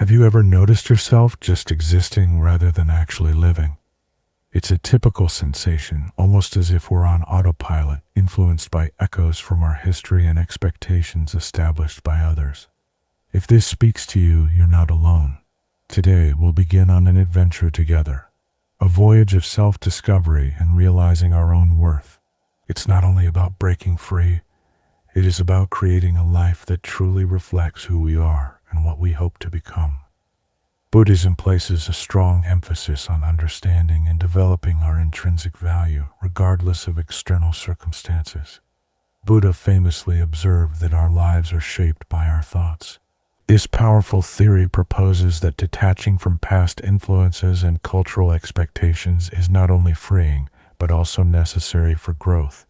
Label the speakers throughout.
Speaker 1: Have you ever noticed yourself just existing rather than actually living? It's a typical sensation, almost as if we're on autopilot, influenced by echoes from our history and expectations established by others. If this speaks to you, you're not alone. Today, we'll begin on an adventure together, a voyage of self-discovery and realizing our own worth. It's not only about breaking free, it is about creating a life that truly reflects who we are and what we hope to become. Buddhism places a strong emphasis on understanding and developing our intrinsic value, regardless of external circumstances. Buddha famously observed that our lives are shaped by our thoughts. This powerful theory proposes that detaching from past influences and cultural expectations is not only freeing, but also necessary for growth.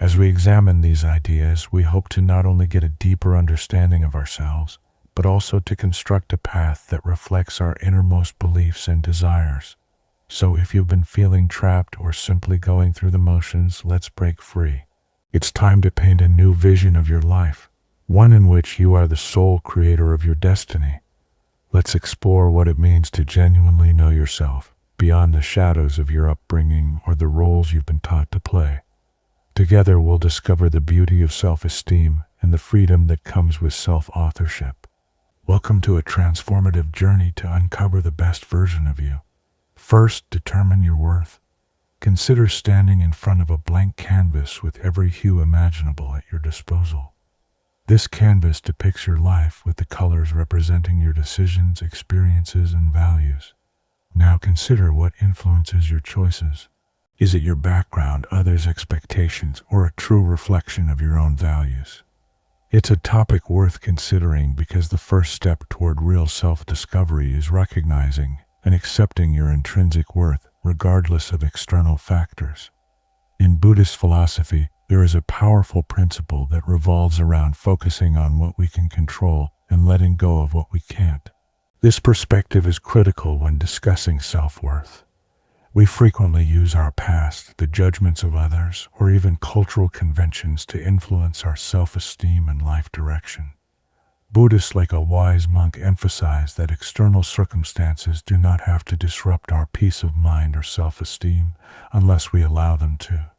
Speaker 1: As we examine these ideas, we hope to not only get a deeper understanding of ourselves, but also to construct a path that reflects our innermost beliefs and desires. So if you've been feeling trapped or simply going through the motions, let's break free. It's time to paint a new vision of your life, one in which you are the sole creator of your destiny. Let's explore what it means to genuinely know yourself, beyond the shadows of your upbringing or the roles you've been taught to play. Together we'll discover the beauty of self-esteem and the freedom that comes with self-authorship. Welcome to a transformative journey to uncover the best version of you. First, determine your worth. Consider standing in front of a blank canvas with every hue imaginable at your disposal. This canvas depicts your life with the colors representing your decisions, experiences, and values. Now consider what influences your choices. Is it your background, others' expectations, or a true reflection of your own values? It's a topic worth considering because the first step toward real self-discovery is recognizing and accepting your intrinsic worth, regardless of external factors. In Buddhist philosophy, there is a powerful principle that revolves around focusing on what we can control and letting go of what we can't. This perspective is critical when discussing self-worth. We frequently use our past, the judgments of others, or even cultural conventions to influence our self-esteem and life direction. Buddhists, like a wise monk, emphasize that external circumstances do not have to disrupt our peace of mind or self-esteem unless we allow them to.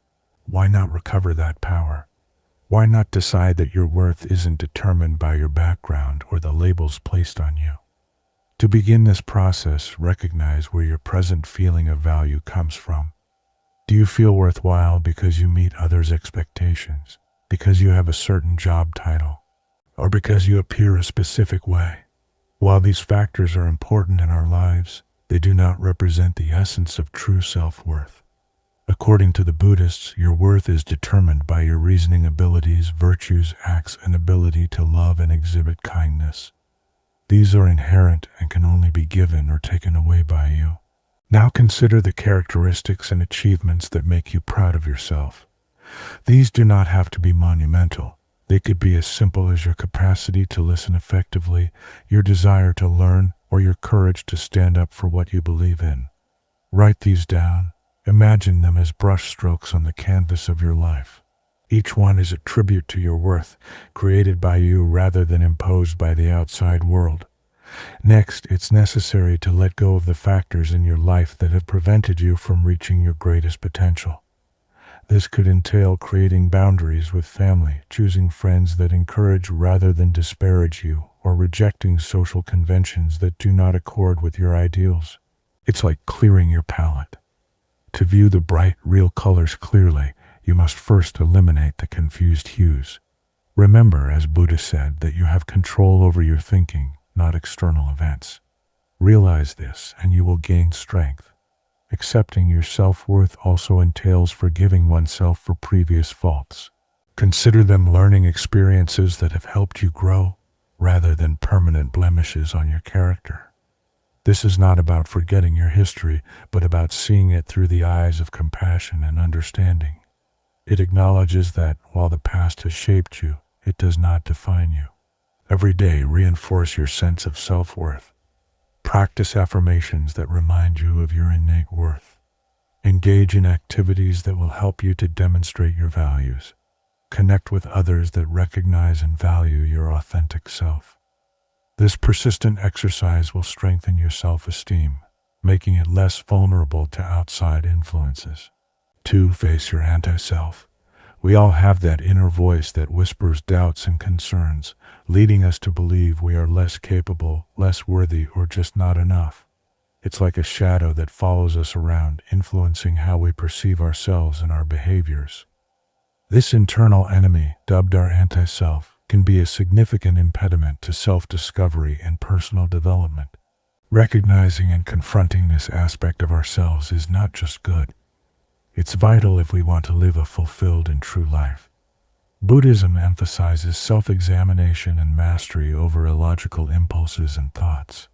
Speaker 1: Why not recover that power? Why not decide that your worth isn't determined by your background or the labels placed on you? To begin this process, recognize where your present feeling of value comes from. Do you feel worthwhile because you meet others' expectations, because you have a certain job title, or because you appear a specific way? While these factors are important in our lives, they do not represent the essence of true self-worth. According to the Buddhists, your worth is determined by your reasoning abilities, virtues, acts, and ability to love and exhibit kindness. These are inherent and can only be given or taken away by you. Now consider the characteristics and achievements that make you proud of yourself. These do not have to be monumental. They could be as simple as your capacity to listen effectively, your desire to learn, or your courage to stand up for what you believe in. Write these down. Imagine them as brushstrokes on the canvas of your life. Each one is a tribute to your worth, created by you rather than imposed by the outside world. Next, it's necessary to let go of the factors in your life that have prevented you from reaching your greatest potential. This could entail creating boundaries with family, choosing friends that encourage rather than disparage you, or rejecting social conventions that do not accord with your ideals. It's like clearing your palette. To view the bright, real colors clearly, you must first eliminate the confused hues. Remember, as Buddha said, that you have control over your thinking, not external events. Realize this, and you will gain strength. Accepting your self-worth also entails forgiving oneself for previous faults. Consider them learning experiences that have helped you grow, rather than permanent blemishes on your character. This is not about forgetting your history, but about seeing it through the eyes of compassion and understanding. It acknowledges that, while the past has shaped you, it does not define you. Every day, reinforce your sense of self-worth. Practice affirmations that remind you of your innate worth. Engage in activities that will help you to demonstrate your values. Connect with others that recognize and value your authentic self. This persistent exercise will strengthen your self-esteem, making it less vulnerable to outside influences. 2. Face your anti-self. We all have that inner voice that whispers doubts and concerns, leading us to believe we are less capable, less worthy, or just not enough. It's like a shadow that follows us around, influencing how we perceive ourselves and our behaviors. This internal enemy, dubbed our anti-self, can be a significant impediment to self-discovery and personal development. Recognizing and confronting this aspect of ourselves is not just good. It's vital if we want to live a fulfilled and true life. Buddhism emphasizes self-examination and mastery over illogical impulses and thoughts.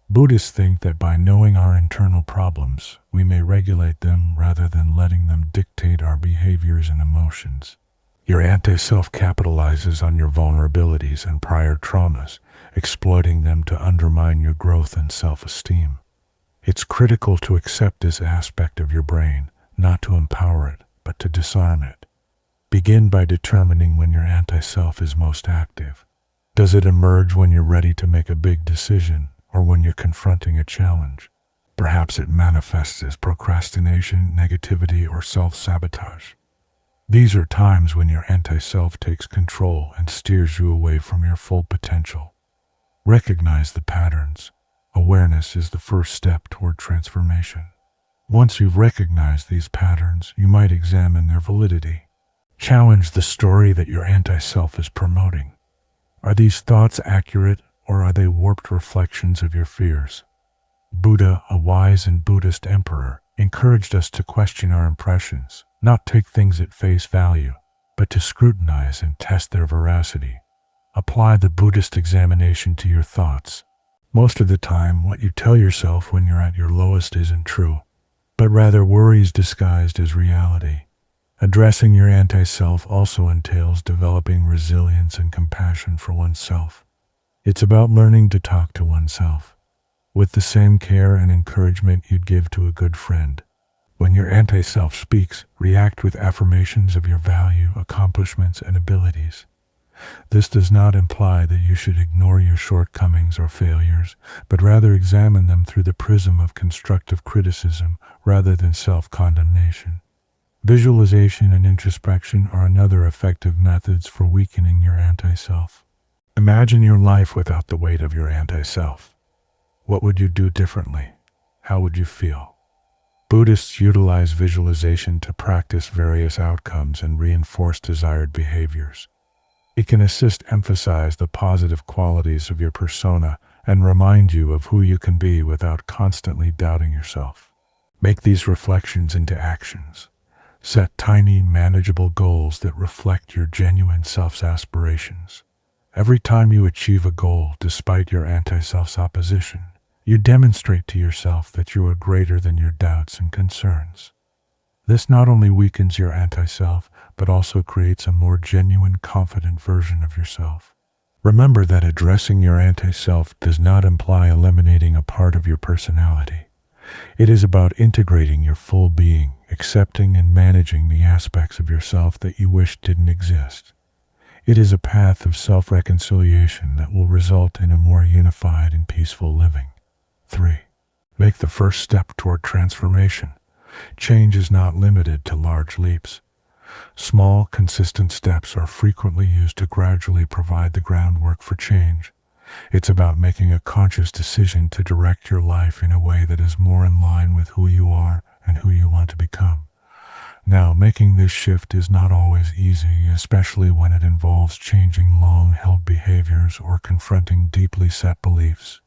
Speaker 1: Buddhists think that by knowing our internal problems, we may regulate them rather than letting them dictate our behaviors and emotions. Your anti-self capitalizes on your vulnerabilities and prior traumas, exploiting them to undermine your growth and self-esteem. It's critical to accept this aspect of your brain, not to empower it, but to disarm it. Begin by determining when your anti-self is most active. Does it emerge when you're ready to make a big decision, or when you're confronting a challenge? Perhaps it manifests as procrastination, negativity, or self-sabotage. These are times when your anti-self takes control and steers you away from your full potential. Recognize the patterns. Awareness is the first step toward transformation. Once you've recognized these patterns, you might examine their validity. Challenge the story that your anti-self is promoting. Are these thoughts accurate, or are they warped reflections of your fears? Buddha, a wise and Buddhist emperor, encouraged us to question our impressions, not take things at face value, but to scrutinize and test their veracity. Apply the Buddhist examination to your thoughts. Most of the time, what you tell yourself when you're at your lowest isn't true, but rather worries disguised as reality. Addressing your anti-self also entails developing resilience and compassion for oneself. It's about learning to talk to oneself with the same care and encouragement you'd give to a good friend. When your anti-self speaks, react with affirmations of your value, accomplishments, and abilities. This does not imply that you should ignore your shortcomings or failures, but rather examine them through the prism of constructive criticism rather than self-condemnation. Visualization and introspection are another effective methods for weakening your anti-self. Imagine your life without the weight of your anti-self. What would you do differently? How would you feel? Buddhists utilize visualization to practice various outcomes and reinforce desired behaviors. It can emphasize the positive qualities of your persona and remind you of who you can be without constantly doubting yourself. Make these reflections into actions. Set tiny, manageable goals that reflect your genuine self's aspirations. Every time you achieve a goal despite your anti-self's opposition, you demonstrate to yourself that you are greater than your doubts and concerns. This not only weakens your anti-self, but also creates a more genuine, confident version of yourself. Remember that addressing your anti-self does not imply eliminating a part of your personality. It is about integrating your full being, accepting and managing the aspects of yourself that you wish didn't exist. It is a path of self-reconciliation that will result in a more unified and peaceful living. 3. Make the first step toward transformation. Change is not limited to large leaps. Small, consistent steps are frequently used to gradually provide the groundwork for change. It's about making a conscious decision to direct your life in a way that is more in line with who you are and who you want to become. Now, making this shift is not always easy, especially when it involves changing long-held behaviors or confronting deeply set beliefs.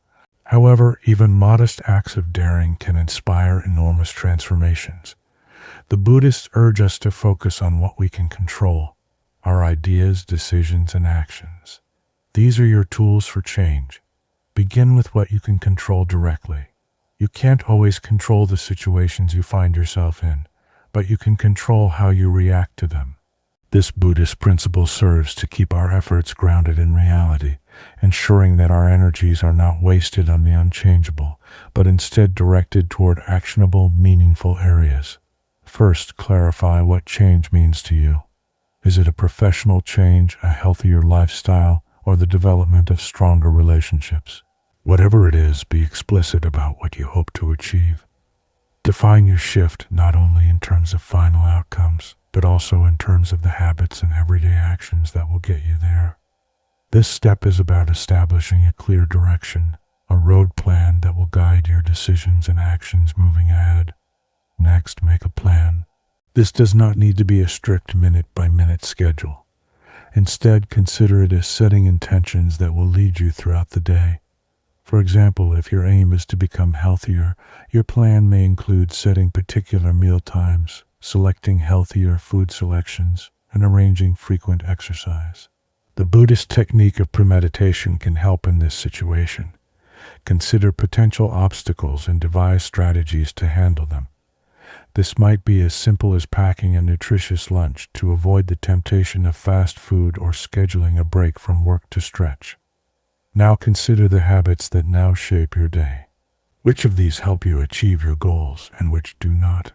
Speaker 1: However, even modest acts of daring can inspire enormous transformations. The Buddhists urge us to focus on what we can control, our ideas, decisions, and actions. These are your tools for change. Begin with what you can control directly. You can't always control the situations you find yourself in, but you can control how you react to them. This Buddhist principle serves to keep our efforts grounded in reality, ensuring that our energies are not wasted on the unchangeable, but instead directed toward actionable, meaningful areas. First, clarify what change means to you. Is it a professional change, a healthier lifestyle, or the development of stronger relationships. Whatever it is, be explicit about what you hope to achieve. Define your shift not only in terms of final outcomes, but also in terms of the habits and everyday actions that will get you there. This step is about establishing a clear direction, a road plan that will guide your decisions and actions moving ahead. Next, make a plan. This does not need to be a strict minute-by-minute schedule. Instead, consider it as setting intentions that will lead you throughout the day. For example, if your aim is to become healthier, your plan may include setting particular meal times, selecting healthier food selections, and arranging frequent exercise. The Buddhist technique of premeditation can help in this situation. Consider potential obstacles and devise strategies to handle them. This might be as simple as packing a nutritious lunch to avoid the temptation of fast food or scheduling a break from work to stretch. Now consider the habits that now shape your day. Which of these help you achieve your goals and which do not?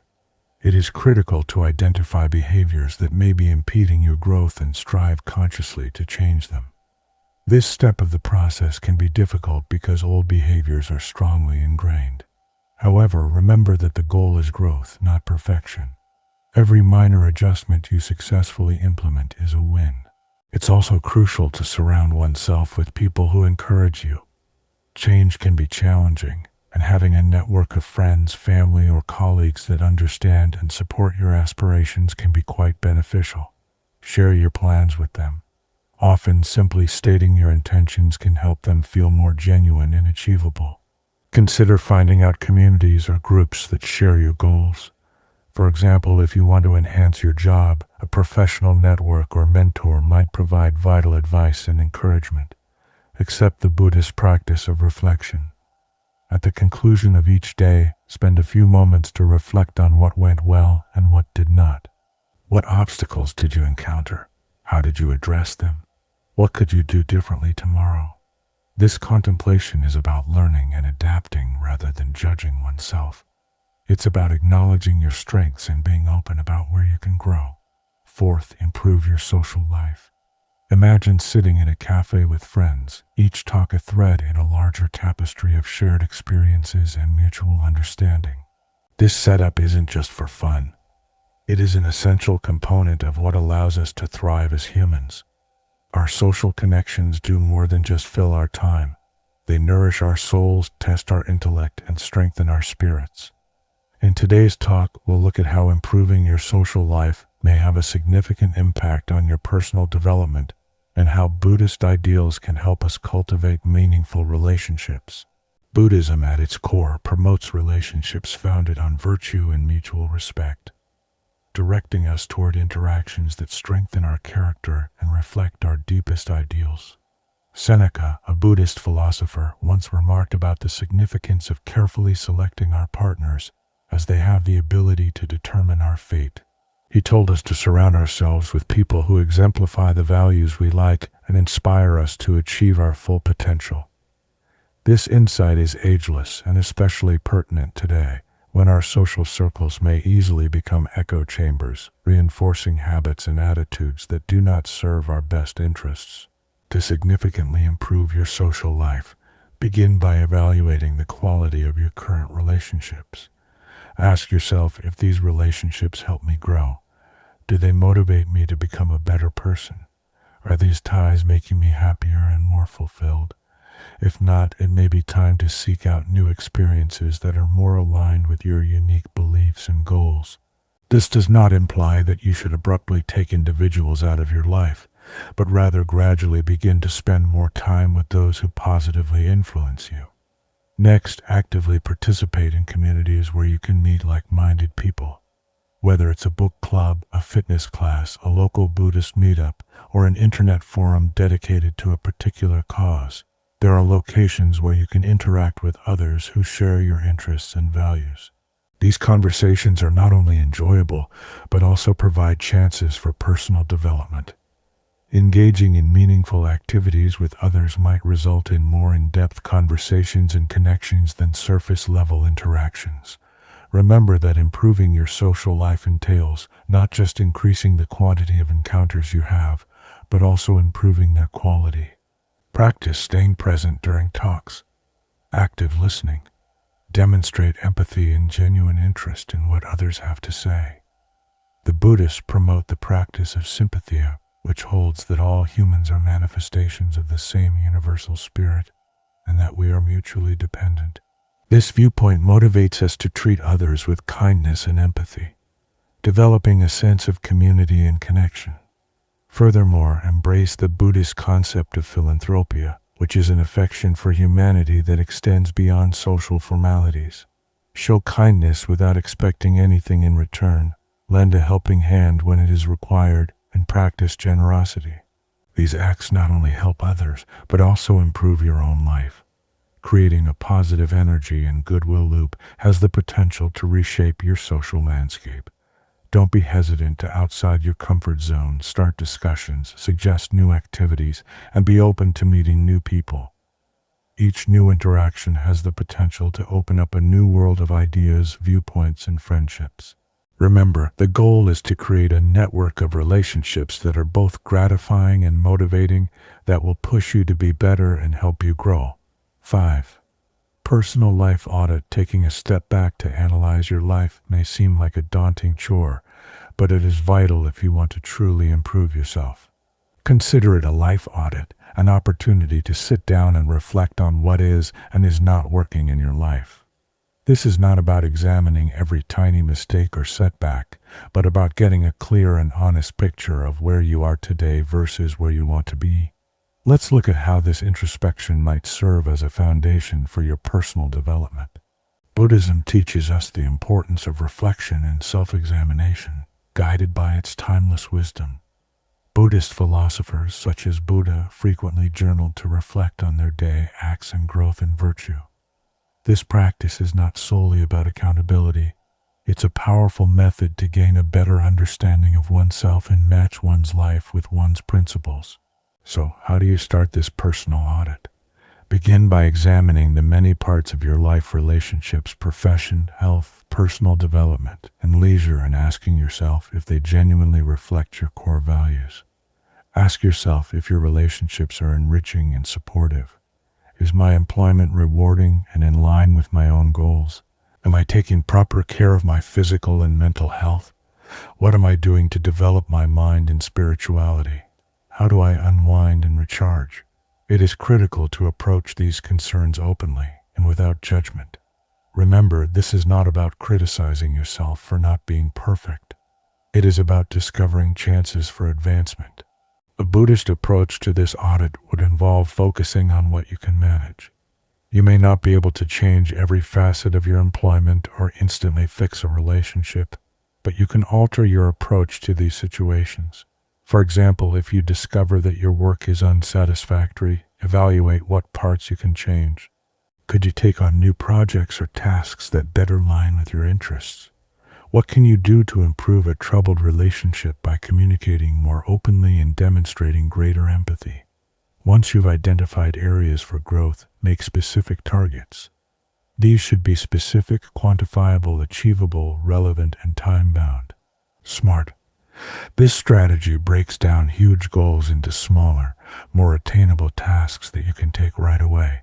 Speaker 1: It is critical to identify behaviors that may be impeding your growth and strive consciously to change them. This step of the process can be difficult because old behaviors are strongly ingrained. However, remember that the goal is growth, not perfection. Every minor adjustment you successfully implement is a win. It's also crucial to surround oneself with people who encourage you. Change can be challenging, and having a network of friends, family, or colleagues that understand and support your aspirations can be quite beneficial. Share your plans with them. Often, simply stating your intentions can help them feel more genuine and achievable. Consider finding out communities or groups that share your goals. For example, if you want to enhance your job, a professional network or mentor might provide vital advice and encouragement. Accept the Buddhist practice of reflection. At the conclusion of each day, spend a few moments to reflect on what went well and what did not. What obstacles did you encounter? How did you address them? What could you do differently tomorrow? This contemplation is about learning and adapting rather than judging oneself. It's about acknowledging your strengths and being open about where you can grow. Fourth, improve your social life. Imagine sitting in a cafe with friends, each talk a thread in a larger tapestry of shared experiences and mutual understanding. This setup isn't just for fun. It is an essential component of what allows us to thrive as humans. Our social connections do more than just fill our time. They nourish our souls, test our intellect, and strengthen our spirits. In today's talk, we'll look at how improving your social life may have a significant impact on your personal development and how Buddhist ideals can help us cultivate meaningful relationships. Buddhism at its core promotes relationships founded on virtue and mutual respect, directing us toward interactions that strengthen our character and reflect our deepest ideals. Seneca, a Buddhist philosopher, once remarked about the significance of carefully selecting our partners, as they have the ability to determine our fate. He told us to surround ourselves with people who exemplify the values we like and inspire us to achieve our full potential. This insight is ageless and especially pertinent today, when our social circles may easily become echo chambers, reinforcing habits and attitudes that do not serve our best interests. To significantly improve your social life, begin by evaluating the quality of your current relationships. Ask yourself if these relationships help me grow. Do they motivate me to become a better person? Are these ties making me happier and more fulfilled? If not, it may be time to seek out new experiences that are more aligned with your unique beliefs and goals. This does not imply that you should abruptly take individuals out of your life, but rather gradually begin to spend more time with those who positively influence you. Next, actively participate in communities where you can meet like-minded people. Whether it's a book club, a fitness class, a local Buddhist meetup, or an internet forum dedicated to a particular cause, there are locations where you can interact with others who share your interests and values. These conversations are not only enjoyable, but also provide chances for personal development. Engaging in meaningful activities with others might result in more in-depth conversations and connections than surface-level interactions. Remember that improving your social life entails not just increasing the quantity of encounters you have, but also improving their quality. Practice staying present during talks, active listening. Demonstrate empathy and genuine interest in what others have to say. The Buddhists promote the practice of sympathia, which holds that all humans are manifestations of the same universal spirit, and that we are mutually dependent. This viewpoint motivates us to treat others with kindness and empathy, developing a sense of community and connection. Furthermore, embrace the Buddhist concept of philanthropia, which is an affection for humanity that extends beyond social formalities. Show kindness without expecting anything in return, lend a helping hand when it is required, and practice generosity. These acts not only help others, but also improve your own life. Creating a positive energy and goodwill loop has the potential to reshape your social landscape. Don't be hesitant to outside your comfort zone, start discussions, suggest new activities, and be open to meeting new people. Each new interaction has the potential to open up a new world of ideas, viewpoints, and friendships. Remember, the goal is to create a network of relationships that are both gratifying and motivating, that will push you to be better and help you grow. 5. Personal life audit. Taking a step back to analyze your life may seem like a daunting chore, but it is vital if you want to truly improve yourself. Consider it a life audit, an opportunity to sit down and reflect on what is and is not working in your life. This is not about examining every tiny mistake or setback, but about getting a clear and honest picture of where you are today versus where you want to be. Let's look at how this introspection might serve as a foundation for your personal development. Buddhism teaches us the importance of reflection and self-examination, guided by its timeless wisdom. Buddhist philosophers such as Buddha frequently journaled to reflect on their day, acts, and growth in virtue. This practice is not solely about accountability. It's a powerful method to gain a better understanding of oneself and match one's life with one's principles. So, how do you start this personal audit? Begin by examining the many parts of your life: relationships, profession, health, personal development, and leisure, and asking yourself if they genuinely reflect your core values. Ask yourself if your relationships are enriching and supportive. Is my employment rewarding and in line with my own goals? Am I taking proper care of my physical and mental health? What am I doing to develop my mind and spirituality? How do I unwind and recharge? It is critical to approach these concerns openly and without judgment. Remember, this is not about criticizing yourself for not being perfect. It is about discovering chances for advancement. A Buddhist approach to this audit would involve focusing on what you can manage. You may not be able to change every facet of your employment or instantly fix a relationship, but you can alter your approach to these situations. For example, if you discover that your work is unsatisfactory, evaluate what parts you can change. Could you take on new projects or tasks that better align with your interests? What can you do to improve a troubled relationship by communicating more openly and demonstrating greater empathy? Once you've identified areas for growth, make specific targets. These should be specific, quantifiable, achievable, relevant, and time-bound. Smart. This strategy breaks down huge goals into smaller, more attainable tasks that you can take right away.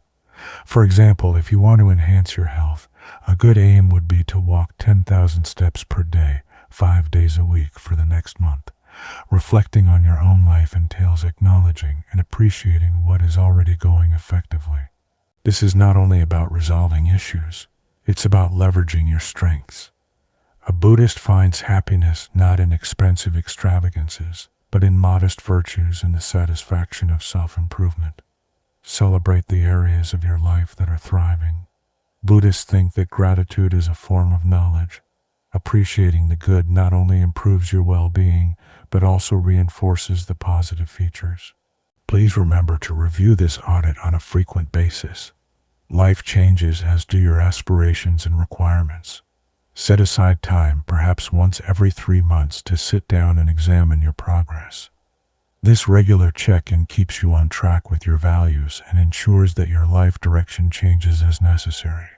Speaker 1: For example, if you want to enhance your health, a good aim would be to walk 10,000 steps per day, 5 days a week for the next month. Reflecting on your own life entails acknowledging and appreciating what is already going effectively. This is not only about resolving issues, it's about leveraging your strengths. A Buddhist finds happiness not in expensive extravagances, but in modest virtues and the satisfaction of self-improvement. Celebrate the areas of your life that are thriving. Buddhists think that gratitude is a form of knowledge. Appreciating the good not only improves your well-being, but also reinforces the positive features. Please remember to review this audit on a frequent basis. Life changes, as do your aspirations and requirements. Set aside time, perhaps once every 3 months, to sit down and examine your progress. This regular check-in keeps you on track with your values and ensures that your life direction changes as necessary.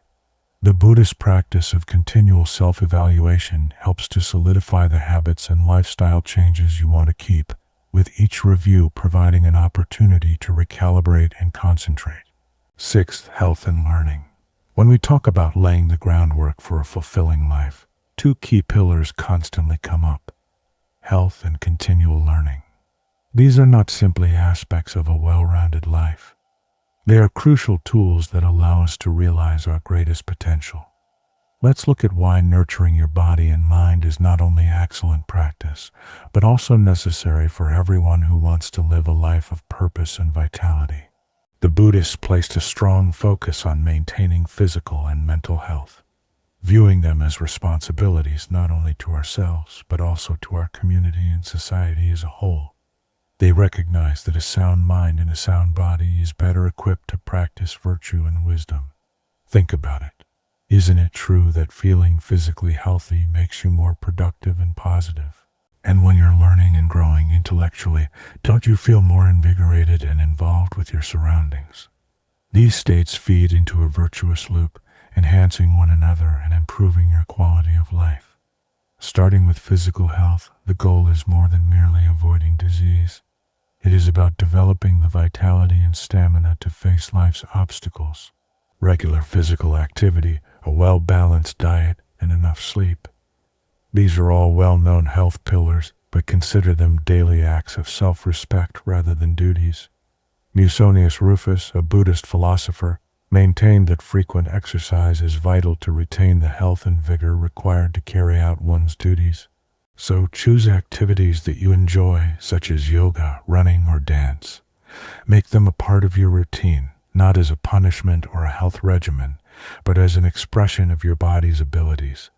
Speaker 1: The Buddhist practice of continual self-evaluation helps to solidify the habits and lifestyle changes you want to keep, with each review providing an opportunity to recalibrate and concentrate. Sixth, health and learning. When we talk about laying the groundwork for a fulfilling life, two key pillars constantly come up: health and continual learning. These are not simply aspects of a well-rounded life. They are crucial tools that allow us to realize our greatest potential. Let's look at why nurturing your body and mind is not only excellent practice, but also necessary for everyone who wants to live a life of purpose and vitality. The Buddhists placed a strong focus on maintaining physical and mental health, viewing them as responsibilities not only to ourselves, but also to our community and society as a whole. They recognize that a sound mind and a sound body is better equipped to practice virtue and wisdom. Think about it. Isn't it true that feeling physically healthy makes you more productive and positive? And when you're learning and growing intellectually, don't you feel more invigorated and involved with your surroundings? These states feed into a virtuous loop, enhancing one another and improving your quality of life. Starting with physical health, the goal is more than merely avoiding disease. It is about developing the vitality and stamina to face life's obstacles. Regular physical activity, a well-balanced diet, and enough sleep. These are all well-known health pillars, but consider them daily acts of self-respect rather than duties. Musonius Rufus, a Buddhist philosopher, maintained that frequent exercise is vital to retain the health and vigor required to carry out one's duties. So choose activities that you enjoy, such as yoga, running, or dance. Make them a part of your routine, not as a punishment or a health regimen, but as an expression of your body's abilities.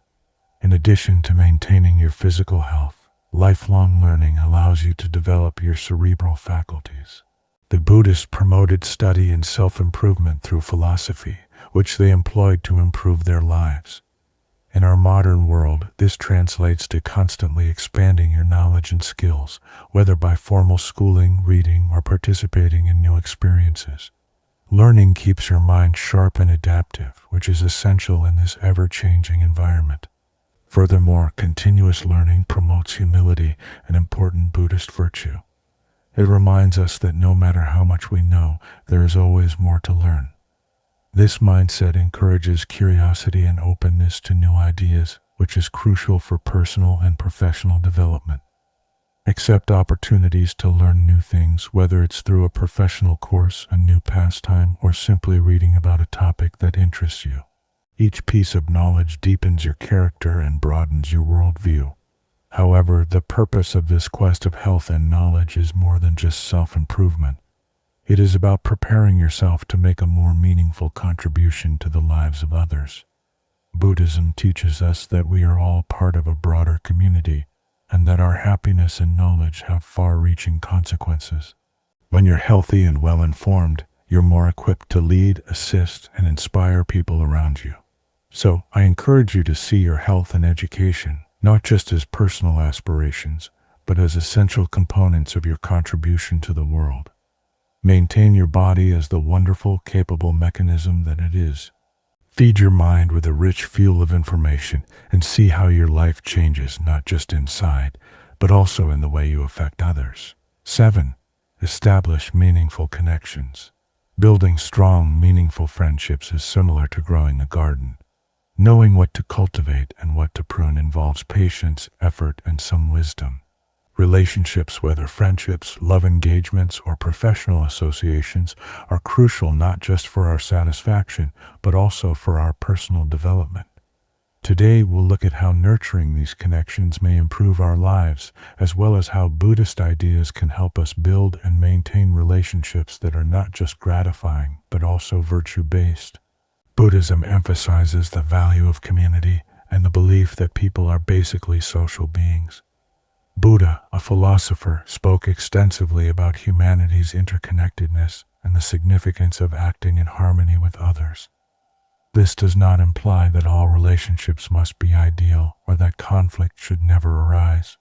Speaker 1: In addition to maintaining your physical health, lifelong learning allows you to develop your cerebral faculties. The Buddhists promoted study and self-improvement through philosophy, which they employed to improve their lives. In our modern world, this translates to constantly expanding your knowledge and skills, whether by formal schooling, reading, or participating in new experiences. Learning keeps your mind sharp and adaptive, which is essential in this ever-changing environment. Furthermore, continuous learning promotes humility, an important Buddhist virtue. It reminds us that no matter how much we know, there is always more to learn. This mindset encourages curiosity and openness to new ideas, which is crucial for personal and professional development. Accept opportunities to learn new things, whether it's through a professional course, a new pastime, or simply reading about a topic that interests you. Each piece of knowledge deepens your character and broadens your worldview. However, the purpose of this quest of health and knowledge is more than just self-improvement. It is about preparing yourself to make a more meaningful contribution to the lives of others. Buddhism teaches us that we are all part of a broader community, and that our happiness and knowledge have far-reaching consequences. When you're healthy and well-informed, you're more equipped to lead, assist, and inspire people around you. So, I encourage you to see your health and education not just as personal aspirations, but as essential components of your contribution to the world. Maintain your body as the wonderful, capable mechanism that it is. Feed your mind with a rich fuel of information and see how your life changes not just inside, but also in the way you affect others. 7. Establish meaningful connections. Building strong, meaningful friendships is similar to growing a garden. Knowing what to cultivate and what to prune involves patience, effort, and some wisdom. Relationships, whether friendships, love engagements, or professional associations, are crucial not just for our satisfaction, but also for our personal development. Today, we'll look at how nurturing these connections may improve our lives, as well as how Buddhist ideas can help us build and maintain relationships that are not just gratifying, but also virtue-based. Buddhism emphasizes the value of community and the belief that people are basically social beings. Buddha, a philosopher, spoke extensively about humanity's interconnectedness and the significance of acting in harmony with others. This does not imply that all relationships must be ideal or that conflict should never arise.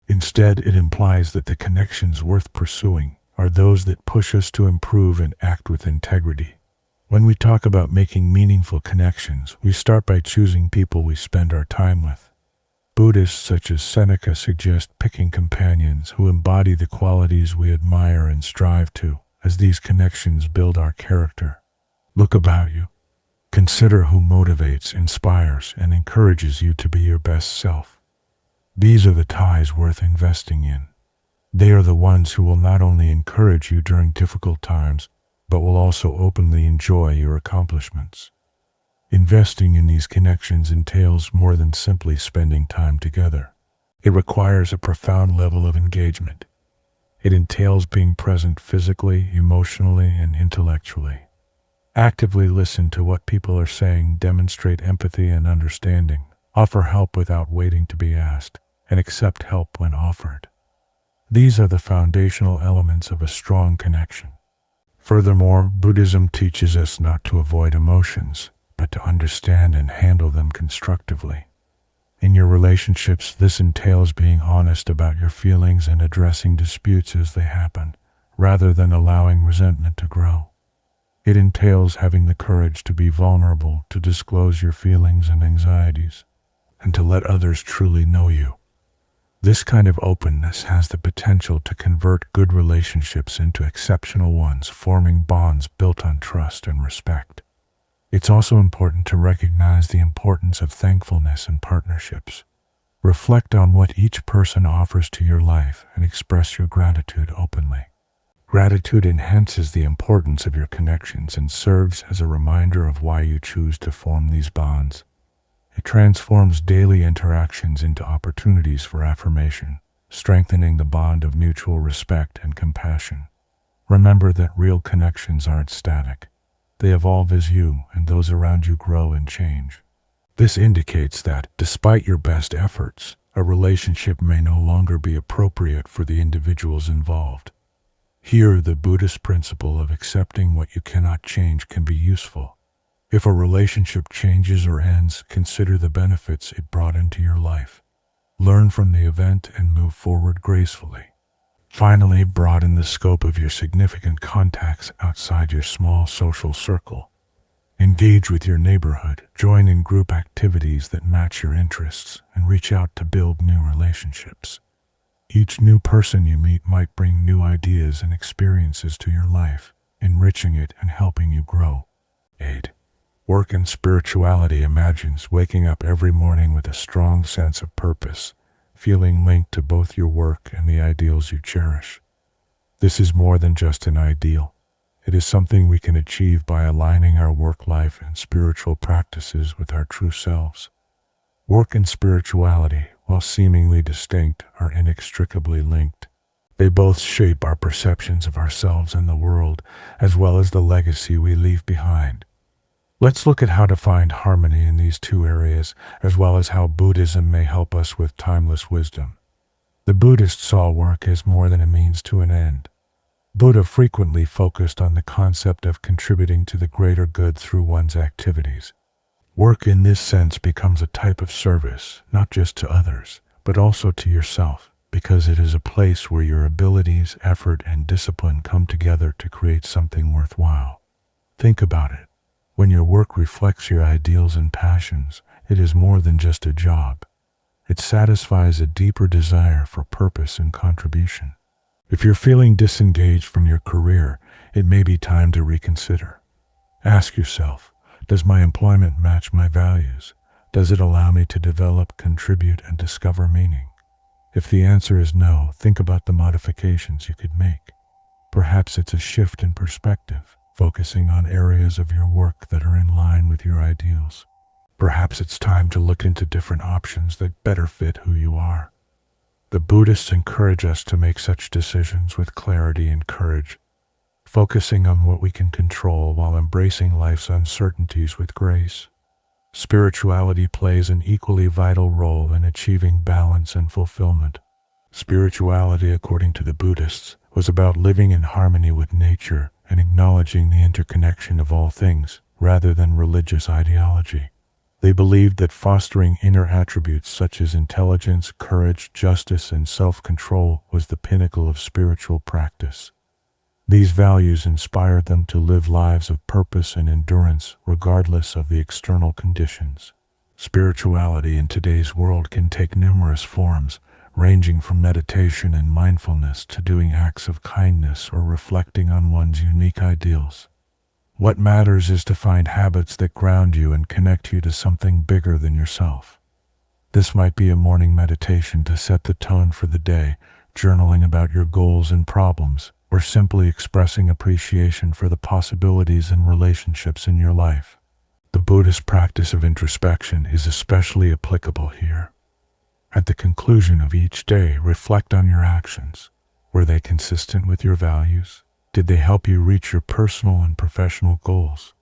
Speaker 1: Instead, it implies that the connections worth pursuing are those that push us to improve and act with integrity. When we talk about making meaningful connections, we start by choosing people we spend our time with. Buddhists such as Seneca suggest picking companions who embody the qualities we admire and strive to, as these connections build our character. Look about you. Consider who motivates, inspires, and encourages you to be your best self. These are the ties worth investing in. They are the ones who will not only encourage you during difficult times, but will also openly enjoy your accomplishments. Investing in these connections entails more than simply spending time together. It requires a profound level of engagement. It entails being present physically, emotionally, and intellectually. Actively listen to what people are saying, demonstrate empathy and understanding, offer help without waiting to be asked, and accept help when offered. These are the foundational elements of a strong connection. Furthermore, Buddhism teaches us not to avoid emotions, but to understand and handle them constructively. In your relationships, this entails being honest about your feelings and addressing disputes as they happen, rather than allowing resentment to grow. It entails having the courage to be vulnerable, to disclose your feelings and anxieties, and to let others truly know you. This kind of openness has the potential to convert good relationships into exceptional ones, forming bonds built on trust and respect. It's also important to recognize the importance of thankfulness in partnerships. Reflect on what each person offers to your life and express your gratitude openly. Gratitude enhances the importance of your connections and serves as a reminder of why you choose to form these bonds. It transforms daily interactions into opportunities for affirmation, strengthening the bond of mutual respect and compassion. Remember that real connections aren't static. They evolve as you and those around you grow and change. This indicates that, despite your best efforts, a relationship may no longer be appropriate for the individuals involved. Here, the Buddhist principle of accepting what you cannot change can be useful. If a relationship changes or ends, consider the benefits it brought into your life. Learn from the event and move forward gracefully. Finally, broaden the scope of your significant contacts outside your small social circle. Engage with your neighborhood, join in group activities that match your interests, and reach out to build new relationships. Each new person you meet might bring new ideas and experiences to your life, enriching it and helping you grow. 8. Work and spirituality imagines waking up every morning with a strong sense of purpose, feeling linked to both your work and the ideals you cherish. This is more than just an ideal. It is something we can achieve by aligning our work life and spiritual practices with our true selves. Work and spirituality, while seemingly distinct, are inextricably linked. They both shape our perceptions of ourselves and the world, as well as the legacy we leave behind. Let's look at how to find harmony in these two areas, as well as how Buddhism may help us with timeless wisdom. The Buddhist saw work as more than a means to an end. Buddha frequently focused on the concept of contributing to the greater good through one's activities. Work in this sense becomes a type of service, not just to others, but also to yourself, because it is a place where your abilities, effort, and discipline come together to create something worthwhile. Think about it. When your work reflects your ideals and passions, it is more than just a job. It satisfies a deeper desire for purpose and contribution. If you're feeling disengaged from your career, it may be time to reconsider. Ask yourself, does my employment match my values? Does it allow me to develop, contribute, and discover meaning? If the answer is no, think about the modifications you could make. Perhaps it's a shift in perspective, focusing on areas of your work that are in line with your ideals. Perhaps it's time to look into different options that better fit who you are. The Buddhists encourage us to make such decisions with clarity and courage, focusing on what we can control while embracing life's uncertainties with grace. Spirituality plays an equally vital role in achieving balance and fulfillment. Spirituality, according to the Buddhists, was about living in harmony with nature and acknowledging the interconnection of all things, rather than religious ideology. They believed that fostering inner attributes such as intelligence, courage, justice, and self-control was the pinnacle of spiritual practice. These values inspired them to live lives of purpose and endurance, regardless of the external conditions. Spirituality in today's world can take numerous forms, ranging from meditation and mindfulness to doing acts of kindness or reflecting on one's unique ideals. What matters is to find habits that ground you and connect you to something bigger than yourself. This might be a morning meditation to set the tone for the day, journaling about your goals and problems, or simply expressing appreciation for the possibilities and relationships in your life. The Buddhist practice of introspection is especially applicable here. At the conclusion of each day, reflect on your actions. Were they consistent with your values? Did they help you reach your personal and professional goals?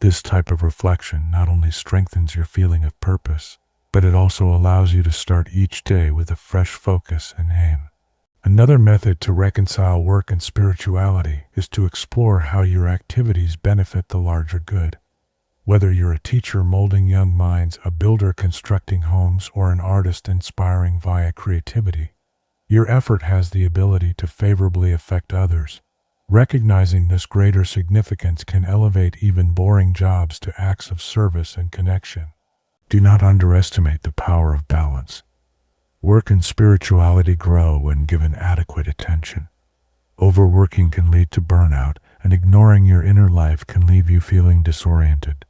Speaker 1: This type of reflection not only strengthens your feeling of purpose, but it also allows you to start each day with a fresh focus and aim. Another method to reconcile work and spirituality is to explore how your activities benefit the larger good. Whether you're a teacher molding young minds, a builder constructing homes, or an artist inspiring via creativity, your effort has the ability to favorably affect others. Recognizing this greater significance can elevate even boring jobs to acts of service and connection. Do not underestimate the power of balance. Work and spirituality grow when given adequate attention. Overworking can lead to burnout, and ignoring your inner life can leave you feeling disoriented.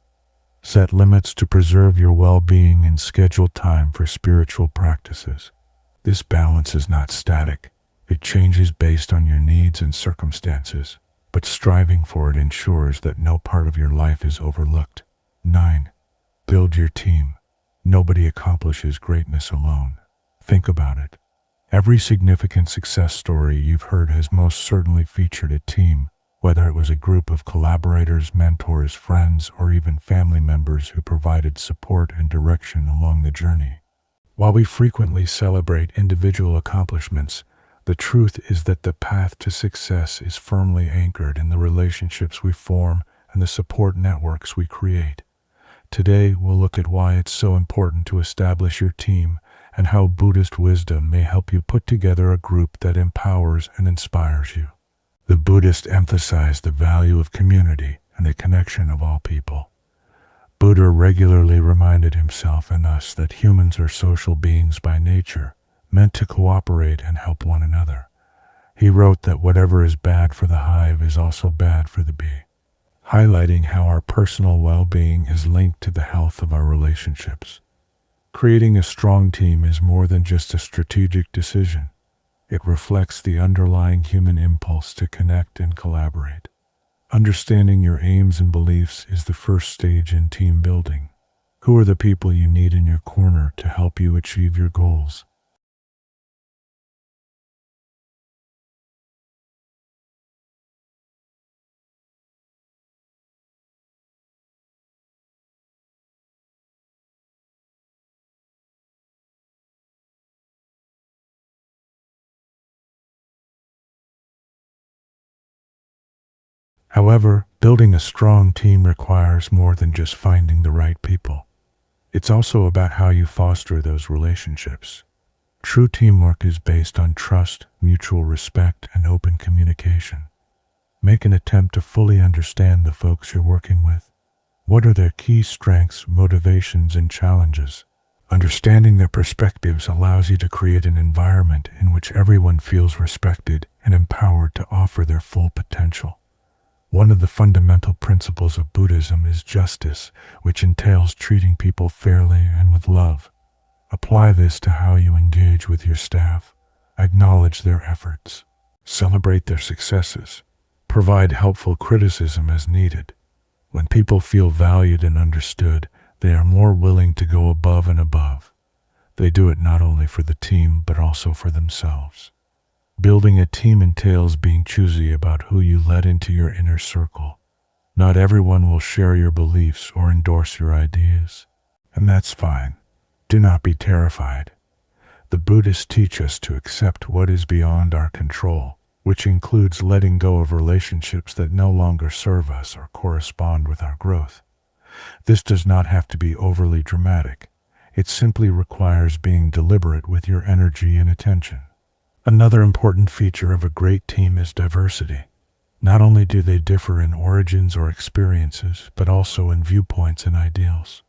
Speaker 1: Set limits to preserve your well-being and schedule time for spiritual practices. This balance is not static. It changes based on your needs and circumstances, but striving for it ensures that no part of your life is overlooked. 9. Build your team. Nobody accomplishes greatness alone. Think about it. Every significant success story you've heard has most certainly featured a team, whether it was a group of collaborators, mentors, friends, or even family members who provided support and direction along the journey. While we frequently celebrate individual accomplishments, the truth is that the path to success is firmly anchored in the relationships we form and the support networks we create. Today, we'll look at why it's so important to establish your team and how Buddhist wisdom may help you put together a group that empowers and inspires you. The Buddhists emphasize the value of community and the connection of all people. Buddha regularly reminded himself and us that humans are social beings by nature, meant to cooperate and help one another. He wrote that whatever is bad for the hive is also bad for the bee, highlighting how our personal well-being is linked to the health of our relationships. Creating a strong team is more than just a strategic decision. It reflects the underlying human impulse to connect and collaborate. Understanding your aims and beliefs is the first stage in team building. Who are the people you need in your corner to help you achieve your goals? However, building a strong team requires more than just finding the right people. It's also about how you foster those relationships. True teamwork is based on trust, mutual respect, and open communication. Make an attempt to fully understand the folks you're working with. What are their key strengths, motivations, and challenges? Understanding their perspectives allows you to create an environment in which everyone feels respected and empowered to offer their full potential. One of the fundamental principles of Buddhism is justice, which entails treating people fairly and with love. Apply this to how you engage with your staff. Acknowledge their efforts. Celebrate their successes. Provide helpful criticism as needed. When people feel valued and understood, they are more willing to go above and above. They do it not only for the team, but also for themselves. Building a team entails being choosy about who you let into your inner circle. Not everyone will share your beliefs or endorse your ideas, and that's fine. Do not be terrified. The Buddhists teach us to accept what is beyond our control, which includes letting go of relationships that no longer serve us or correspond with our growth. This does not have to be overly dramatic. It simply requires being deliberate with your energy and attention. Another important feature of a great team is diversity. Not only do they differ in origins or experiences, but also in viewpoints and ideals.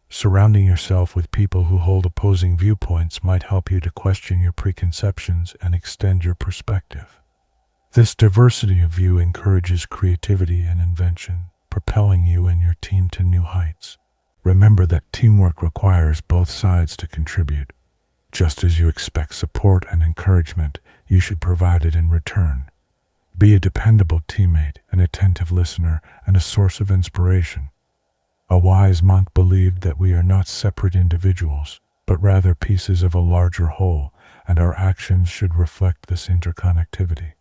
Speaker 1: Surrounding yourself with people who hold opposing viewpoints might help you to question your preconceptions and extend your perspective. This diversity of view encourages creativity and invention, propelling you and your team to new heights. Remember that teamwork requires both sides to contribute. Just as you expect support and encouragement, you should provide it in return. Be a dependable teammate, an attentive listener, and a source of inspiration. A wise monk believed that we are not separate individuals, but rather pieces of a larger whole, and our actions should reflect this interconnectivity.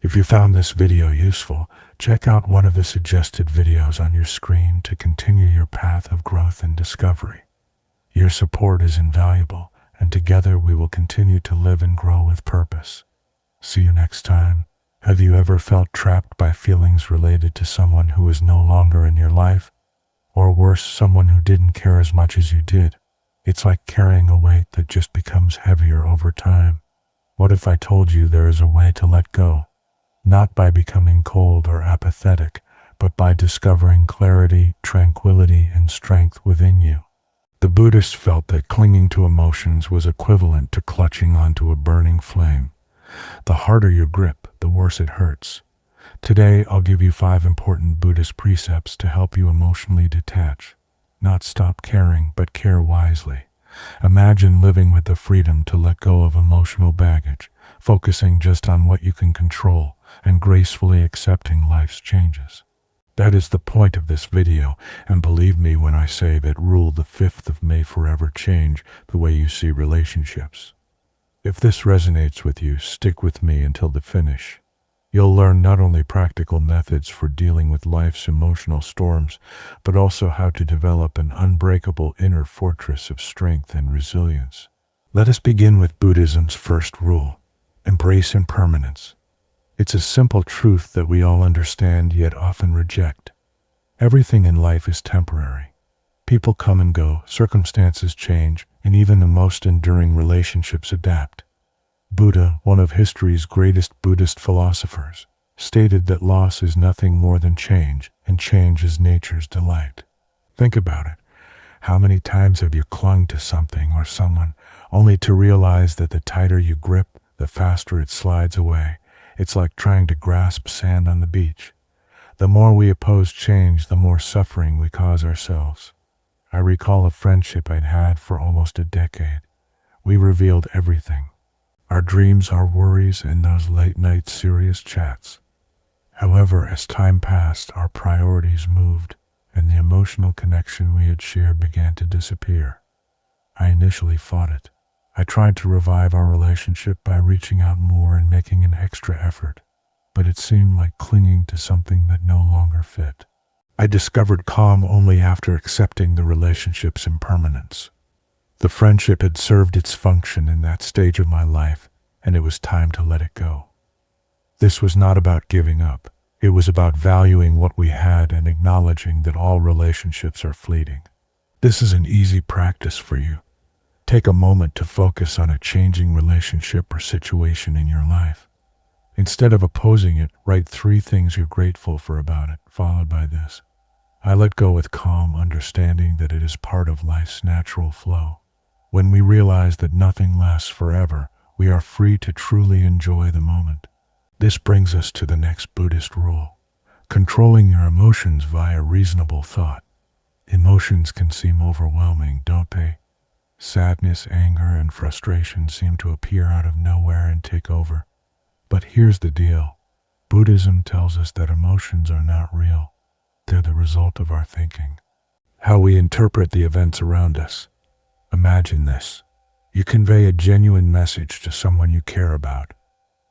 Speaker 1: If you found this video useful, check out one of the suggested videos on your screen to continue your path of growth and discovery. Your support is invaluable, and together we will continue to live and grow with purpose. See you next time. Have you ever felt trapped by feelings related to someone who is no longer in your life? Or worse, someone who didn't care as much as you did? It's like carrying a weight that just becomes heavier over time. What if I told you there is a way to let go? Not by becoming cold or apathetic, but by discovering clarity, tranquility, and strength within you. The Buddhist felt that clinging to emotions was equivalent to clutching onto a burning flame. The harder your grip, the worse it hurts. Today, I'll give you 5 important Buddhist precepts to help you emotionally detach. Not stop caring, but care wisely. Imagine living with the freedom to let go of emotional baggage, focusing just on what you can control, and gracefully accepting life's changes. That is the point of this video, and believe me when I say that Rule the 5th of May forever change the way you see relationships. If this resonates with you, stick with me until the finish. You'll learn not only practical methods for dealing with life's emotional storms, but also how to develop an unbreakable inner fortress of strength and resilience. Let us begin with Buddhism's first rule: embrace impermanence. It's a simple truth that we all understand yet often reject. Everything in life is temporary. People come and go, circumstances change, and even the most enduring relationships adapt. Buddha, one of history's greatest Buddhist philosophers, stated that loss is nothing more than change, and change is nature's delight. Think about it. How many times have you clung to something or someone, only to realize that the tighter you grip, the faster it slides away? It's like trying to grasp sand on the beach. The more we oppose change, the more suffering we cause ourselves. I recall a friendship I'd had for almost a decade. We revealed everything. Our dreams, our worries, and those late-night serious chats. However, as time passed, our priorities moved, and the emotional connection we had shared began to disappear. I initially fought it. I tried to revive our relationship by reaching out more and making an extra effort, but it seemed like clinging to something that no longer fit. I discovered calm only after accepting the relationship's impermanence. The friendship had served its function in that stage of my life, and it was time to let it go. This was not about giving up. It was about valuing what we had and acknowledging that all relationships are fleeting. This is an easy practice for you. Take a moment to focus on a changing relationship or situation in your life. Instead of opposing it, write 3 things you're grateful for about it, followed by this: I let go with calm, understanding that it is part of life's natural flow. When we realize that nothing lasts forever, we are free to truly enjoy the moment. This brings us to the next Buddhist rule: controlling your emotions via reasonable thought. Emotions can seem overwhelming, don't they? Sadness, anger, and frustration seem to appear out of nowhere and take over. But here's the deal. Buddhism tells us that emotions are not real. They're the result of our thinking, how we interpret the events around us. Imagine this. You convey a genuine message to someone you care about.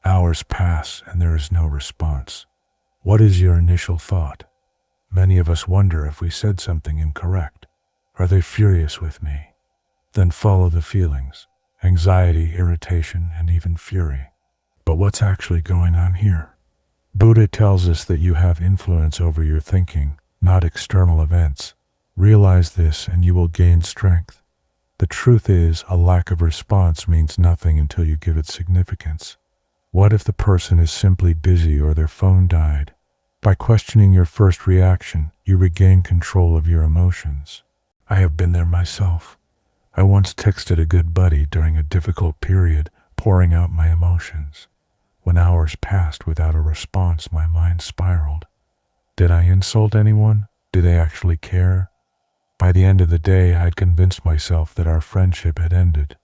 Speaker 1: Hours pass and there is no response. What is your initial thought? Many of us wonder if we said something incorrect. Are they furious with me? Then follow the feelings: anxiety, irritation, and even fury. But what's actually going on here? Buddha tells us that you have influence over your thinking, not external events. Realize this and you will gain strength. The truth is, a lack of response means nothing until you give it significance. What if the person is simply busy or their phone died? By questioning your first reaction, you regain control of your emotions. I have been there myself. I once texted a good buddy during a difficult period, pouring out my emotions. When hours passed without a response, my mind spiraled. Did I insult anyone? Did they actually care? By the end of the day, I'd convinced myself that our friendship had ended.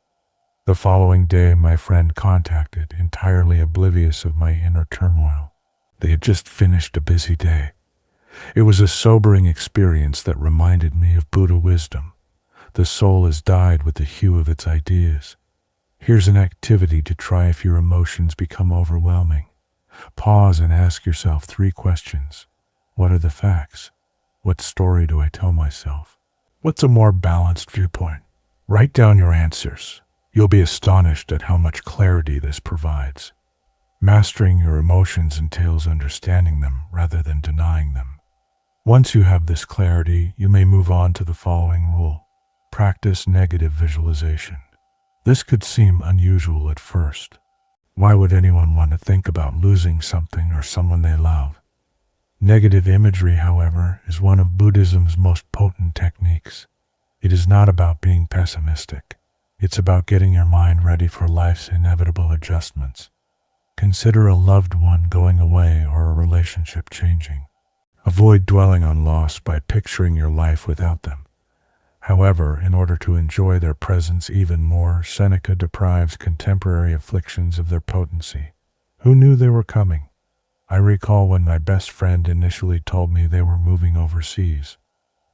Speaker 1: The following day, my friend contacted, entirely oblivious of my inner turmoil. They had just finished a busy day. It was a sobering experience that reminded me of Buddha wisdom. The soul is dyed with the hue of its ideas. Here's an activity to try if your emotions become overwhelming. Pause and ask yourself 3 questions. What are the facts? What story do I tell myself? What's a more balanced viewpoint? Write down your answers. You'll be astonished at how much clarity this provides. Mastering your emotions entails understanding them rather than denying them. Once you have this clarity, you may move on to the following rule. Practice negative visualization. This could seem unusual at first. Why would anyone want to think about losing something or someone they love? Negative imagery, however, is one of Buddhism's most potent techniques. It is not about being pessimistic. It's about getting your mind ready for life's inevitable adjustments. Consider a loved one going away or a relationship changing. Avoid dwelling on loss by picturing your life without them. However, in order to enjoy their presence even more, Seneca deprives contemporary afflictions of their potency. Who knew they were coming? I recall when my best friend initially told me they were moving overseas.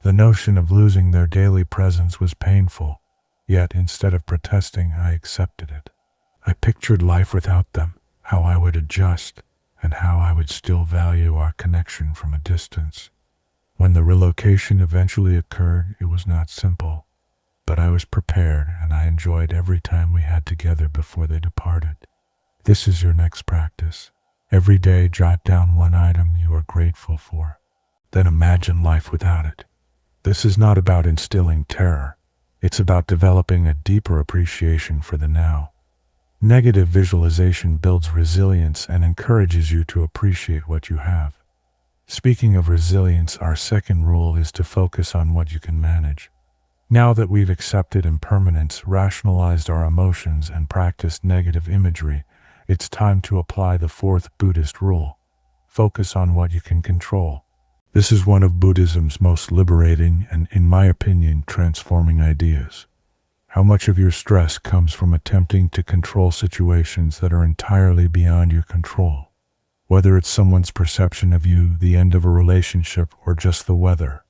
Speaker 1: The notion of losing their daily presence was painful, yet instead of protesting, I accepted it. I pictured life without them, how I would adjust, and how I would still value our connection from a distance. When the relocation eventually occurred, it was not simple, but I was prepared and I enjoyed every time we had together before they departed. This is your next practice. Every day, jot down 1 item you are grateful for. Then imagine life without it. This is not about instilling terror. It's about developing a deeper appreciation for the now. Negative visualization builds resilience and encourages you to appreciate what you have. Speaking of resilience, our second rule is to focus on what you can manage. Now that we've accepted impermanence, rationalized our emotions, and practiced negative imagery, it's time to apply the 4th Buddhist rule. Focus on what you can control. This is one of Buddhism's most liberating and, in my opinion, transforming ideas. How much of your stress comes from attempting to control situations that are entirely beyond your control? Whether it's someone's perception of you, the end of a relationship, or just the weather,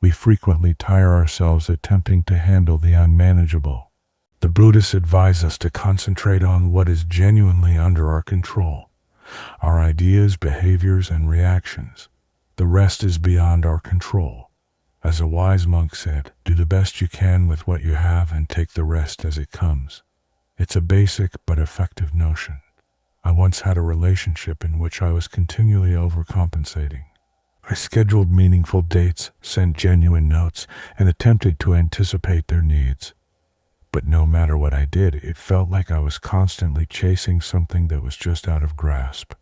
Speaker 1: we frequently tire ourselves attempting to handle the unmanageable. The Buddhists advise us to concentrate on what is genuinely under our control, our ideas, behaviors, and reactions. The rest is beyond our control. As a wise monk said, do the best you can with what you have and take the rest as it comes. It's a basic but effective notion. I once had a relationship in which I was continually overcompensating. I scheduled meaningful dates, sent genuine notes, and attempted to anticipate their needs. But no matter what I did, it felt like I was constantly chasing something that was just out of grasp.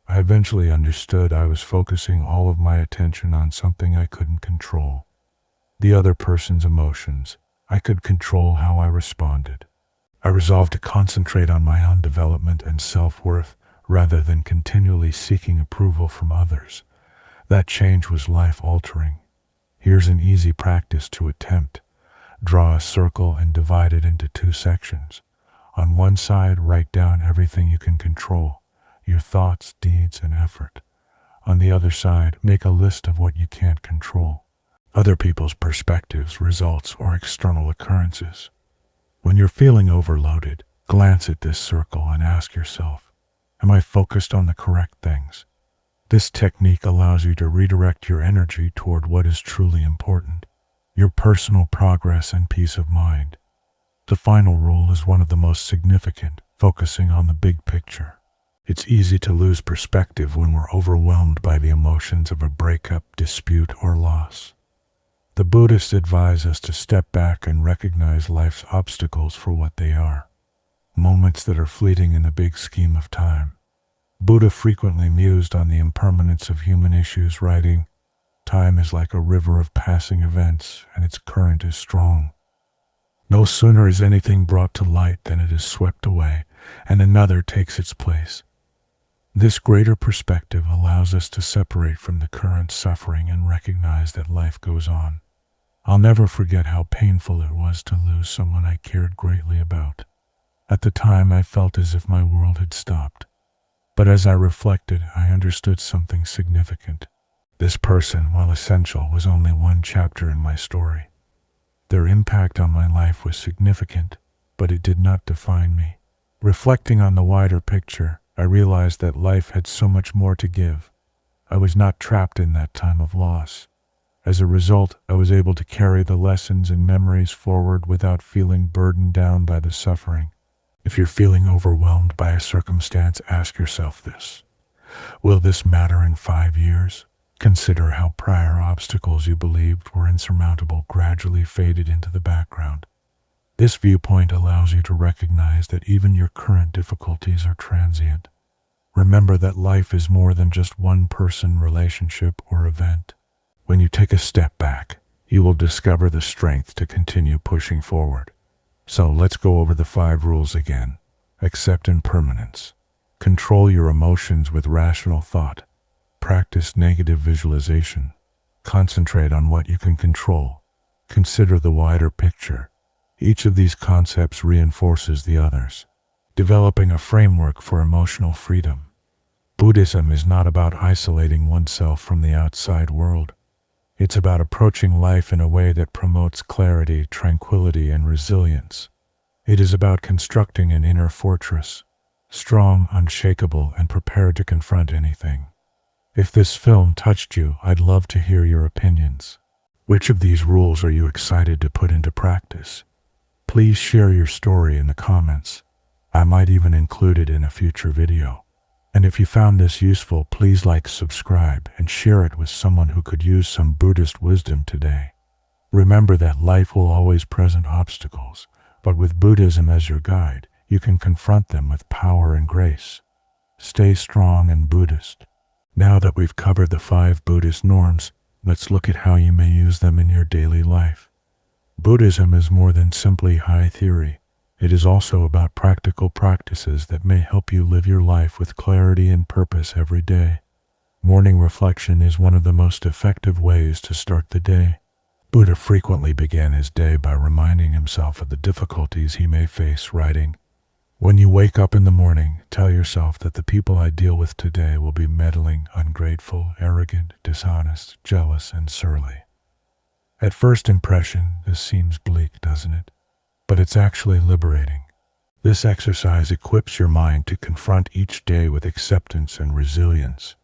Speaker 1: I eventually understood I was focusing all of my attention on something I couldn't control. The other person's emotions. I could control how I responded. I resolved to concentrate on my own development and self-worth rather than continually seeking approval from others. That change was life-altering. Here's an easy practice to attempt. Draw a circle and divide it into 2 sections. On one side, write down everything you can control, your thoughts, deeds, and effort. On the other side, make a list of what you can't control, other people's perspectives, results, or external occurrences. When you're feeling overloaded, glance at this circle and ask yourself, am I focused on the correct things? This technique allows you to redirect your energy toward what is truly important, your personal progress and peace of mind. The final rule is one of the most significant, focusing on the big picture. It's easy to lose perspective when we're overwhelmed by the emotions of a breakup, dispute, or loss. The Buddhists advise us to step back and recognize life's obstacles for what they are, moments that are fleeting in the big scheme of time. Buddha frequently mused on the impermanence of human issues, writing, Time is like a river of passing events, and its current is strong. No sooner is anything brought to light than it is swept away, and another takes its place. This greater perspective allows us to separate from the current suffering and recognize that life goes on. I'll never forget how painful it was to lose someone I cared greatly about. At the time, I felt as if my world had stopped. But as I reflected, I understood something significant. This person, while essential, was only one chapter in my story. Their impact on my life was significant, but it did not define me. Reflecting on the wider picture, I realized that life had so much more to give. I was not trapped in that time of loss. As a result, I was able to carry the lessons and memories forward without feeling burdened down by the suffering. If you're feeling overwhelmed by a circumstance, ask yourself this: will this matter in 5 years? Consider how prior obstacles you believed were insurmountable gradually faded into the background. This viewpoint allows you to recognize that even your current difficulties are transient. Remember that life is more than just one person, relationship, or event. When you take a step back, you will discover the strength to continue pushing forward. So let's go over the 5 rules again. Accept impermanence. Control your emotions with rational thought. Practice negative visualization. Concentrate on what you can control. Consider the wider picture. Each of these concepts reinforces the others, developing a framework for emotional freedom. Buddhism is not about isolating oneself from the outside world. It's about approaching life in a way that promotes clarity, tranquility, and resilience. It is about constructing an inner fortress, strong, unshakable, and prepared to confront anything. If this film touched you, I'd love to hear your opinions. Which of these rules are you excited to put into practice? Please share your story in the comments. I might even include it in a future video. And if you found this useful, please like, subscribe, and share it with someone who could use some Buddhist wisdom today. Remember that life will always present obstacles, but with Buddhism as your guide, you can confront them with power and grace. Stay strong and Buddhist. Now that we've covered the 5 Buddhist norms, let's look at how you may use them in your daily life. Buddhism is more than simply high theory. It is also about practical practices that may help you live your life with clarity and purpose every day. Morning reflection is one of the most effective ways to start the day. Buddha frequently began his day by reminding himself of the difficulties he may face, writing, "When you wake up in the morning, tell yourself that the people I deal with today will be meddling, ungrateful, arrogant, dishonest, jealous, and surly." At first impression, this seems bleak, doesn't it? But it's actually liberating. This exercise equips your mind to confront each day with acceptance and resilience.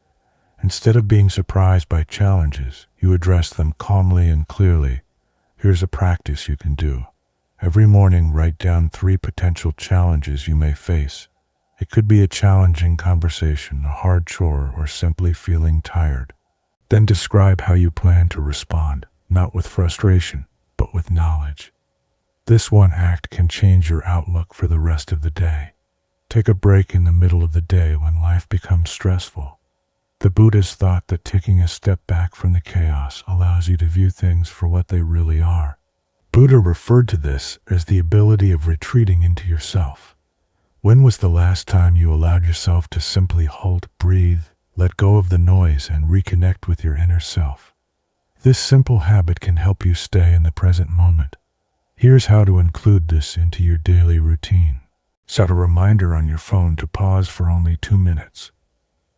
Speaker 1: Instead of being surprised by challenges, you address them calmly and clearly. Here's a practice you can do. Every morning, write down 3 potential challenges you may face. It could be a challenging conversation, a hard chore, or simply feeling tired. Then describe how you plan to respond, not with frustration, but with knowledge. This one act can change your outlook for the rest of the day. Take a break in the middle of the day when life becomes stressful. The Buddhists thought that taking a step back from the chaos allows you to view things for what they really are. Buddha referred to this as the ability of retreating into yourself. When was the last time you allowed yourself to simply halt, breathe, let go of the noise, and reconnect with your inner self? This simple habit can help you stay in the present moment. Here's how to include this into your daily routine. Set a reminder on your phone to pause for only 2 minutes.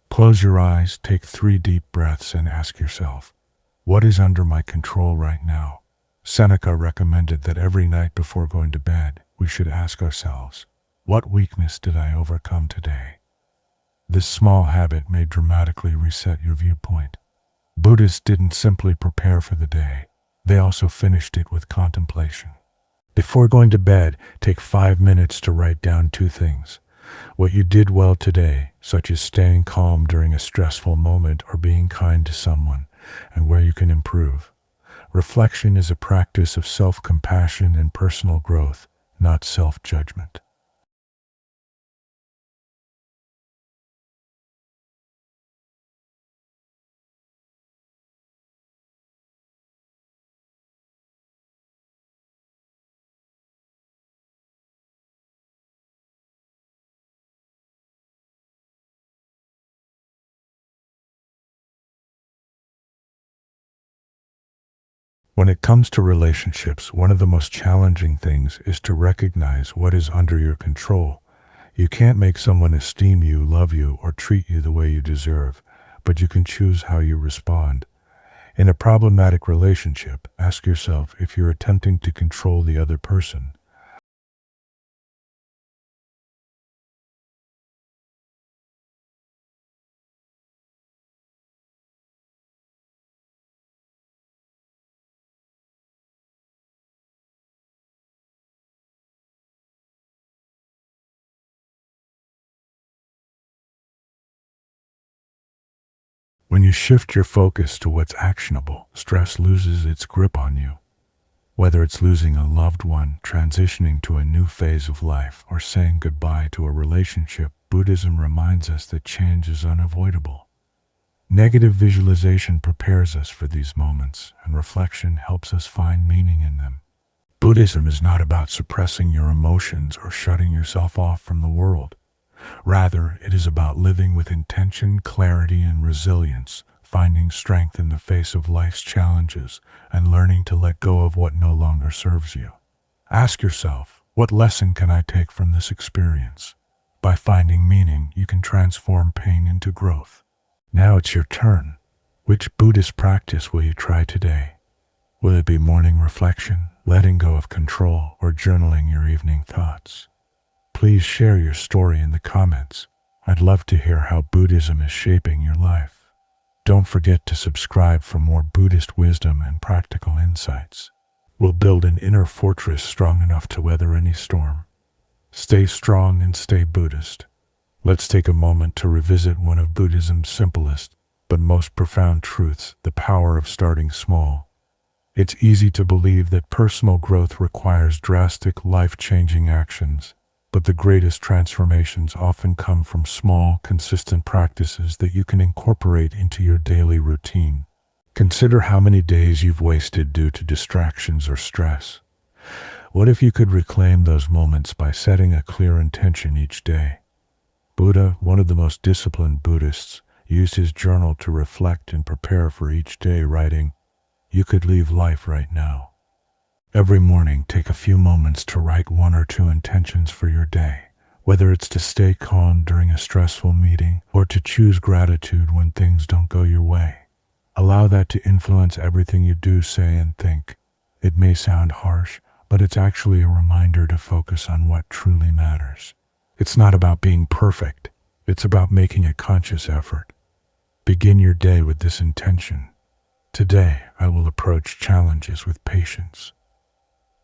Speaker 1: Close your eyes, take 3 deep breaths, and ask yourself, what is under my control right now? Seneca recommended that every night before going to bed, we should ask ourselves, what weakness did I overcome today? This small habit may dramatically reset your viewpoint. Buddhists didn't simply prepare for the day, they also finished it with contemplation. Before going to bed, take 5 minutes to write down 2 things. What you did well today, such as staying calm during a stressful moment or being kind to someone, and where you can improve. Reflection is a practice of self-compassion and personal growth, not self-judgment. When it comes to relationships, one of the most challenging things is to recognize what is under your control. You can't make someone esteem you, love you, or treat you the way you deserve, but you can choose how you respond. In a problematic relationship, ask yourself if you're attempting to control the other person. When you shift your focus to what's actionable, stress loses its grip on you. Whether it's losing a loved one, transitioning to a new phase of life, or saying goodbye to a relationship, Buddhism reminds us that change is unavoidable. Negative visualization prepares us for these moments, and reflection helps us find meaning in them. Buddhism is not about suppressing your emotions or shutting yourself off from the world. Rather, it is about living with intention, clarity, and resilience, finding strength in the face of life's challenges, and learning to let go of what no longer serves you. Ask yourself, what lesson can I take from this experience? By finding meaning, you can transform pain into growth. Now it's your turn. Which Buddhist practice will you try today? Will it be morning reflection, letting go of control, or journaling your evening thoughts? Please share your story in the comments. I'd love to hear how Buddhism is shaping your life. Don't forget to subscribe for more Buddhist wisdom and practical insights. We'll build an inner fortress strong enough to weather any storm. Stay strong and stay Buddhist. Let's take a moment to revisit one of Buddhism's simplest but most profound truths, the power of starting small. It's easy to believe that personal growth requires drastic, life-changing actions, but the greatest transformations often come from small, consistent practices that you can incorporate into your daily routine. Consider how many days you've wasted due to distractions or stress. What if you could reclaim those moments by setting a clear intention each day? Buddha, one of the most disciplined Buddhists, used his journal to reflect and prepare for each day, writing, "You could leave life right now." Every morning, take a few moments to write one or two intentions for your day, whether it's to stay calm during a stressful meeting or to choose gratitude when things don't go your way. Allow that to influence everything you do, say, and think. It may sound harsh, but it's actually a reminder to focus on what truly matters. It's not about being perfect. It's about making a conscious effort. Begin your day with this intention. Today, I will approach challenges with patience.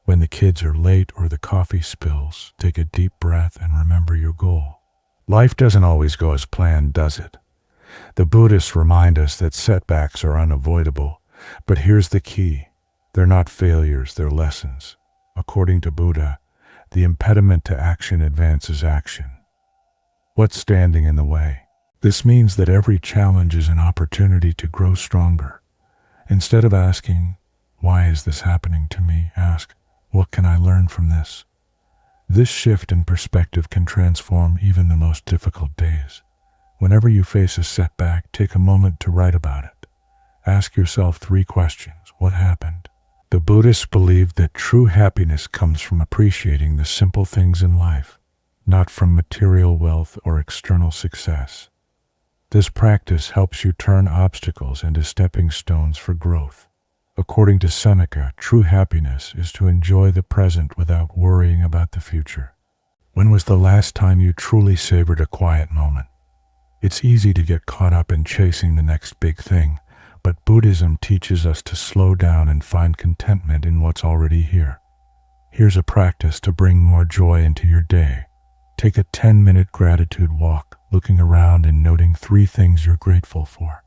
Speaker 1: When the kids are late or the coffee spills, take a deep breath and remember your goal. Life doesn't always go as planned, does it? The Buddhists remind us that setbacks are unavoidable, but here's the key. They're not failures, they're lessons. According to Buddha, the impediment to action advances action. What's standing in the way? This means that every challenge is an opportunity to grow stronger. Instead of asking, "Why is this happening to me?" ask, "What can I learn from this?" This shift in perspective can transform even the most difficult days. Whenever you face a setback, take a moment to write about it. Ask yourself 3 questions. What happened? The Buddhists believe that true happiness comes from appreciating the simple things in life, not from material wealth or external success. This practice helps you turn obstacles into stepping stones for growth. According to Seneca, true happiness is to enjoy the present without worrying about the future. When was the last time you truly savored a quiet moment? It's easy to get caught up in chasing the next big thing, but Buddhism teaches us to slow down and find contentment in what's already here. Here's a practice to bring more joy into your day. Take a 10-minute gratitude walk, looking around and noting 3 things you're grateful for.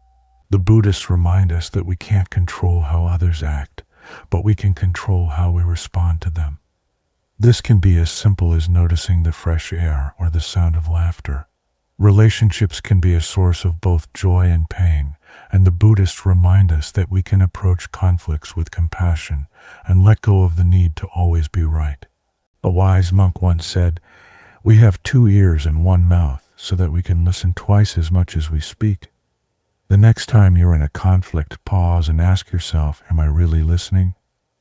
Speaker 1: The Buddhists remind us that we can't control how others act, but we can control how we respond to them. This can be as simple as noticing the fresh air or the sound of laughter. Relationships can be a source of both joy and pain, and the Buddhists remind us that we can approach conflicts with compassion and let go of the need to always be right. A wise monk once said, "We have 2 ears and 1 mouth so that we can listen twice as much as we speak." The next time you're in a conflict, pause and ask yourself, am I really listening?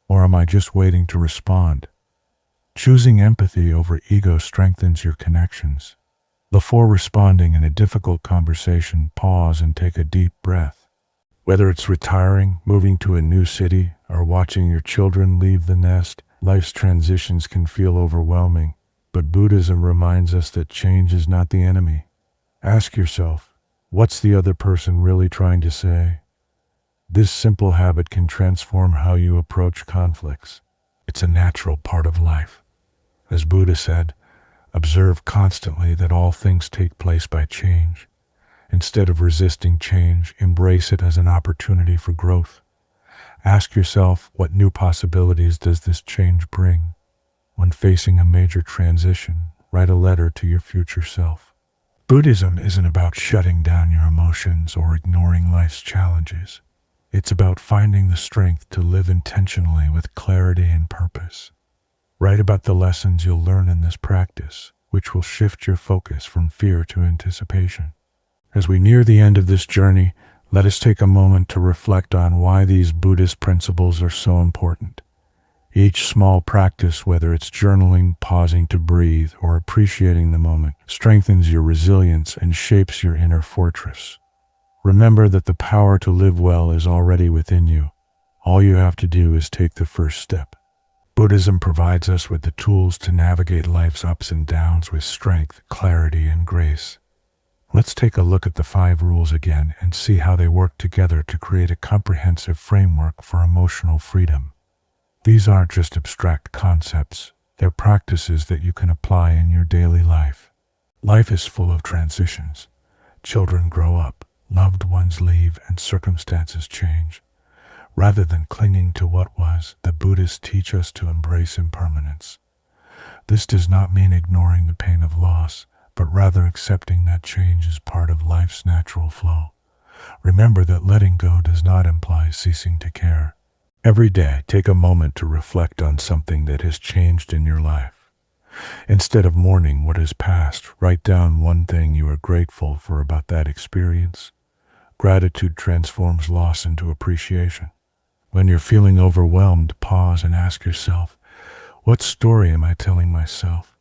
Speaker 1: Or am I just waiting to respond? Choosing empathy over ego strengthens your connections. Before responding in a difficult conversation, pause and take a deep breath. Whether it's retiring, moving to a new city, or watching your children leave the nest, life's transitions can feel overwhelming. But Buddhism reminds us that change is not the enemy. Ask yourself, what's the other person really trying to say? This simple habit can transform how you approach conflicts. It's a natural part of life. As Buddha said, observe constantly that all things take place by change. Instead of resisting change, embrace it as an opportunity for growth. Ask yourself, what new possibilities does this change bring? When facing a major transition, write a letter to your future self. Buddhism isn't about shutting down your emotions or ignoring life's challenges. It's about finding the strength to live intentionally with clarity and purpose. Write about the lessons you'll learn in this practice, which will shift your focus from fear to anticipation. As we near the end of this journey, let us take a moment to reflect on why these Buddhist principles are so important. Each small practice, whether it's journaling, pausing to breathe, or appreciating the moment, strengthens your resilience and shapes your inner fortress. Remember that the power to live well is already within you. All you have to do is take the first step. Buddhism provides us with the tools to navigate life's ups and downs with strength, clarity, and grace. Let's take a look at the 5 rules again and see how they work together to create a comprehensive framework for emotional freedom. These aren't just abstract concepts, they're practices that you can apply in your daily life. Life is full of transitions. Children grow up, loved ones leave, and circumstances change. Rather than clinging to what was, the Buddhists teach us to embrace impermanence. This does not mean ignoring the pain of loss, but rather accepting that change is part of life's natural flow. Remember that letting go does not imply ceasing to care. Every day, take a moment to reflect on something that has changed in your life. Instead of mourning what has passed, write down one thing you are grateful for about that experience. Gratitude transforms loss into appreciation. When you're feeling overwhelmed, pause and ask yourself, what story am I telling myself?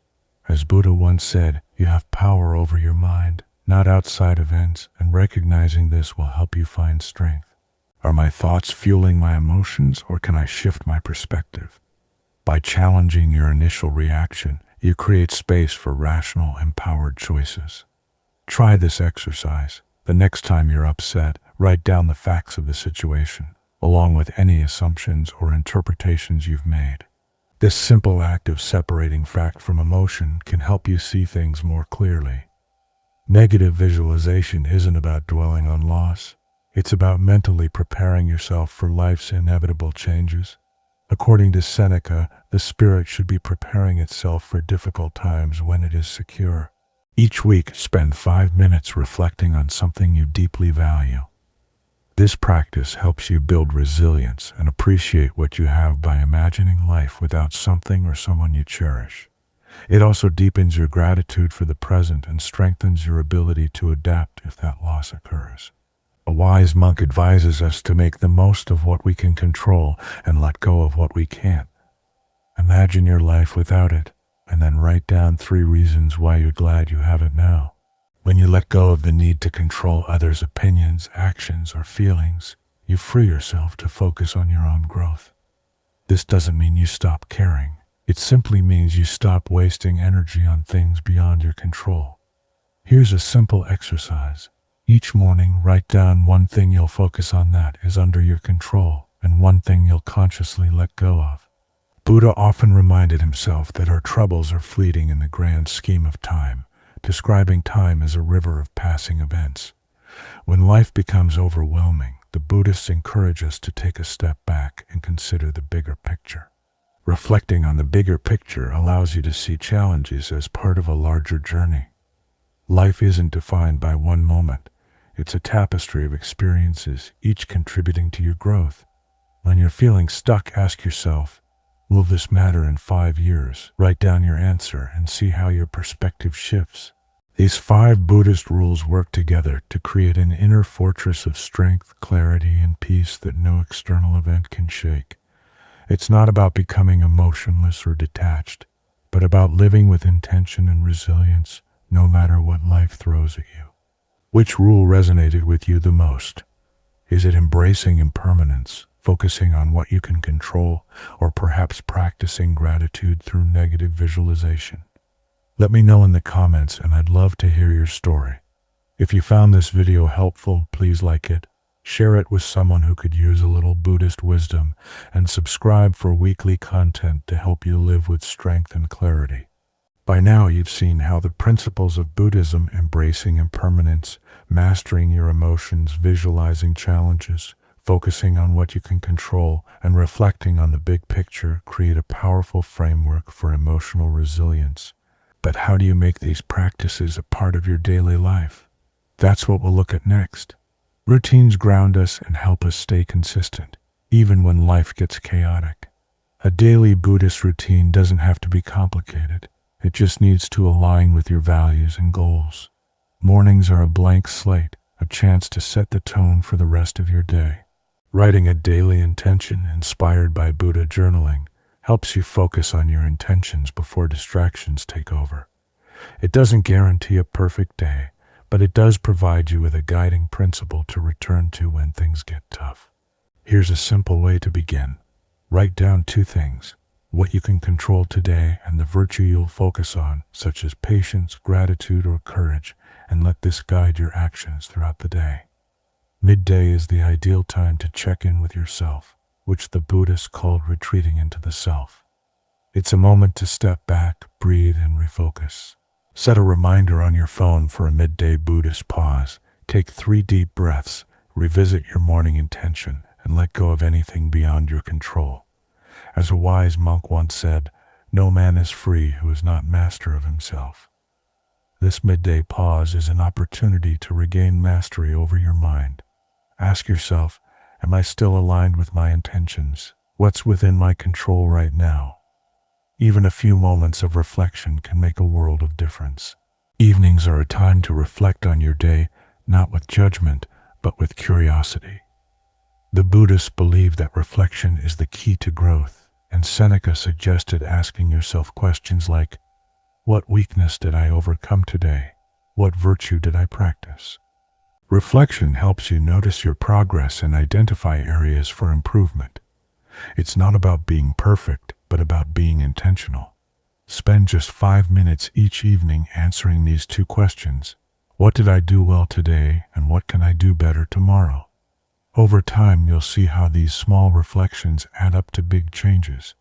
Speaker 1: As Buddha once said, you have power over your mind, not outside events, and recognizing this will help you find strength. Are my thoughts fueling my emotions, or can I shift my perspective? By challenging your initial reaction, you create space for rational, empowered choices. Try this exercise. The next time you're upset, write down the facts of the situation, along with any assumptions or interpretations you've made. This simple act of separating fact from emotion can help you see things more clearly. Negative visualization isn't about dwelling on loss. It's about mentally preparing yourself for life's inevitable changes. According to Seneca, the spirit should be preparing itself for difficult times when it is secure. Each week, spend 5 minutes reflecting on something you deeply value. This practice helps you build resilience and appreciate what you have by imagining life without something or someone you cherish. It also deepens your gratitude for the present and strengthens your ability to adapt if that loss occurs. A wise monk advises us to make the most of what we can control and let go of what we can't. Imagine your life without it, and then write down 3 reasons why you're glad you have it now. When you let go of the need to control others' opinions, actions, or feelings, you free yourself to focus on your own growth. This doesn't mean you stop caring. It simply means you stop wasting energy on things beyond your control. Here's a simple exercise. Each morning, write down one thing you'll focus on that is under your control, and one thing you'll consciously let go of. Buddha often reminded himself that our troubles are fleeting in the grand scheme of time, describing time as a river of passing events. When life becomes overwhelming, the Buddhists encourage us to take a step back and consider the bigger picture. Reflecting on the bigger picture allows you to see challenges as part of a larger journey. Life isn't defined by one moment. It's a tapestry of experiences, each contributing to your growth. When you're feeling stuck, ask yourself, will this matter in 5 years? Write down your answer and see how your perspective shifts. These 5 Buddhist rules work together to create an inner fortress of strength, clarity, and peace that no external event can shake. It's not about becoming emotionless or detached, but about living with intention and resilience, no matter what life throws at you. Which rule resonated with you the most? Is it embracing impermanence, focusing on what you can control, or perhaps practicing gratitude through negative visualization? Let me know in the comments, and I'd love to hear your story. If you found this video helpful, please like it, share it with someone who could use a little Buddhist wisdom, and subscribe for weekly content to help you live with strength and clarity. By now, you've seen how the principles of Buddhism, embracing impermanence, mastering your emotions, visualizing challenges, focusing on what you can control, and reflecting on the big picture, create a powerful framework for emotional resilience. But how do you make these practices a part of your daily life? That's what we'll look at next. Routines ground us and help us stay consistent, even when life gets chaotic. A daily Buddhist routine doesn't have to be complicated. It just needs to align with your values and goals. Mornings are a blank slate, a chance to set the tone for the rest of your day. Writing a daily intention inspired by Buddha journaling helps you focus on your intentions before distractions take over. It doesn't guarantee a perfect day, but it does provide you with a guiding principle to return to when things get tough. Here's a simple way to begin. Write down 2 things: what you can control today and the virtue you'll focus on, such as patience, gratitude, or courage, and let this guide your actions throughout the day. Midday is the ideal time to check in with yourself, which the Buddhists called retreating into the self. It's a moment to step back, breathe, and refocus. Set a reminder on your phone for a midday Buddhist pause. Take 3 deep breaths, revisit your morning intention, and let go of anything beyond your control. As a wise monk once said, "No man is free who is not master of himself." This midday pause is an opportunity to regain mastery over your mind. Ask yourself, am I still aligned with my intentions? What's within my control right now? Even a few moments of reflection can make a world of difference. Evenings are a time to reflect on your day, not with judgment, but with curiosity. The Buddhists believe that reflection is the key to growth, and Seneca suggested asking yourself questions like, what weakness did I overcome today? What virtue did I practice? Reflection helps you notice your progress and identify areas for improvement. It's not about being perfect, but about being intentional. Spend just 5 minutes each evening answering these 2 questions. What did I do well today, and what can I do better tomorrow? Over time, you'll see how these small reflections add up to big changes.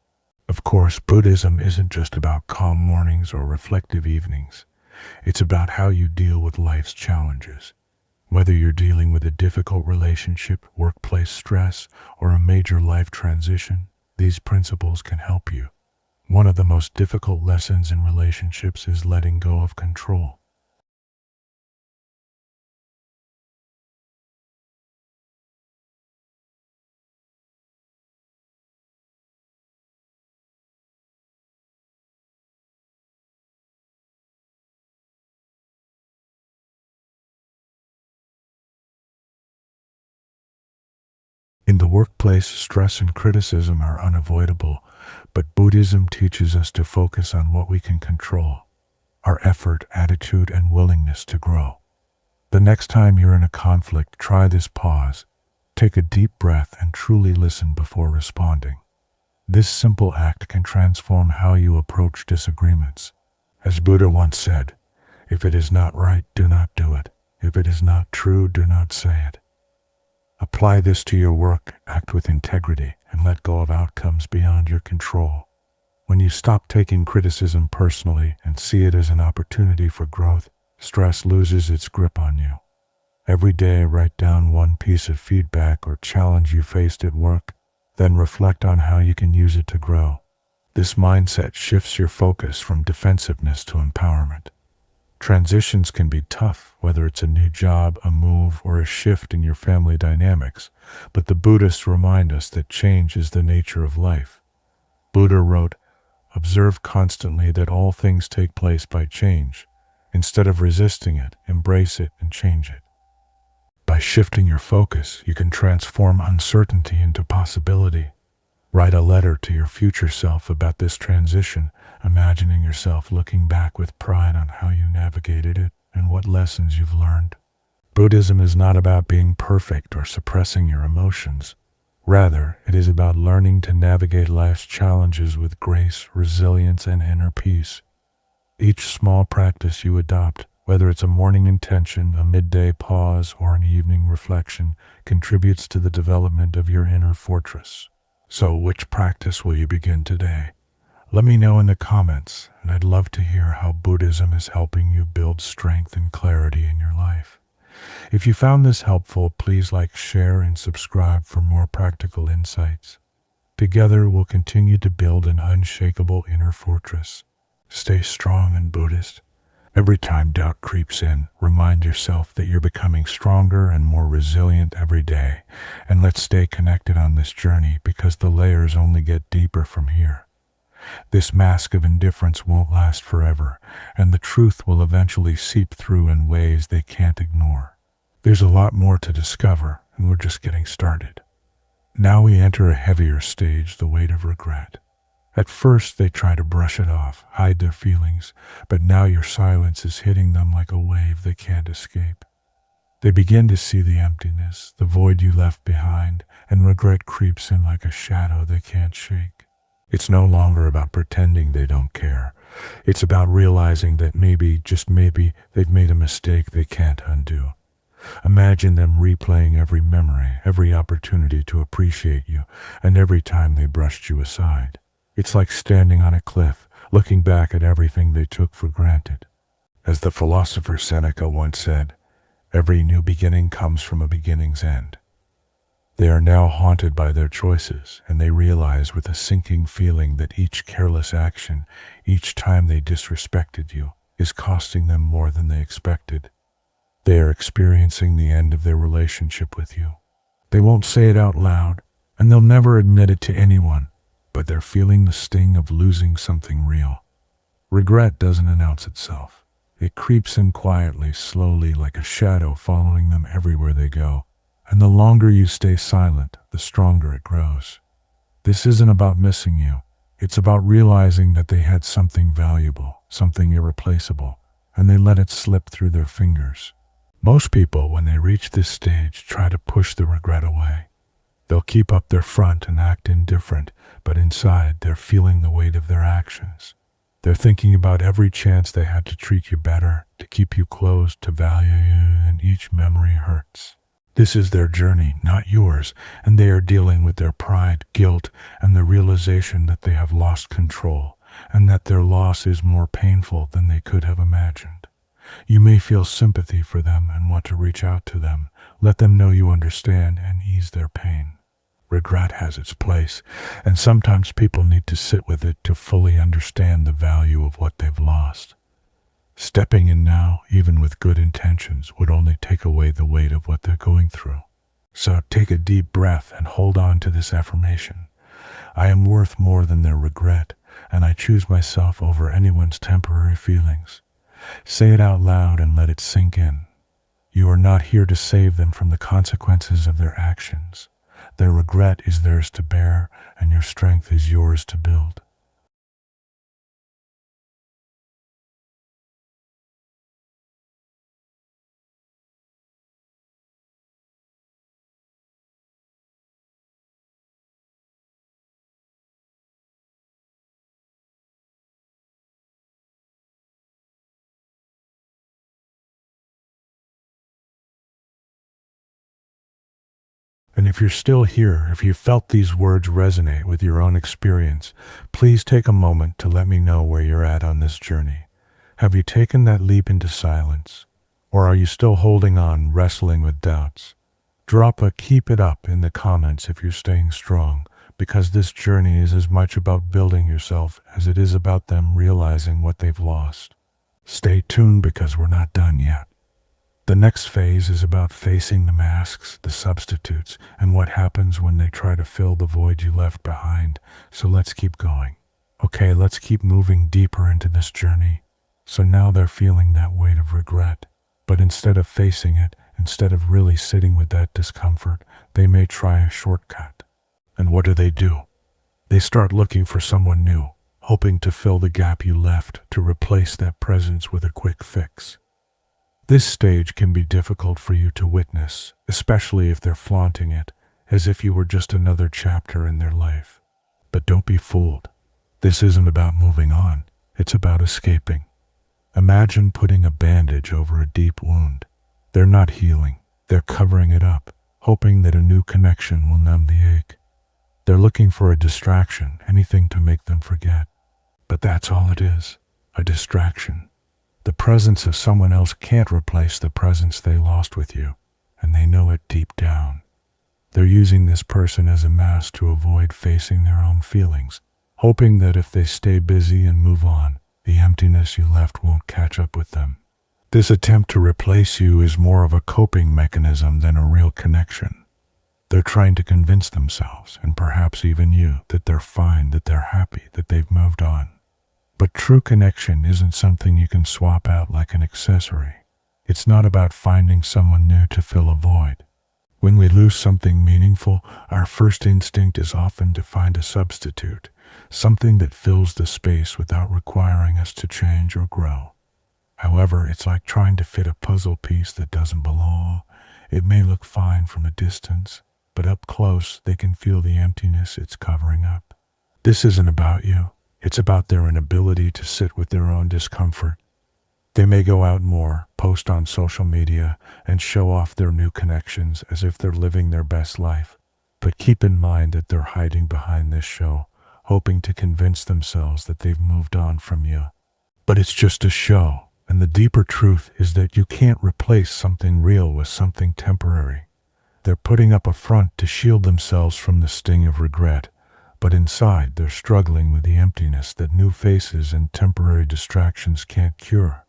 Speaker 1: Of course, Buddhism isn't just about calm mornings or reflective evenings. It's about how you deal with life's challenges. Whether you're dealing with a difficult relationship, workplace stress, or a major life transition, these principles can help you. One of the most difficult lessons in relationships is letting go of control. In the workplace, stress and criticism are unavoidable, but Buddhism teaches us to focus on what we can control: our effort, attitude, and willingness to grow. The next time you're in a conflict, try this pause. Take a deep breath and truly listen before responding. This simple act can transform how you approach disagreements. As Buddha once said, if it is not right, do not do it. If it is not true, do not say it. Apply this to your work, act with integrity, and let go of outcomes beyond your control. When you stop taking criticism personally and see it as an opportunity for growth, stress loses its grip on you. Every day, write down 1 piece of feedback or challenge you faced at work, then reflect on how you can use it to grow. This mindset shifts your focus from defensiveness to empowerment. Transitions can be tough, whether it's a new job, a move, or a shift in your family dynamics, but the Buddhists remind us that change is the nature of life. Buddha wrote, "Observe constantly that all things take place by change. Instead of resisting it, embrace it and change it." By shifting your focus, you can transform uncertainty into possibility. Write a letter to your future self about this transition, imagining yourself looking back with pride on how you navigated it and what lessons you've learned. Buddhism is not about being perfect or suppressing your emotions. Rather, it is about learning to navigate life's challenges with grace, resilience, and inner peace. Each small practice you adopt, whether it's a morning intention, a midday pause, or an evening reflection, contributes to the development of your inner fortress. So, which practice will you begin today? Let me know in the comments, and I'd love to hear how Buddhism is helping you build strength and clarity in your life. If you found this helpful, please like, share, and subscribe for more practical insights. Together, we'll continue to build an unshakable inner fortress. Stay strong and Buddhist. Every time doubt creeps in, remind yourself that you're becoming stronger and more resilient every day. And let's stay connected on this journey because the layers only get deeper from here. This mask of indifference won't last forever, and the truth will eventually seep through in ways they can't ignore. There's a lot more to discover, and we're just getting started. Now we enter a heavier stage, the weight of regret. At first, they try to brush it off, hide their feelings, but now your silence is hitting them like a wave they can't escape. They begin to see the emptiness, the void you left behind, and regret creeps in like a shadow they can't shake. It's no longer about pretending they don't care. It's about realizing that maybe, just maybe, they've made a mistake they can't undo. Imagine them replaying every memory, every opportunity to appreciate you, and every time they brushed you aside. It's like standing on a cliff, looking back at everything they took for granted. As the philosopher Seneca once said, every new beginning comes from a beginning's end. They are now haunted by their choices, and they realize with a sinking feeling that each careless action, each time they disrespected you, is costing them more than they expected. They are experiencing the end of their relationship with you. They won't say it out loud, and they'll never admit it to anyone, but they're feeling the sting of losing something real. Regret doesn't announce itself. It creeps in quietly, slowly, like a shadow following them everywhere they go. And the longer you stay silent, the stronger it grows. This isn't about missing you. It's about realizing that they had something valuable, something irreplaceable, and they let it slip through their fingers. Most people, when they reach this stage, try to push the regret away. They'll keep up their front and act indifferent, but inside they're feeling the weight of their actions. They're thinking about every chance they had to treat you better, to keep you close, to value you, and each memory hurts. This is their journey, not yours, and they are dealing with their pride, guilt, and the realization that they have lost control, and that their loss is more painful than they could have imagined. You may feel sympathy for them and want to reach out to them, let them know you understand and ease their pain. Regret has its place, and sometimes people need to sit with it to fully understand the value of what they've lost. Stepping in now, even with good intentions, would only take away the weight of what they're going through. So take a deep breath and hold on to this affirmation. I am worth more than their regret, and I choose myself over anyone's temporary feelings. Say it out loud and let it sink in. You are not here to save them from the consequences of their actions. Their regret is theirs to bear, and your strength is yours to build. And if you're still here, if you felt these words resonate with your own experience, please take a moment to let me know where you're at on this journey. Have you taken that leap into silence? Or are you still holding on, wrestling with doubts? Drop a "keep it up" in the comments if you're staying strong, because this journey is as much about building yourself as it is about them realizing what they've lost. Stay tuned because we're not done yet. The next phase is about facing the masks, the substitutes, and what happens when they try to fill the void you left behind. So let's keep going. Okay, let's keep moving deeper into this journey. So now they're feeling that weight of regret. But instead of facing it, instead of really sitting with that discomfort, they may try a shortcut. And what do? They start looking for someone new, hoping to fill the gap you left, to replace that presence with a quick fix. This stage can be difficult for you to witness, especially if they're flaunting it, as if you were just another chapter in their life. But don't be fooled. This isn't about moving on, it's about escaping. Imagine putting a bandage over a deep wound. They're not healing, they're covering it up, hoping that a new connection will numb the ache. They're looking for a distraction, anything to make them forget. But that's all it is, a distraction. The presence of someone else can't replace the presence they lost with you, and they know it deep down. They're using this person as a mask to avoid facing their own feelings, hoping that if they stay busy and move on, the emptiness you left won't catch up with them. This attempt to replace you is more of a coping mechanism than a real connection. They're trying to convince themselves, and perhaps even you, that they're fine, that they're happy, that they've moved on. But true connection isn't something you can swap out like an accessory. It's not about finding someone new to fill a void. When we lose something meaningful, our first instinct is often to find a substitute, something that fills the space without requiring us to change or grow. However, it's like trying to fit a puzzle piece that doesn't belong. It may look fine from a distance, but up close they can feel the emptiness it's covering up. This isn't about you. It's about their inability to sit with their own discomfort. They may go out more, post on social media, and show off their new connections as if they're living their best life. But keep in mind that they're hiding behind this show, hoping to convince themselves that they've moved on from you. But it's just a show, and the deeper truth is that you can't replace something real with something temporary. They're putting up a front to shield themselves from the sting of regret, but inside they're struggling with the emptiness that new faces and temporary distractions can't cure.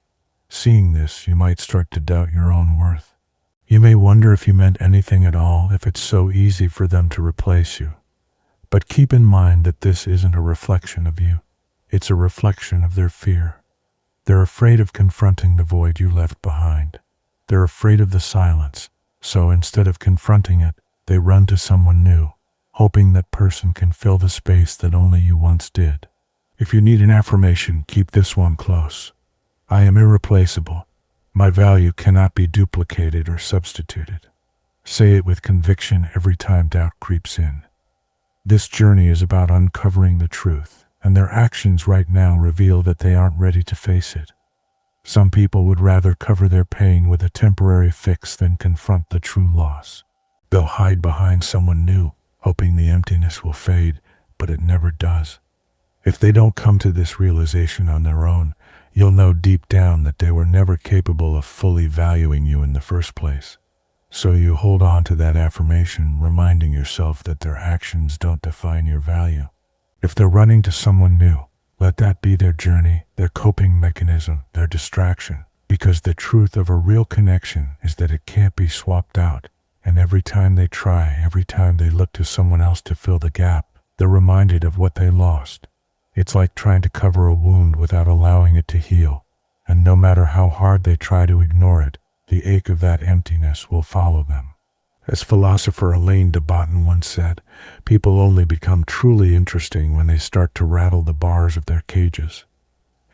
Speaker 1: Seeing this, you might start to doubt your own worth. You may wonder if you meant anything at all, if it's so easy for them to replace you. But keep in mind that this isn't a reflection of you. It's a reflection of their fear. They're afraid of confronting the void you left behind. They're afraid of the silence, so instead of confronting it, they run to someone new, hoping that person can fill the space that only you once did. If you need an affirmation, keep this one close. I am irreplaceable. My value cannot be duplicated or substituted. Say it with conviction every time doubt creeps in. This journey is about uncovering the truth, and their actions right now reveal that they aren't ready to face it. Some people would rather cover their pain with a temporary fix than confront the true loss. They'll hide behind someone new, hoping the emptiness will fade, but it never does. If they don't come to this realization on their own, you'll know deep down that they were never capable of fully valuing you in the first place. So you hold on to that affirmation, reminding yourself that their actions don't define your value. If they're running to someone new, let that be their journey, their coping mechanism, their distraction, because the truth of a real connection is that it can't be swapped out. And every time they try, every time they look to someone else to fill the gap, they're reminded of what they lost. It's like trying to cover a wound without allowing it to heal. And no matter how hard they try to ignore it, the ache of that emptiness will follow them. As philosopher Elaine de Botton once said, people only become truly interesting when they start to rattle the bars of their cages.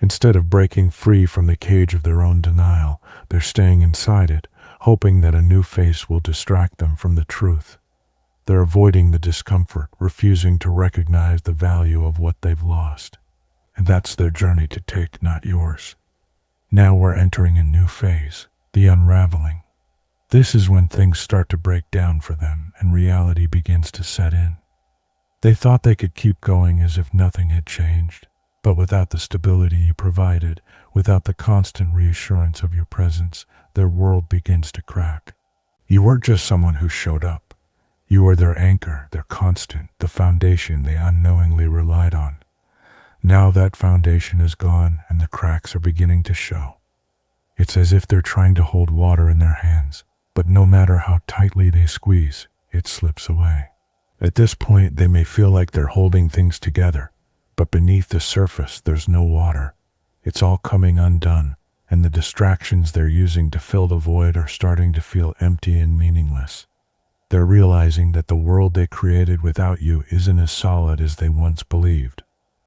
Speaker 1: Instead of breaking free from the cage of their own denial, they're staying inside it, hoping that a new face will distract them from the truth. They're avoiding the discomfort, refusing to recognize the value of what they've lost. And that's their journey to take, not yours. Now we're entering a new phase, the unraveling. This is when things start to break down for them and reality begins to set in. They thought they could keep going as if nothing had changed, but without the stability you provided, without the constant reassurance of your presence, their world begins to crack. You weren't just someone who showed up. You were their anchor, their constant, the foundation they unknowingly relied on. Now that foundation is gone and the cracks are beginning to show. It's as if they're trying to hold water in their hands, but no matter how tightly they squeeze, it slips away. At this point, they may feel like they're holding things together, but beneath the surface, there's no water. It's all coming undone, and the distractions they're using to fill the void are starting to feel empty and meaningless. They're realizing that the world they created without you isn't as solid as they once believed.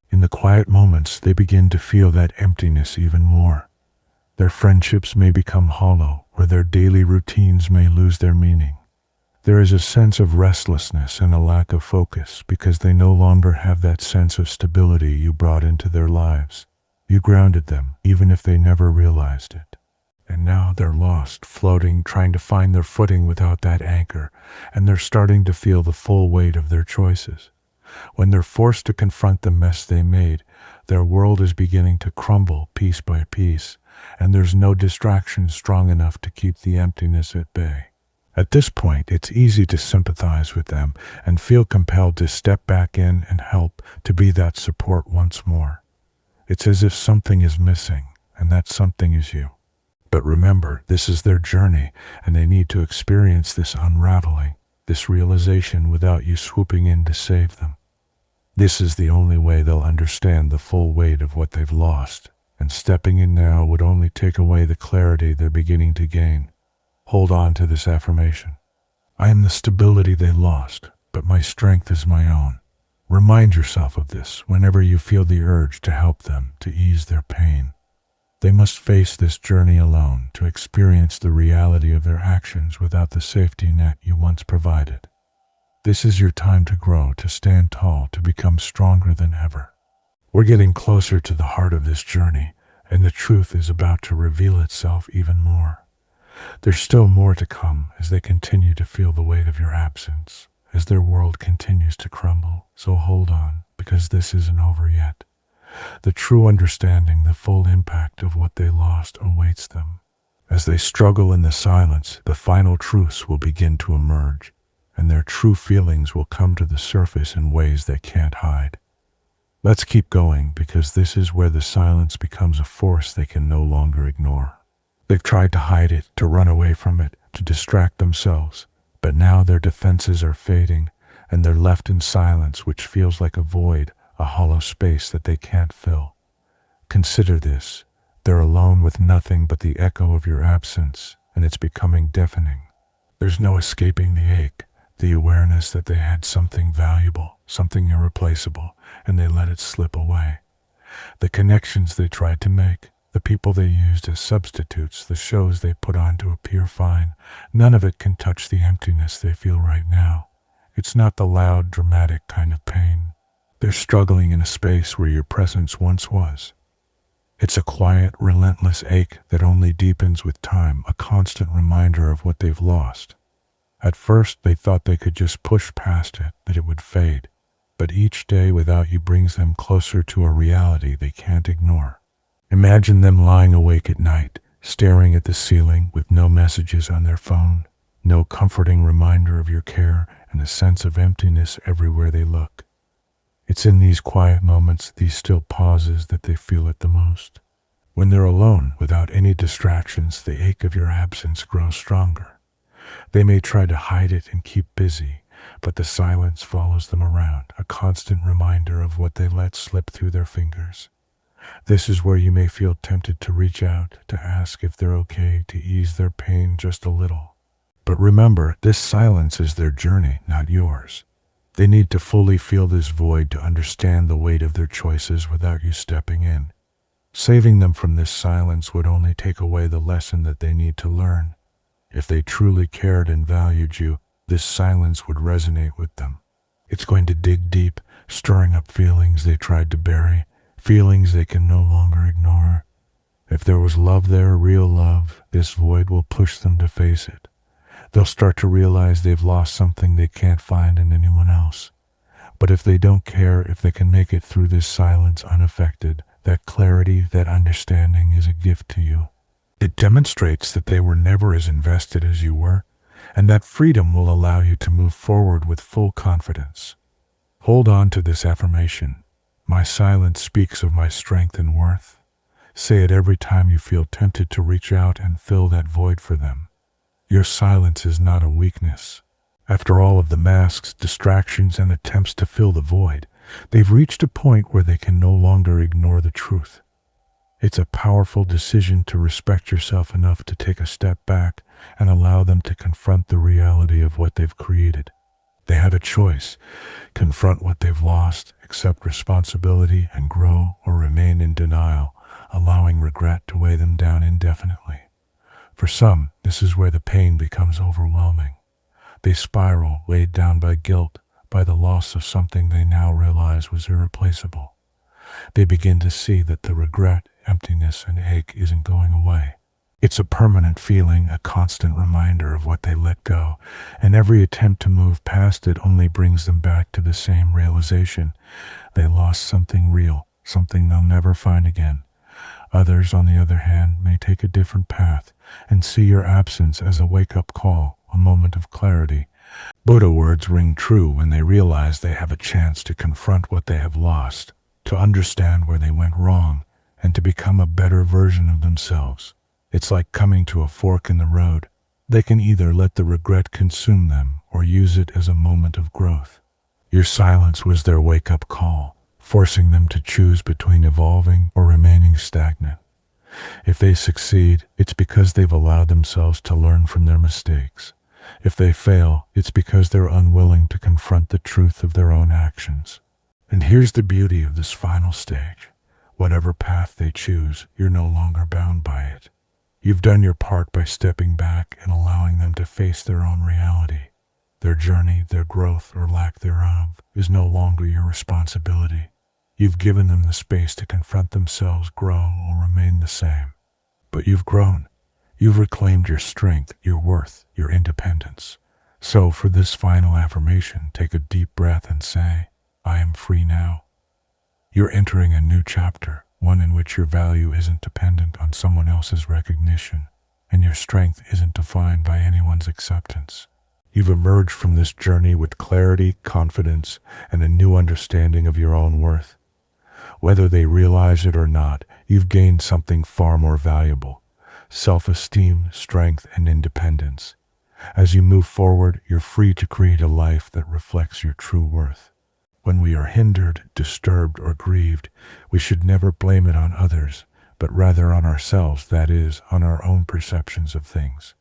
Speaker 1: In the quiet moments, they begin to feel that emptiness even more. Their friendships may become hollow, or their daily routines may lose their meaning. There is a sense of restlessness and a lack of focus because they no longer have that sense of stability you brought into their lives. You grounded them, even if they never realized it. And now they're lost, floating, trying to find their footing without that anchor, and they're starting to feel the full weight of their choices. When they're forced to confront the mess they made, their world is beginning to crumble piece by piece, and there's no distraction strong enough to keep the emptiness at bay. At this point, it's easy to sympathize with them and feel compelled to step back in and help, to be that support once more. It's as if something is missing, and that something is you. But remember, this is their journey, and they need to experience this unraveling, this realization without you swooping in to save them. This is the only way they'll understand the full weight of what they've lost, and stepping in now would only take away the clarity they're beginning to gain. Hold on to this affirmation. I am the stability they lost, but my strength is my own. Remind yourself of this whenever you feel the urge to help them, to ease their pain. They must face this journey alone to experience the reality of their actions without the safety net you once provided. This is your time to grow, to stand tall, to become stronger than ever. We're getting closer to the heart of this journey, and the truth is about to reveal itself even more. There's still more to come as they continue to feel the weight of your absence, as their world continues to crumble. So hold on, because this isn't over yet. The true understanding, the full impact of what they lost awaits them. As they struggle in the silence, the final truths will begin to emerge, and their true feelings will come to the surface in ways they can't hide. Let's keep going, because this is where the silence becomes a force they can no longer ignore. They've tried to hide it, to run away from it, to distract themselves, but now their defenses are fading, and they're left in silence, which feels like a void, a hollow space that they can't fill. Consider this. They're alone with nothing but the echo of your absence, and it's becoming deafening. There's no escaping the ache, the awareness that they had something valuable, something irreplaceable, and they let it slip away. The connections they tried to make, the people they used as substitutes, the shows they put on to appear fine, none of it can touch the emptiness they feel right now. It's not the loud, dramatic kind of pain. They're struggling in a space where your presence once was. It's a quiet, relentless ache that only deepens with time, a constant reminder of what they've lost. At first, they thought they could just push past it, that it would fade. But each day without you brings them closer to a reality they can't ignore. Imagine them lying awake at night, staring at the ceiling with no messages on their phone, no comforting reminder of your care, and a sense of emptiness everywhere they look. It's in these quiet moments, these still pauses, that they feel it the most. When they're alone, without any distractions, the ache of your absence grows stronger. They may try to hide it and keep busy, but the silence follows them around, a constant reminder of what they let slip through their fingers. This is where you may feel tempted to reach out, to ask if they're okay, to ease their pain just a little. But remember, this silence is their journey, not yours. They need to fully feel this void to understand the weight of their choices without you stepping in. Saving them from this silence would only take away the lesson that they need to learn. If they truly cared and valued you, this silence would resonate with them. It's going to dig deep, stirring up feelings they tried to bury, feelings they can no longer ignore. If there was love there, real love, this void will push them to face it. They'll start to realize they've lost something they can't find in anyone else. But if they don't care, if they can make it through this silence unaffected, that clarity, that understanding is a gift to you. It demonstrates that they were never as invested as you were, and that freedom will allow you to move forward with full confidence. Hold on to this affirmation. My silence speaks of my strength and worth. Say it every time you feel tempted to reach out and fill that void for them. Your silence is not a weakness. After all of the masks, distractions, and attempts to fill the void, they've reached a point where they can no longer ignore the truth. It's a powerful decision to respect yourself enough to take a step back, and allow them to confront the reality of what they've created. They have a choice: confront what they've lost, accept responsibility, and grow, or remain in denial, allowing regret to weigh them down indefinitely. For some, this is where the pain becomes overwhelming. They spiral, weighed down by guilt, by the loss of something they now realize was irreplaceable. They begin to see that the regret, emptiness, and ache isn't going away. It's a permanent feeling, a constant reminder of what they let go, and every attempt to move past it only brings them back to the same realization. They lost something real, something they'll never find again. Others, on the other hand, may take a different path and see your absence as a wake-up call, a moment of clarity. Buddha words ring true when they realize they have a chance to confront what they have lost, to understand where they went wrong, and to become a better version of themselves. It's like coming to a fork in the road. They can either let the regret consume them or use it as a moment of growth. Your silence was their wake-up call, forcing them to choose between evolving or remaining stagnant. If they succeed, it's because they've allowed themselves to learn from their mistakes. If they fail, it's because they're unwilling to confront the truth of their own actions. And here's the beauty of this final stage. Whatever path they choose, you're no longer bound by it. You've done your part by stepping back and allowing them to face their own reality. Their journey, their growth, or lack thereof, is no longer your responsibility. You've given them the space to confront themselves, grow, or remain the same. But you've grown. You've reclaimed your strength, your worth, your independence. So for this final affirmation, take a deep breath and say, I am free now. You're entering a new chapter, one in which your value isn't dependent on someone else's recognition, and your strength isn't defined by anyone's acceptance. You've emerged from this journey with clarity, confidence, and a new understanding of your own worth. Whether they realize it or not, you've gained something far more valuable: self-esteem, strength, and independence. As you move forward, you're free to create a life that reflects your true worth. When we are hindered, disturbed, or grieved, we should never blame it on others, but rather on ourselves, that is, on our own perceptions of things.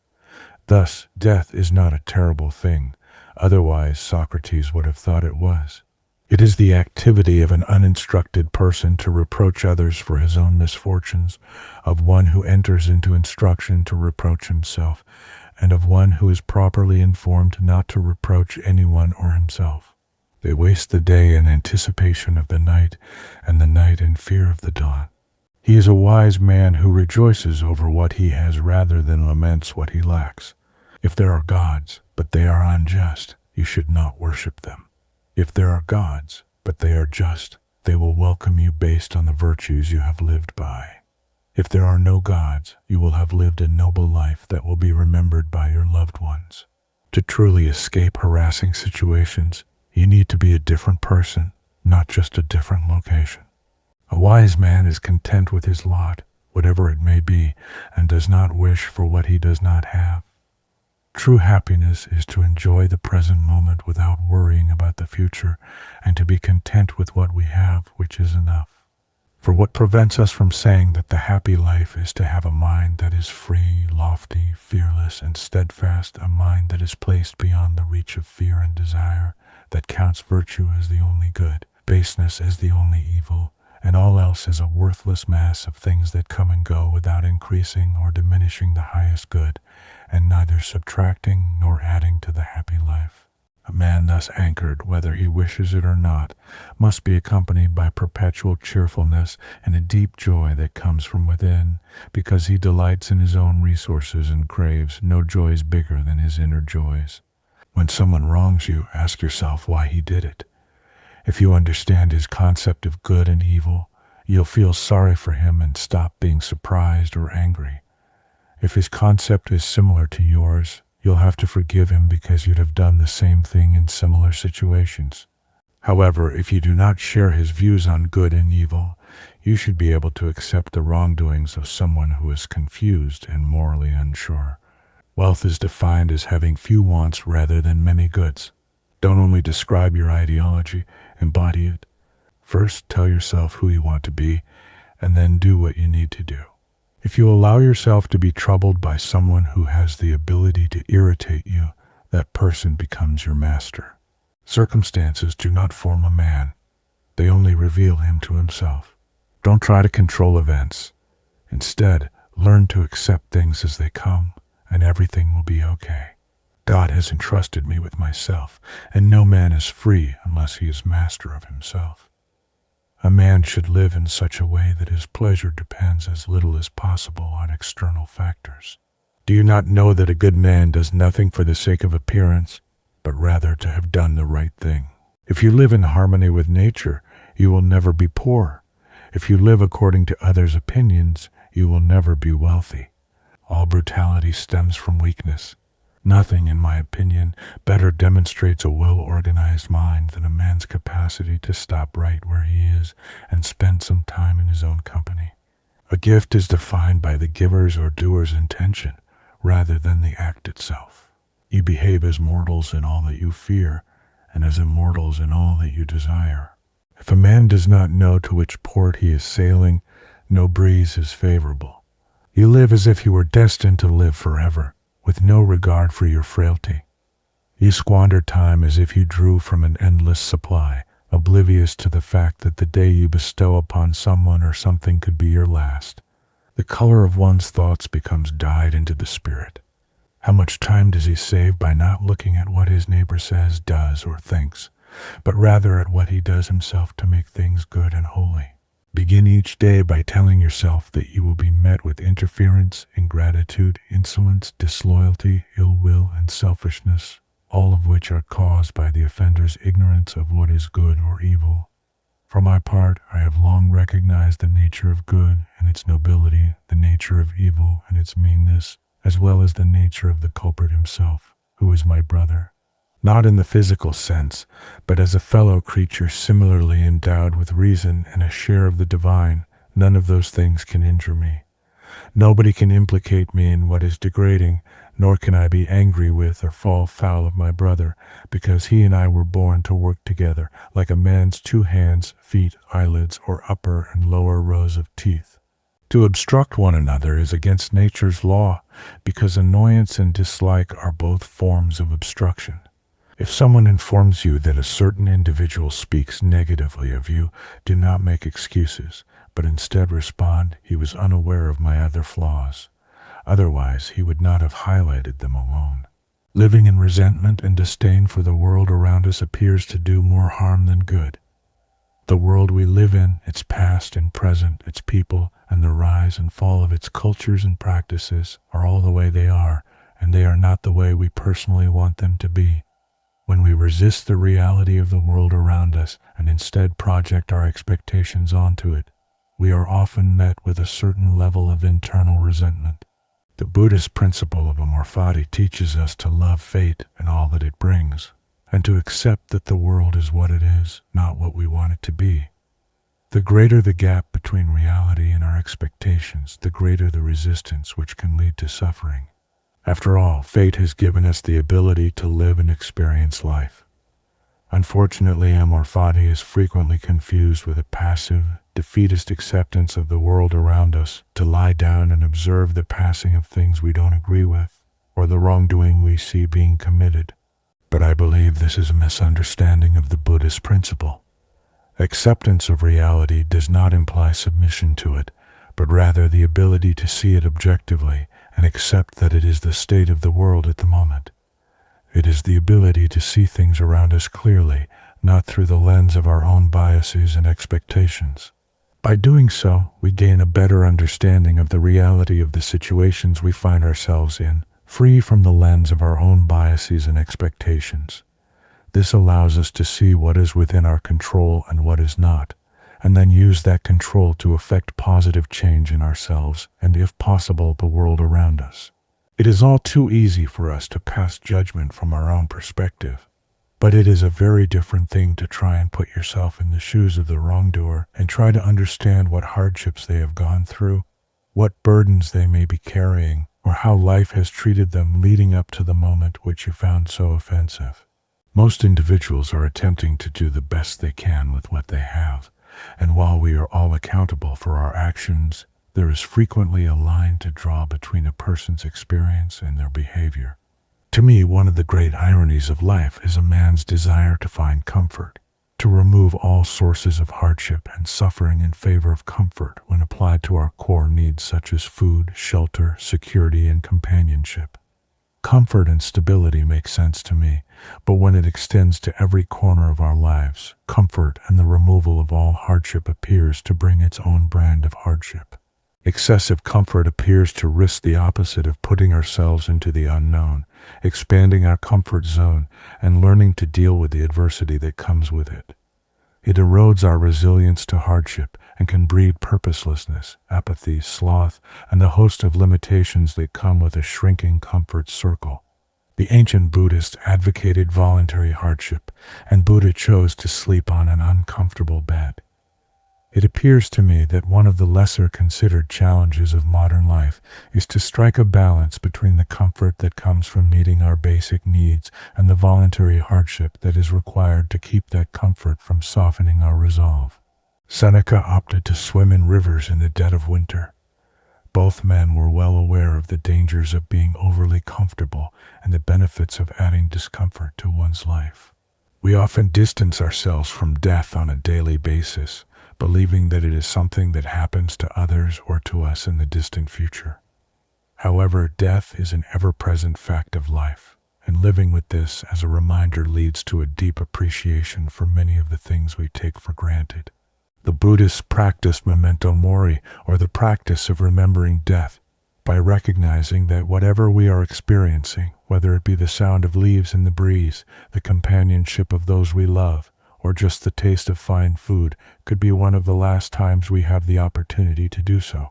Speaker 1: Thus, death is not a terrible thing, otherwise Socrates would have thought it was. It is the activity of an uninstructed person to reproach others for his own misfortunes, of one who enters into instruction to reproach himself, and of one who is properly informed not to reproach anyone or himself. They waste the day in anticipation of the night, and the night in fear of the dawn. He is a wise man who rejoices over what he has rather than laments what he lacks. If there are gods, but they are unjust, you should not worship them. If there are gods, but they are just, they will welcome you based on the virtues you have lived by. If there are no gods, you will have lived a noble life that will be remembered by your loved ones. To truly escape harassing situations, you need to be a different person, not just a different location. A wise man is content with his lot, whatever it may be, and does not wish for what he does not have. True happiness is to enjoy the present moment without worrying about the future, and to be content with what we have, which is enough. For what prevents us from saying that the happy life is to have a mind that is free, lofty, fearless, and steadfast, a mind that is placed beyond the reach of fear and desire, that counts virtue as the only good, baseness as the only evil, and all else as a worthless mass of things that come and go without increasing or diminishing the highest good, and neither subtracting nor adding to the happy life. A man thus anchored, whether he wishes it or not, must be accompanied by perpetual cheerfulness and a deep joy that comes from within, because he delights in his own resources and craves no joys bigger than his inner joys. When someone wrongs you, ask yourself why he did it. If you understand his concept of good and evil, you'll feel sorry for him and stop being surprised or angry. If his concept is similar to yours, you'll have to forgive him because you'd have done the same thing in similar situations. However, if you do not share his views on good and evil, you should be able to accept the wrongdoings of someone who is confused and morally unsure. Wealth is defined as having few wants rather than many goods. Don't only describe your ideology, embody it. First, tell yourself who you want to be, and then do what you need to do. If you allow yourself to be troubled by someone who has the ability to irritate you, that person becomes your master. Circumstances do not form a man. They only reveal him to himself. Don't try to control events. Instead, learn to accept things as they come, and everything will be okay. God has entrusted me with myself, and no man is free unless he is master of himself. A man should live in such a way that his pleasure depends as little as possible on external factors. Do you not know that a good man does nothing for the sake of appearance, but rather to have done the right thing? If you live in harmony with nature, you will never be poor. If you live according to others' opinions, you will never be wealthy. All brutality stems from weakness. Nothing, in my opinion, better demonstrates a well-organized mind than a man's capacity to stop right where he is and spend some time in his own company. A gift is defined by the giver's or doer's intention, rather than the act itself. You behave as mortals in all that you fear, and as immortals in all that you desire. If a man does not know to which port he is sailing, no breeze is favorable. You live as if you were destined to live forever, with no regard for your frailty. You squander time as if you drew from an endless supply, oblivious to the fact that the day you bestow upon someone or something could be your last. The color of one's thoughts becomes dyed into the spirit. How much time does he save by not looking at what his neighbor says, does, or thinks, but rather at what he does himself to make things good and holy? Begin each day by telling yourself that you will be met with interference, ingratitude, insolence, disloyalty, ill will, and selfishness, all of which are caused by the offender's ignorance of what is good or evil. For my part, I have long recognized the nature of good and its nobility, the nature of evil and its meanness, as well as the nature of the culprit himself, who is my brother. Not in the physical sense, but as a fellow creature similarly endowed with reason and a share of the divine, none of those things can injure me. Nobody can implicate me in what is degrading, nor can I be angry with or fall foul of my brother, because he and I were born to work together, like a man's 2 hands, feet, eyelids, or upper and lower rows of teeth. To obstruct one another is against nature's law, because annoyance and dislike are both forms of obstruction. If someone informs you that a certain individual speaks negatively of you, do not make excuses, but instead respond, "He was unaware of my other flaws." Otherwise, he would not have highlighted them alone. Living in resentment and disdain for the world around us appears to do more harm than good. The world we live in, its past and present, its people, and the rise and fall of its cultures and practices are all the way they are, and they are not the way we personally want them to be. When we resist the reality of the world around us and instead project our expectations onto it, we are often met with a certain level of internal resentment. The Buddhist principle of amor fati teaches us to love fate and all that it brings, and to accept that the world is what it is, not what we want it to be. The greater the gap between reality and our expectations, the greater the resistance which can lead to suffering. After all, fate has given us the ability to live and experience life. Unfortunately, amor fati is frequently confused with a passive, defeatist acceptance of the world around us, to lie down and observe the passing of things we don't agree with, or the wrongdoing we see being committed. But I believe this is a misunderstanding of the Buddhist principle. Acceptance of reality does not imply submission to it, but rather the ability to see it objectively and accept that it is the state of the world at the moment. It is the ability to see things around us clearly, not through the lens of our own biases and expectations. By doing so, we gain a better understanding of the reality of the situations we find ourselves in, free from the lens of our own biases and expectations. This allows us to see what is within our control and what is not, and then use that control to effect positive change in ourselves and, if possible, the world around us. It is all too easy for us to pass judgment from our own perspective, but it is a very different thing to try and put yourself in the shoes of the wrongdoer and try to understand what hardships they have gone through, what burdens they may be carrying, or how life has treated them leading up to the moment which you found so offensive. Most individuals are attempting to do the best they can with what they have. And while we are all accountable for our actions, there is frequently a line to draw between a person's experience and their behavior. To me, one of the great ironies of life is a man's desire to find comfort, to remove all sources of hardship and suffering in favor of comfort when applied to our core needs such as food, shelter, security, and companionship. Comfort and stability make sense to me, but when it extends to every corner of our lives, comfort and the removal of all hardship appears to bring its own brand of hardship. Excessive comfort appears to risk the opposite of putting ourselves into the unknown, expanding our comfort zone, and learning to deal with the adversity that comes with it. It erodes our resilience to hardship and can breed purposelessness, apathy, sloth, and the host of limitations that come with a shrinking comfort circle. The ancient Buddhists advocated voluntary hardship, and Buddha chose to sleep on an uncomfortable bed. It appears to me that one of the lesser considered challenges of modern life is to strike a balance between the comfort that comes from meeting our basic needs and the voluntary hardship that is required to keep that comfort from softening our resolve. Seneca opted to swim in rivers in the dead of winter. Both men were well aware of the dangers of being overly comfortable and the benefits of adding discomfort to one's life. We often distance ourselves from death on a daily basis, believing that it is something that happens to others or to us in the distant future. However, death is an ever-present fact of life, and living with this as a reminder leads to a deep appreciation for many of the things we take for granted. The Buddhists practiced memento mori, or the practice of remembering death, by recognizing that whatever we are experiencing, whether it be the sound of leaves in the breeze, the companionship of those we love, or just the taste of fine food, could be one of the last times we have the opportunity to do so.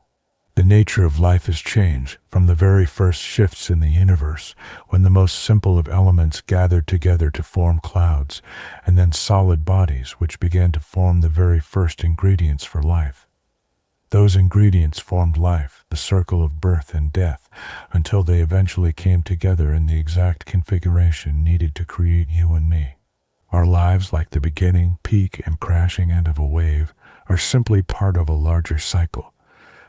Speaker 1: The nature of life is change, from the very first shifts in the universe, when the most simple of elements gathered together to form clouds, and then solid bodies which began to form the very first ingredients for life. Those ingredients formed life, the circle of birth and death, until they eventually came together in the exact configuration needed to create you and me. Our lives, like the beginning, peak, and crashing end of a wave, are simply part of a larger cycle.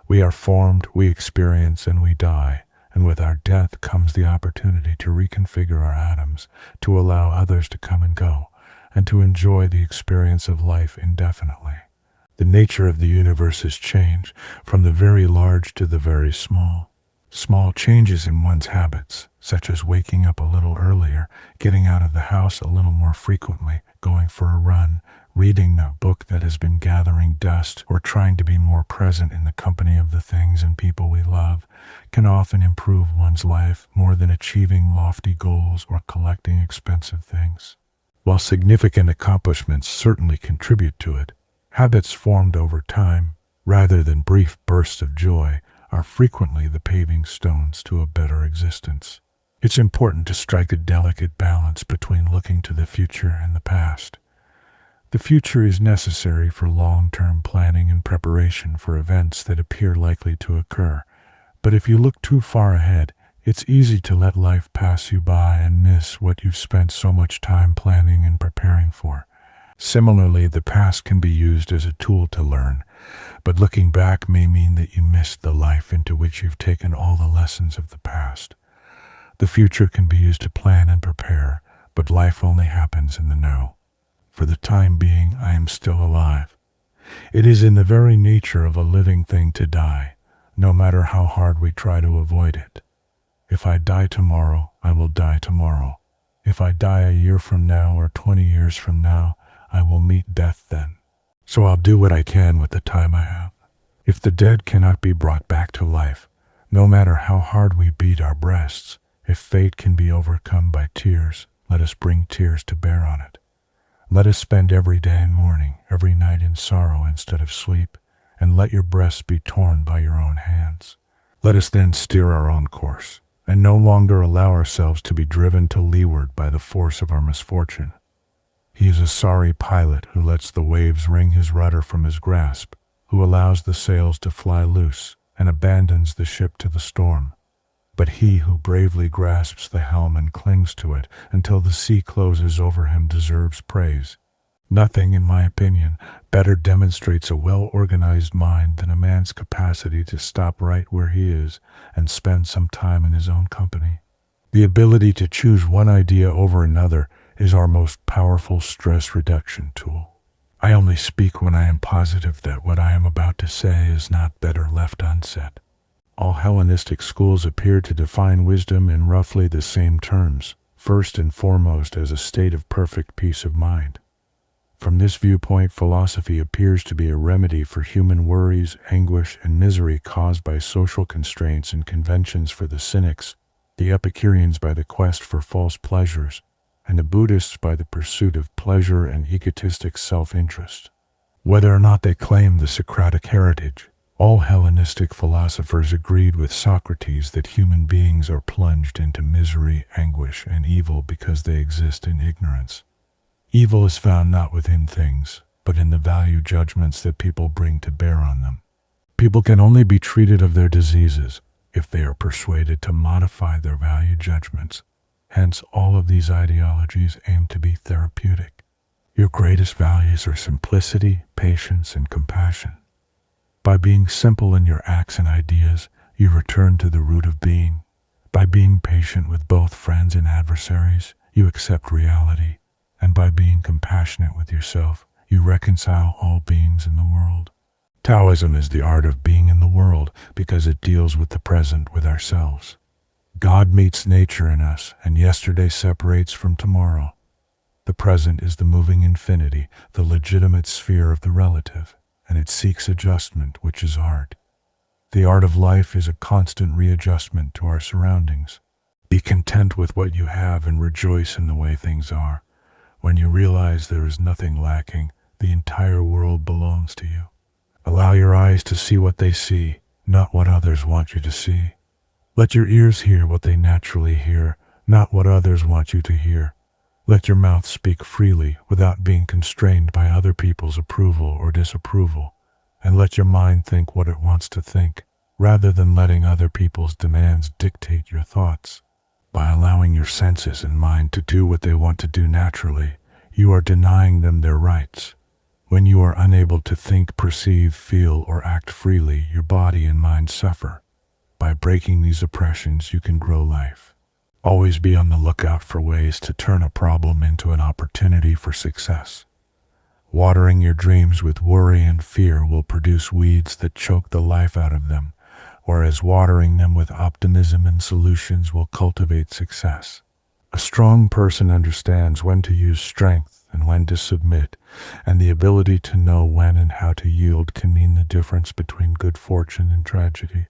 Speaker 1: We are formed, we experience, and we die, and with our death comes the opportunity to reconfigure our atoms, to allow others to come and go, and to enjoy the experience of life indefinitely. The nature of the universe is change, from the very large to the very small. Small changes in one's habits, such as waking up a little earlier, getting out of the house a little more frequently, going for a run, reading a book that has been gathering dust, or trying to be more present in the company of the things and people we love, can often improve one's life more than achieving lofty goals or collecting expensive things. While significant accomplishments certainly contribute to it, habits formed over time, rather than brief bursts of joy, are frequently the paving stones to a better existence. It's important to strike a delicate balance between looking to the future and the past. The future is necessary for long-term planning and preparation for events that appear likely to occur. But if you look too far ahead, it's easy to let life pass you by and miss what you've spent so much time planning and preparing for. Similarly, the past can be used as a tool to learn, but looking back may mean that you missed the life into which you've taken all the lessons of the past. The future can be used to plan and prepare, but life only happens in the now. For the time being, I am still alive. It is in the very nature of a living thing to die, no matter how hard we try to avoid it. If I die tomorrow, I will die tomorrow. If I die a year from now or 20 years from now, I will meet death then. So I'll do what I can with the time I have. If the dead cannot be brought back to life, no matter how hard we beat our breasts, if fate can be overcome by tears, let us bring tears to bear on it. Let us spend every day in mourning, every night in sorrow instead of sleep, and let your breasts be torn by your own hands. Let us then steer our own course, and no longer allow ourselves to be driven to leeward by the force of our misfortune. He is a sorry pilot who lets the waves wring his rudder from his grasp, who allows the sails to fly loose, and abandons the ship to the storm. But he who bravely grasps the helm and clings to it until the sea closes over him deserves praise. Nothing, in my opinion, better demonstrates a well-organized mind than a man's capacity to stop right where he is and spend some time in his own company. The ability to choose one idea over another is our most powerful stress reduction tool. I only speak when I am positive that what I am about to say is not better left unsaid. All Hellenistic schools appear to define wisdom in roughly the same terms, first and foremost as a state of perfect peace of mind. From this viewpoint, philosophy appears to be a remedy for human worries, anguish, and misery caused by social constraints and conventions for the cynics, the Epicureans by the quest for false pleasures, and the Buddhists by the pursuit of pleasure and egotistic self-interest. Whether or not they claim the Socratic heritage, all Hellenistic philosophers agreed with Socrates that human beings are plunged into misery, anguish, and evil because they exist in ignorance. Evil is found not within things, but in the value judgments that people bring to bear on them. People can only be treated of their diseases if they are persuaded to modify their value judgments. Hence, all of these ideologies aim to be therapeutic. Your greatest values are simplicity, patience, and compassion. By being simple in your acts and ideas, you return to the root of being. By being patient with both friends and adversaries, you accept reality. And by being compassionate with yourself, you reconcile all beings in the world. Taoism is the art of being in the world because it deals with the present with ourselves. God meets nature in us, and yesterday separates from tomorrow. The present is the moving infinity, the legitimate sphere of the relative, and it seeks adjustment, which is art. The art of life is a constant readjustment to our surroundings. Be content with what you have and rejoice in the way things are. When you realize there is nothing lacking, the entire world belongs to you. Allow your eyes to see what they see, not what others want you to see. Let your ears hear what they naturally hear, not what others want you to hear. Let your mouth speak freely without being constrained by other people's approval or disapproval, and let your mind think what it wants to think, rather than letting other people's demands dictate your thoughts. By allowing your senses and mind to do what they want to do naturally, you are denying them their rights. When you are unable to think, perceive, feel, or act freely, your body and mind suffer. By breaking these oppressions, you can grow life. Always be on the lookout for ways to turn a problem into an opportunity for success. Watering your dreams with worry and fear will produce weeds that choke the life out of them, whereas watering them with optimism and solutions will cultivate success. A strong person understands when to use strength and when to submit, and the ability to know when and how to yield can mean the difference between good fortune and tragedy.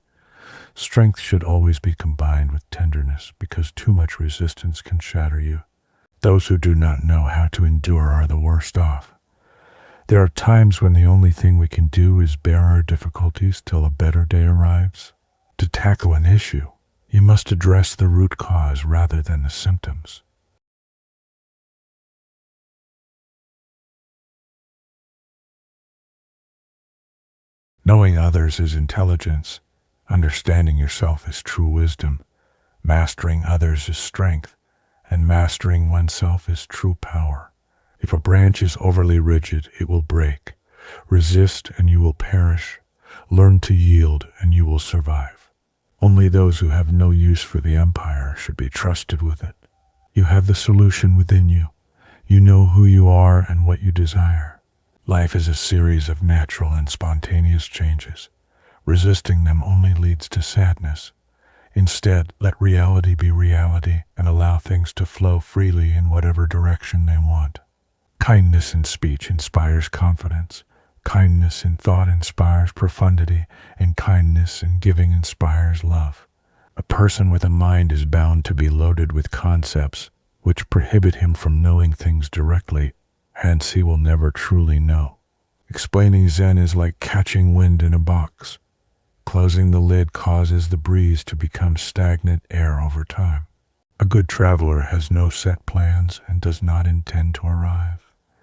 Speaker 1: Strength should always be combined with tenderness, because too much resistance can shatter you. Those who do not know how to endure are the worst off. There are times when the only thing we can do is bear our difficulties till a better day arrives. To tackle an issue, you must address the root cause rather than the symptoms. Knowing others is intelligence. Understanding yourself is true wisdom. Mastering others is strength, and mastering oneself is true power. If a branch is overly rigid, it will break. Resist and you will perish. Learn to yield and you will survive. Only those who have no use for the empire should be trusted with it. You have the solution within you. You know who you are and what you desire. Life is a series of natural and spontaneous changes. Resisting them only leads to sadness. Instead, let reality be reality and allow things to flow freely in whatever direction they want. Kindness in speech inspires confidence. Kindness in thought inspires profundity, and kindness in giving inspires love. A person with a mind is bound to be loaded with concepts which prohibit him from knowing things directly, hence he will never truly know. Explaining Zen is like catching wind in a box. Closing the lid causes the breeze to become stagnant air over time. A good traveler has no set plans and does not intend to arrive.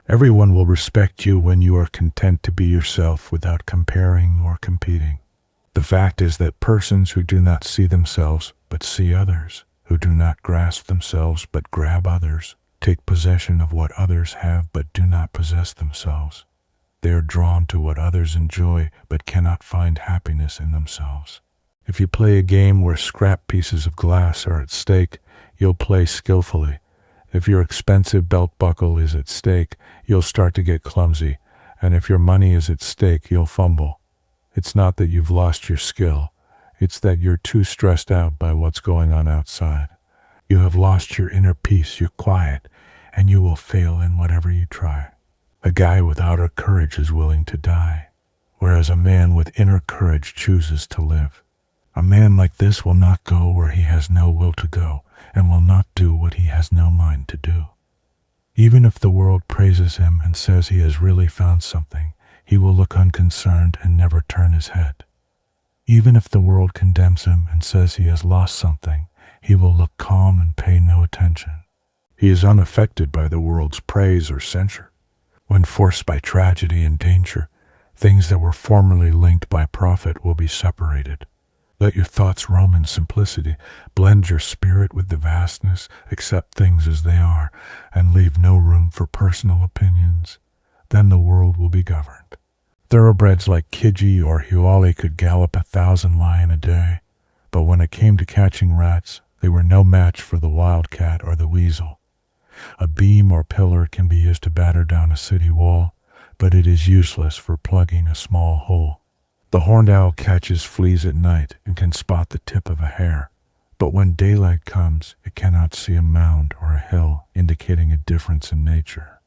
Speaker 1: Everyone will respect you when you are content to be yourself without comparing or competing. The fact is that persons who do not see themselves but see others, who do not grasp themselves but grab others, take possession of what others have but do not possess themselves. They are drawn to what others enjoy but cannot find happiness in themselves. If you play a game where scrap pieces of glass are at stake, you'll play skillfully. If your expensive belt buckle is at stake, you'll start to get clumsy. And if your money is at stake, you'll fumble. It's not that you've lost your skill. It's that you're too stressed out by what's going on outside. You have lost your inner peace, your quiet, and you will fail in whatever you try. A guy with outer courage is willing to die, whereas a man with inner courage chooses to live. A man like this will not go where he has no will to go, and will not do what he has no mind to do. Even if the world praises him and says he has really found something, he will look unconcerned and never turn his head. Even if the world condemns him and says he has lost something, he will look calm and pay no attention. He is unaffected by the world's praise or censure. When forced by tragedy and danger, things that were formerly linked by profit will be separated. Let your thoughts roam in simplicity, blend your spirit with the vastness, accept things as they are, and leave no room for personal opinions. Then the world will be governed. Thoroughbreds like Kiji or Huali could gallop 1,000 lion a day, but when it came to catching rats, they were no match for the wildcat or the weasel. A beam or pillar can be used to batter down a city wall, but it is useless for plugging a small hole. The horned owl catches fleas at night and can spot the tip of a hair, but when daylight comes, it cannot see a mound or a hill, indicating a difference in nature.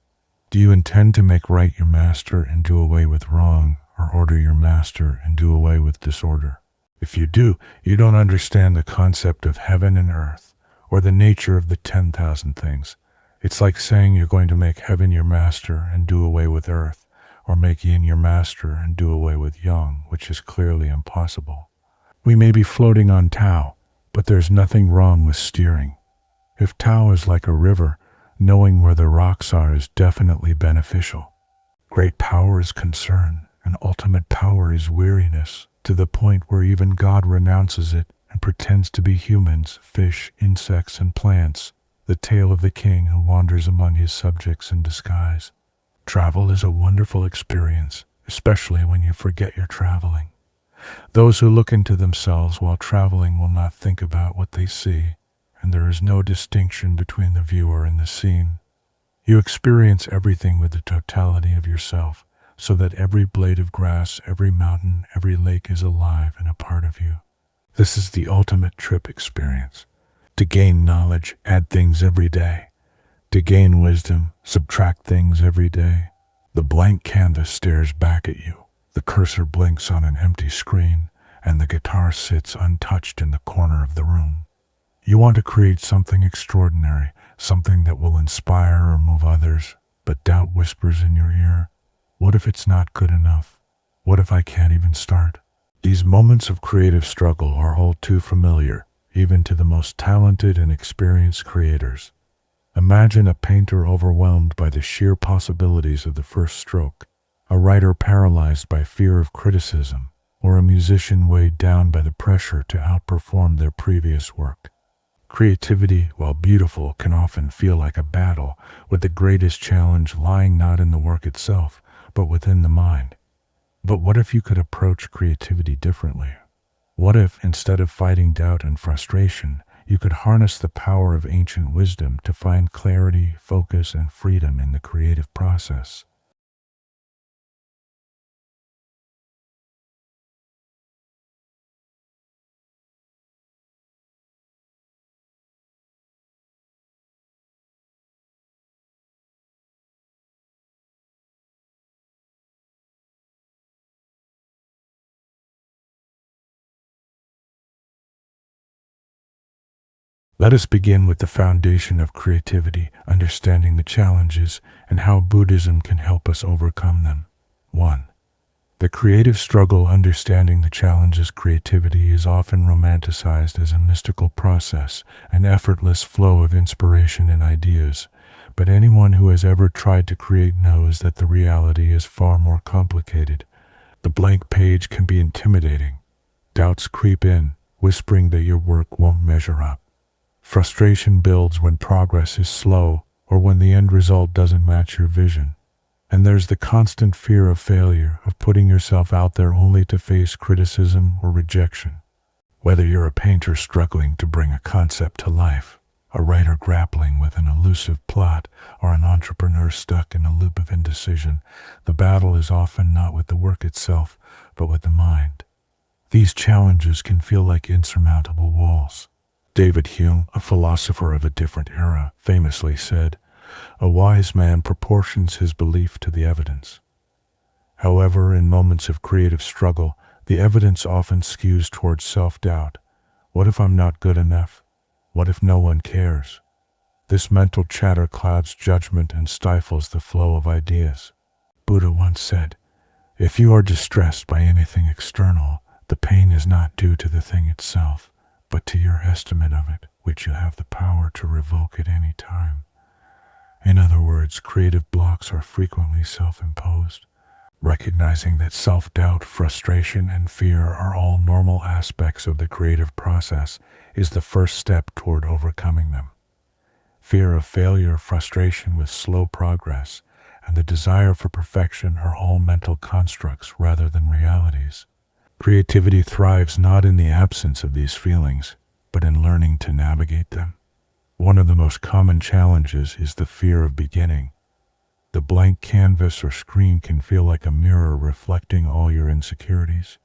Speaker 1: Do you intend to make right your master and do away with wrong, or order your master and do away with disorder? If you do, you don't understand the concept of heaven and earth, or the nature of the 10,000 things. It's like saying you're going to make heaven your master and do away with earth, or make yin your master and do away with yang, which is clearly impossible. We may be floating on Tao, but there's nothing wrong with steering. If Tao is like a river, knowing where the rocks are is definitely beneficial. Great power is concern, and ultimate power is weariness, to the point where even God renounces it and pretends to be humans, fish, insects, and plants, the tale of the king who wanders among his subjects in disguise. Travel is a wonderful experience, especially when you forget you're traveling. Those who look into themselves while traveling will not think about what they see, and there is no distinction between the viewer and the scene. You experience everything with the totality of yourself, so that every blade of grass, every mountain, every lake is alive and a part of you. This is the ultimate trip experience. To gain knowledge, add things every day. To gain wisdom, subtract things every day. The blank canvas stares back at you. The cursor blinks on an empty screen, and the guitar sits untouched in the corner of the room. You want to create something extraordinary, something that will inspire or move others, but doubt whispers in your ear. What if it's not good enough? What if I can't even start? These moments of creative struggle are all too familiar, even to the most talented and experienced creators. Imagine a painter overwhelmed by the sheer possibilities of the first stroke, a writer paralyzed by fear of criticism, or a musician weighed down by the pressure to outperform their previous work. Creativity, while beautiful, can often feel like a battle, with the greatest challenge lying not in the work itself, but within the mind. But what if you could approach creativity differently? What if, instead of fighting doubt and frustration, you could harness the power of ancient wisdom to find clarity, focus, and freedom in the creative process? Let us begin with the foundation of creativity, understanding the challenges, and how Buddhism can help us overcome them. 1. The creative struggle. Understanding the challenges. Creativity is often romanticized as a mystical process, an effortless flow of inspiration and ideas. But anyone who has ever tried to create knows that the reality is far more complicated. The blank page can be intimidating. Doubts creep in, whispering that your work won't measure up. Frustration builds when progress is slow, or when the end result doesn't match your vision. And there's the constant fear of failure, of putting yourself out there only to face criticism or rejection. Whether you're a painter struggling to bring a concept to life, a writer grappling with an elusive plot, or an entrepreneur stuck in a loop of indecision, the battle is often not with the work itself, but with the mind. These challenges can feel like insurmountable walls. David Hume, a philosopher of a different era, famously said, "A wise man proportions his belief to the evidence." However, in moments of creative struggle, the evidence often skews towards self-doubt. What if I'm not good enough? What if no one cares? This mental chatter clouds judgment and stifles the flow of ideas. Buddha once said, "If you are distressed by anything external, the pain is not due to the thing itself, but to your estimate of it, which you have the power to revoke at any time." In other words, creative blocks are frequently self-imposed. Recognizing that self-doubt, frustration, and fear are all normal aspects of the creative process is the first step toward overcoming them. Fear of failure, frustration with slow progress, and the desire for perfection are all mental constructs rather than realities. Creativity thrives not in the absence of these feelings, but in learning to navigate them. One of the most common challenges is the fear of beginning. The blank canvas or screen can feel like a mirror reflecting all your insecurities.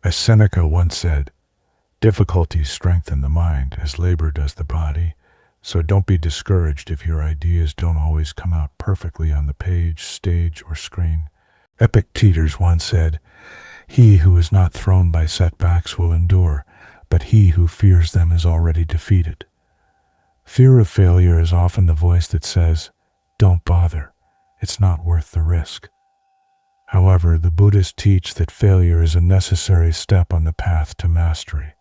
Speaker 1: As Seneca once said, "Difficulties strengthen the mind as labor does the body, so don't be discouraged if your ideas don't always come out perfectly on the page, stage, or screen." Epictetus once said, "He who is not thrown by setbacks will endure, but he who fears them is already defeated." Fear of failure is often the voice that says, "Don't bother, it's not worth the risk." However, the Buddhists teach that failure is a necessary step on the path to mastery.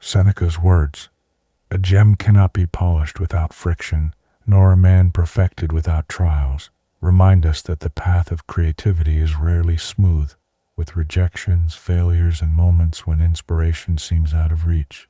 Speaker 1: Seneca's words, "A gem cannot be polished without friction, nor a man perfected without trials," remind us that the path of creativity is rarely smooth, with rejections, failures, and moments when inspiration seems out of reach.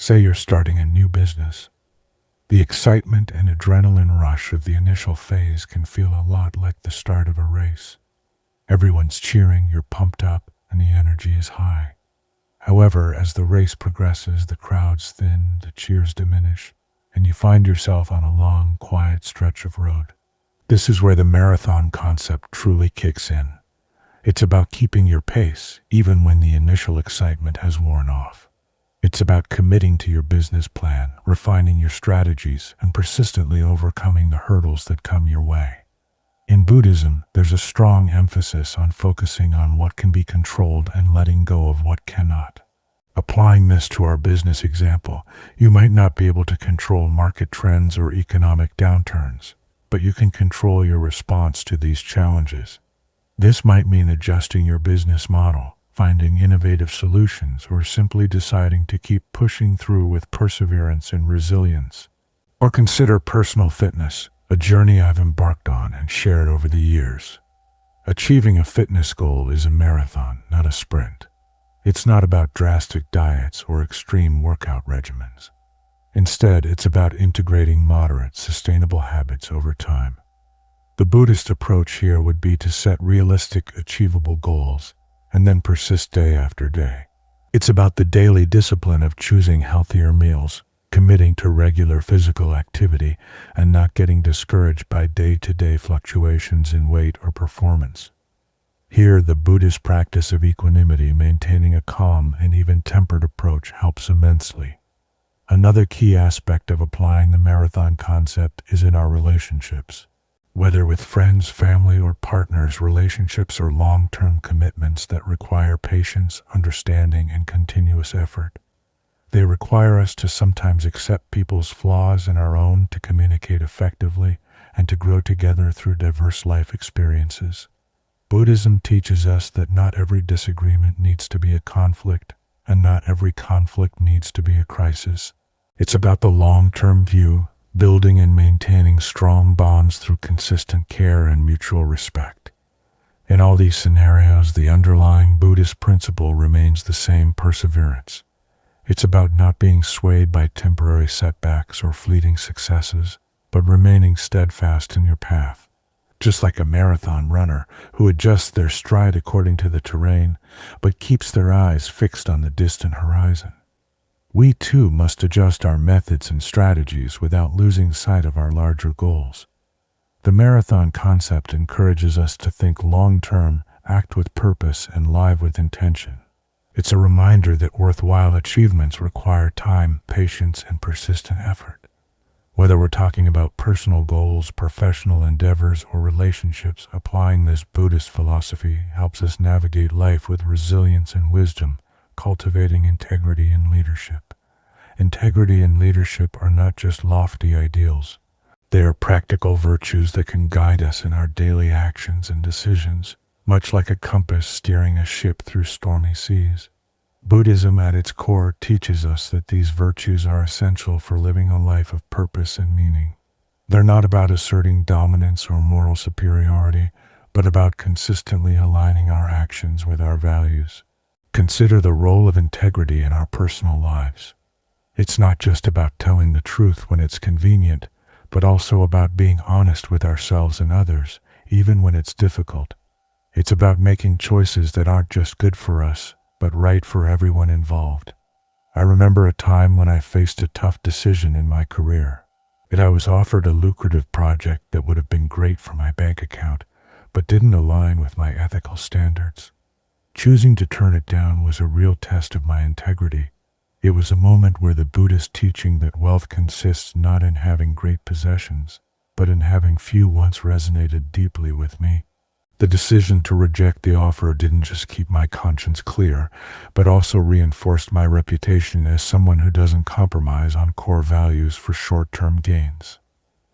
Speaker 1: Say you're starting a new business. The excitement and adrenaline rush of the initial phase can feel a lot like the start of a race. Everyone's cheering, you're pumped up, and the energy is high. However, as the race progresses, the crowds thin, the cheers diminish, and you find yourself on a long, quiet stretch of road. This is where the marathon concept truly kicks in. It's about keeping your pace, even when the initial excitement has worn off. It's about committing to your business plan, refining your strategies, and persistently overcoming the hurdles that come your way. In Buddhism, there's a strong emphasis on focusing on what can be controlled and letting go of what cannot. Applying this to our business example, you might not be able to control market trends or economic downturns, but you can control your response to these challenges. This might mean adjusting your business model, finding innovative solutions, or simply deciding to keep pushing through with perseverance and resilience. Or consider personal fitness, a journey I've embarked on and shared over the years. Achieving a fitness goal is a marathon, not a sprint. It's not about drastic diets or extreme workout regimens. Instead, it's about integrating moderate, sustainable habits over time. The Buddhist approach here would be to set realistic, achievable goals and then persist day after day. It's about the daily discipline of choosing healthier meals, committing to regular physical activity, and not getting discouraged by day-to-day fluctuations in weight or performance. Here, the Buddhist practice of equanimity, maintaining a calm and even tempered approach, helps immensely. Another key aspect of applying the marathon concept is in our relationships. Whether with friends, family, or partners, relationships are long-term commitments that require patience, understanding, and continuous effort. They require us to sometimes accept people's flaws and our own, to communicate effectively, and to grow together through diverse life experiences. Buddhism teaches us that not every disagreement needs to be a conflict, and not every conflict needs to be a crisis. It's about the long-term view, building and maintaining strong bonds through consistent care and mutual respect. In all these scenarios, the underlying Buddhist principle remains the same: perseverance. It's about not being swayed by temporary setbacks or fleeting successes, but remaining steadfast in your path. Just like a marathon runner who adjusts their stride according to the terrain, but keeps their eyes fixed on the distant horizon. We too must adjust our methods and strategies without losing sight of our larger goals. The marathon concept encourages us to think long-term, act with purpose, and live with intention. It's a reminder that worthwhile achievements require time, patience, and persistent effort. Whether we're talking about personal goals, professional endeavors, or relationships, applying this Buddhist philosophy helps us navigate life with resilience and wisdom, cultivating integrity in leadership. Integrity and leadership are not just lofty ideals. They are practical virtues that can guide us in our daily actions and decisions, much like a compass steering a ship through stormy seas. Buddhism at its core teaches us that these virtues are essential for living a life of purpose and meaning. They're not about asserting dominance or moral superiority, but about consistently aligning our actions with our values. Consider the role of integrity in our personal lives. It's not just about telling the truth when it's convenient, but also about being honest with ourselves and others, even when it's difficult. It's about making choices that aren't just good for us, but right for everyone involved. I remember a time when I faced a tough decision in my career. I was offered a lucrative project that would have been great for my bank account, but didn't align with my ethical standards. Choosing to turn it down was a real test of my integrity. It was a moment where the Buddhist teaching that wealth consists not in having great possessions, but in having few ones resonated deeply with me. The decision to reject the offer didn't just keep my conscience clear, but also reinforced my reputation as someone who doesn't compromise on core values for short-term gains.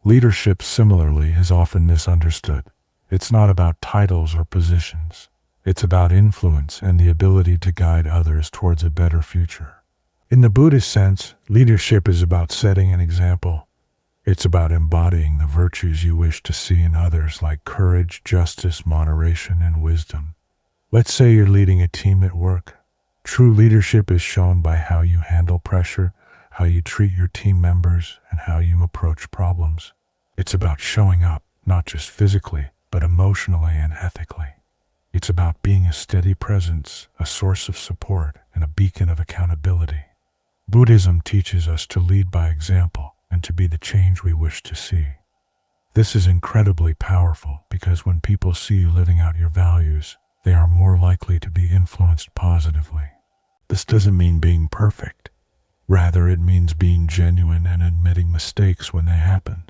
Speaker 1: Leadership, similarly, is often misunderstood. It's not about titles or positions. It's about influence and the ability to guide others towards a better future. In the Buddhist sense, leadership is about setting an example. It's about embodying the virtues you wish to see in others, like courage, justice, moderation, and wisdom. Let's say you're leading a team at work. True leadership is shown by how you handle pressure, how you treat your team members, and how you approach problems. It's about showing up, not just physically, but emotionally and ethically. It's about being a steady presence, a source of support, and a beacon of accountability. Buddhism teaches us to lead by example and to be the change we wish to see. This is incredibly powerful because when people see you living out your values, they are more likely to be influenced positively. This doesn't mean being perfect. Rather, it means being genuine and admitting mistakes when they happen.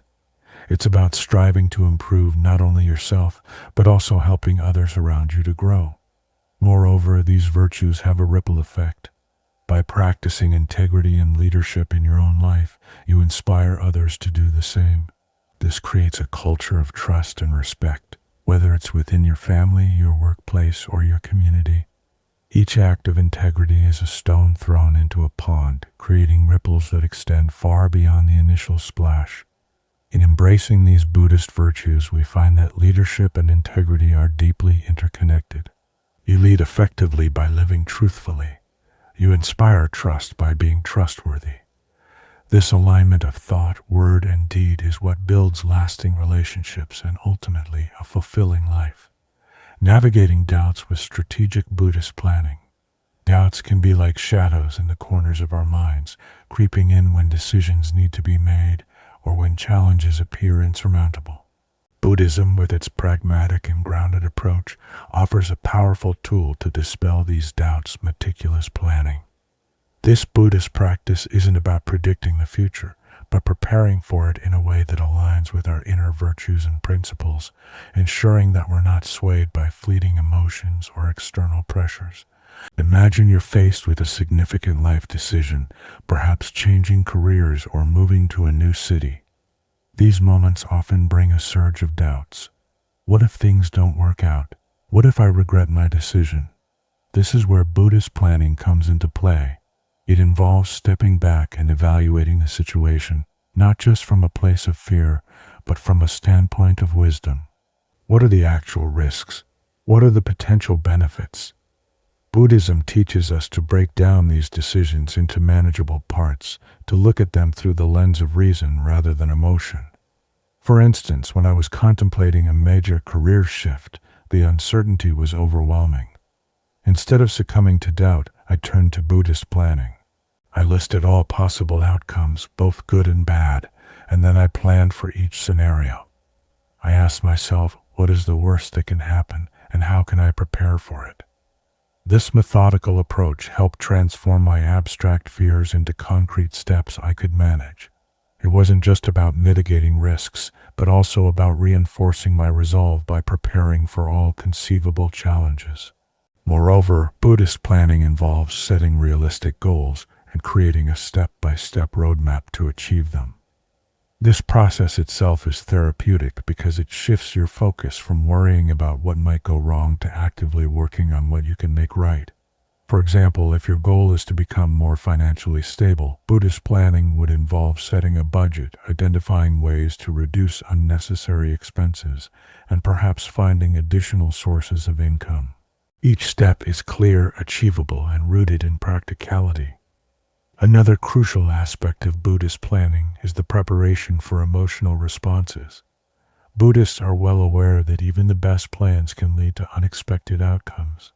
Speaker 1: It's about striving to improve not only yourself, but also helping others around you to grow. Moreover, these virtues have a ripple effect. By practicing integrity and leadership in your own life, you inspire others to do the same. This creates a culture of trust and respect, whether it's within your family, your workplace, or your community. Each act of integrity is a stone thrown into a pond, creating ripples that extend far beyond the initial splash. In embracing these Buddhist virtues, we find that leadership and integrity are deeply interconnected. You lead effectively by living truthfully. You inspire trust by being trustworthy. This alignment of thought, word, and deed is what builds lasting relationships and ultimately a fulfilling life. Navigating doubts with strategic Buddhist planning. Doubts can be like shadows in the corners of our minds, creeping in when decisions need to be made or when challenges appear insurmountable. Buddhism, with its pragmatic and grounded approach, offers a powerful tool to dispel these doubts: meticulous planning. This Buddhist practice isn't about predicting the future, but preparing for it in a way that aligns with our inner virtues and principles, ensuring that we're not swayed by fleeting emotions or external pressures. Imagine you're faced with a significant life decision, perhaps changing careers or moving to a new city. These moments often bring a surge of doubts. What if things don't work out? What if I regret my decision? This is where Buddhist planning comes into play. It involves stepping back and evaluating the situation, not just from a place of fear, but from a standpoint of wisdom. What are the actual risks? What are the potential benefits? Buddhism teaches us to break down these decisions into manageable parts, to look at them through the lens of reason rather than emotion. For instance, when I was contemplating a major career shift, the uncertainty was overwhelming. Instead of succumbing to doubt, I turned to Buddhist planning. I listed all possible outcomes, both good and bad, and then I planned for each scenario. I asked myself, what is the worst that can happen, and how can I prepare for it? This methodical approach helped transform my abstract fears into concrete steps I could manage. It wasn't just about mitigating risks, but also about reinforcing my resolve by preparing for all conceivable challenges. Moreover, Buddhist planning involves setting realistic goals and creating a step-by-step roadmap to achieve them. This process itself is therapeutic because it shifts your focus from worrying about what might go wrong to actively working on what you can make right. For example, if your goal is to become more financially stable, Buddhist planning would involve setting a budget, identifying ways to reduce unnecessary expenses, and perhaps finding additional sources of income. Each step is clear, achievable, and rooted in practicality. Another crucial aspect of Buddhist planning is the preparation for emotional responses. Buddhists are well aware that even the best plans can lead to unexpected outcomes.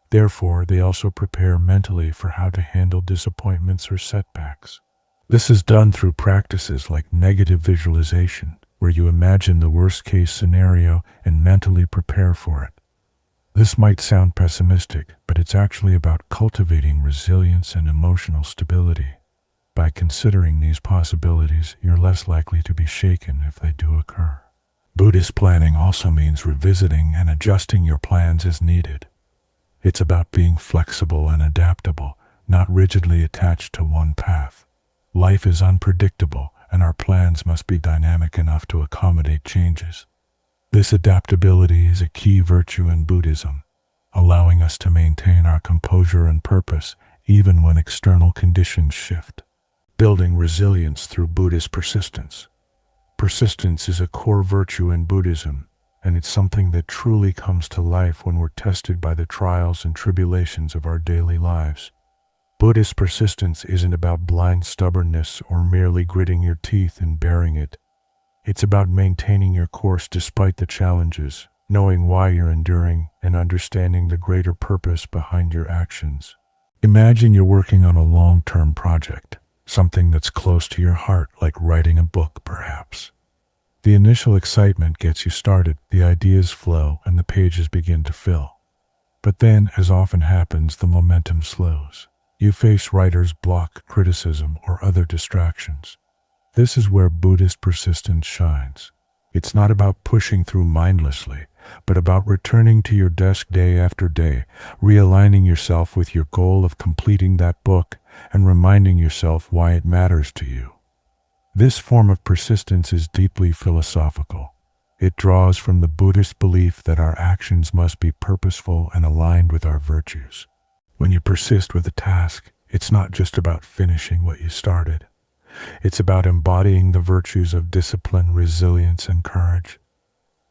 Speaker 1: Therefore, they also prepare mentally for how to handle disappointments or setbacks. This is done through practices like negative visualization, where you imagine the worst-case scenario and mentally prepare for it. This might sound pessimistic, but it's actually about cultivating resilience and emotional stability. By considering these possibilities, you're less likely to be shaken if they do occur. Buddhist planning also means revisiting and adjusting your plans as needed. It's about being flexible and adaptable, not rigidly attached to one path. Life is unpredictable, and our plans must be dynamic enough to accommodate changes. This adaptability is a key virtue in Buddhism, allowing us to maintain our composure and purpose even when external conditions shift. Building resilience through Buddhist persistence. Persistence is a core virtue in Buddhism, and it's something that truly comes to life when we're tested by the trials and tribulations of our daily lives. Buddhist persistence isn't about blind stubbornness or merely gritting your teeth and bearing it. It's about maintaining your course despite the challenges, knowing why you're enduring, and understanding the greater purpose behind your actions. Imagine you're working on a long-term project, something that's close to your heart, like writing a book, perhaps. The initial excitement gets you started, the ideas flow, and the pages begin to fill. But then, as often happens, the momentum slows. You face writer's block, criticism, or other distractions. This is where Buddhist persistence shines. It's not about pushing through mindlessly, but about returning to your desk day after day, realigning yourself with your goal of completing that book, and reminding yourself why it matters to you. This form of persistence is deeply philosophical. It draws from the Buddhist belief that our actions must be purposeful and aligned with our virtues. When you persist with a task, it's not just about finishing what you started. It's about embodying the virtues of discipline, resilience, and courage.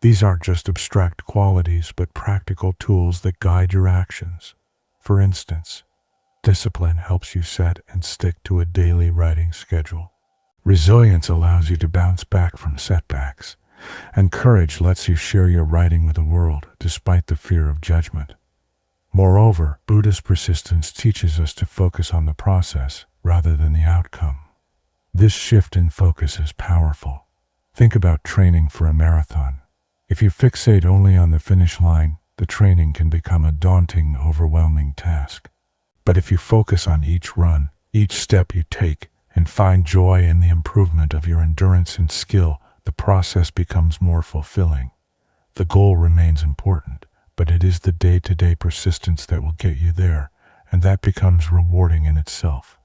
Speaker 1: These aren't just abstract qualities, but practical tools that guide your actions. For instance, discipline helps you set and stick to a daily writing schedule. Resilience allows you to bounce back from setbacks, and courage lets you share your writing with the world despite the fear of judgment. Moreover, Buddhist persistence teaches us to focus on the process rather than the outcome. This shift in focus is powerful. Think about training for a marathon. If you fixate only on the finish line, the training can become a daunting, overwhelming task. But if you focus on each run, each step you take, and find joy in the improvement of your endurance and skill, the process becomes more fulfilling. The goal remains important, but it is the day-to-day persistence that will get you there, and that becomes rewarding in itself.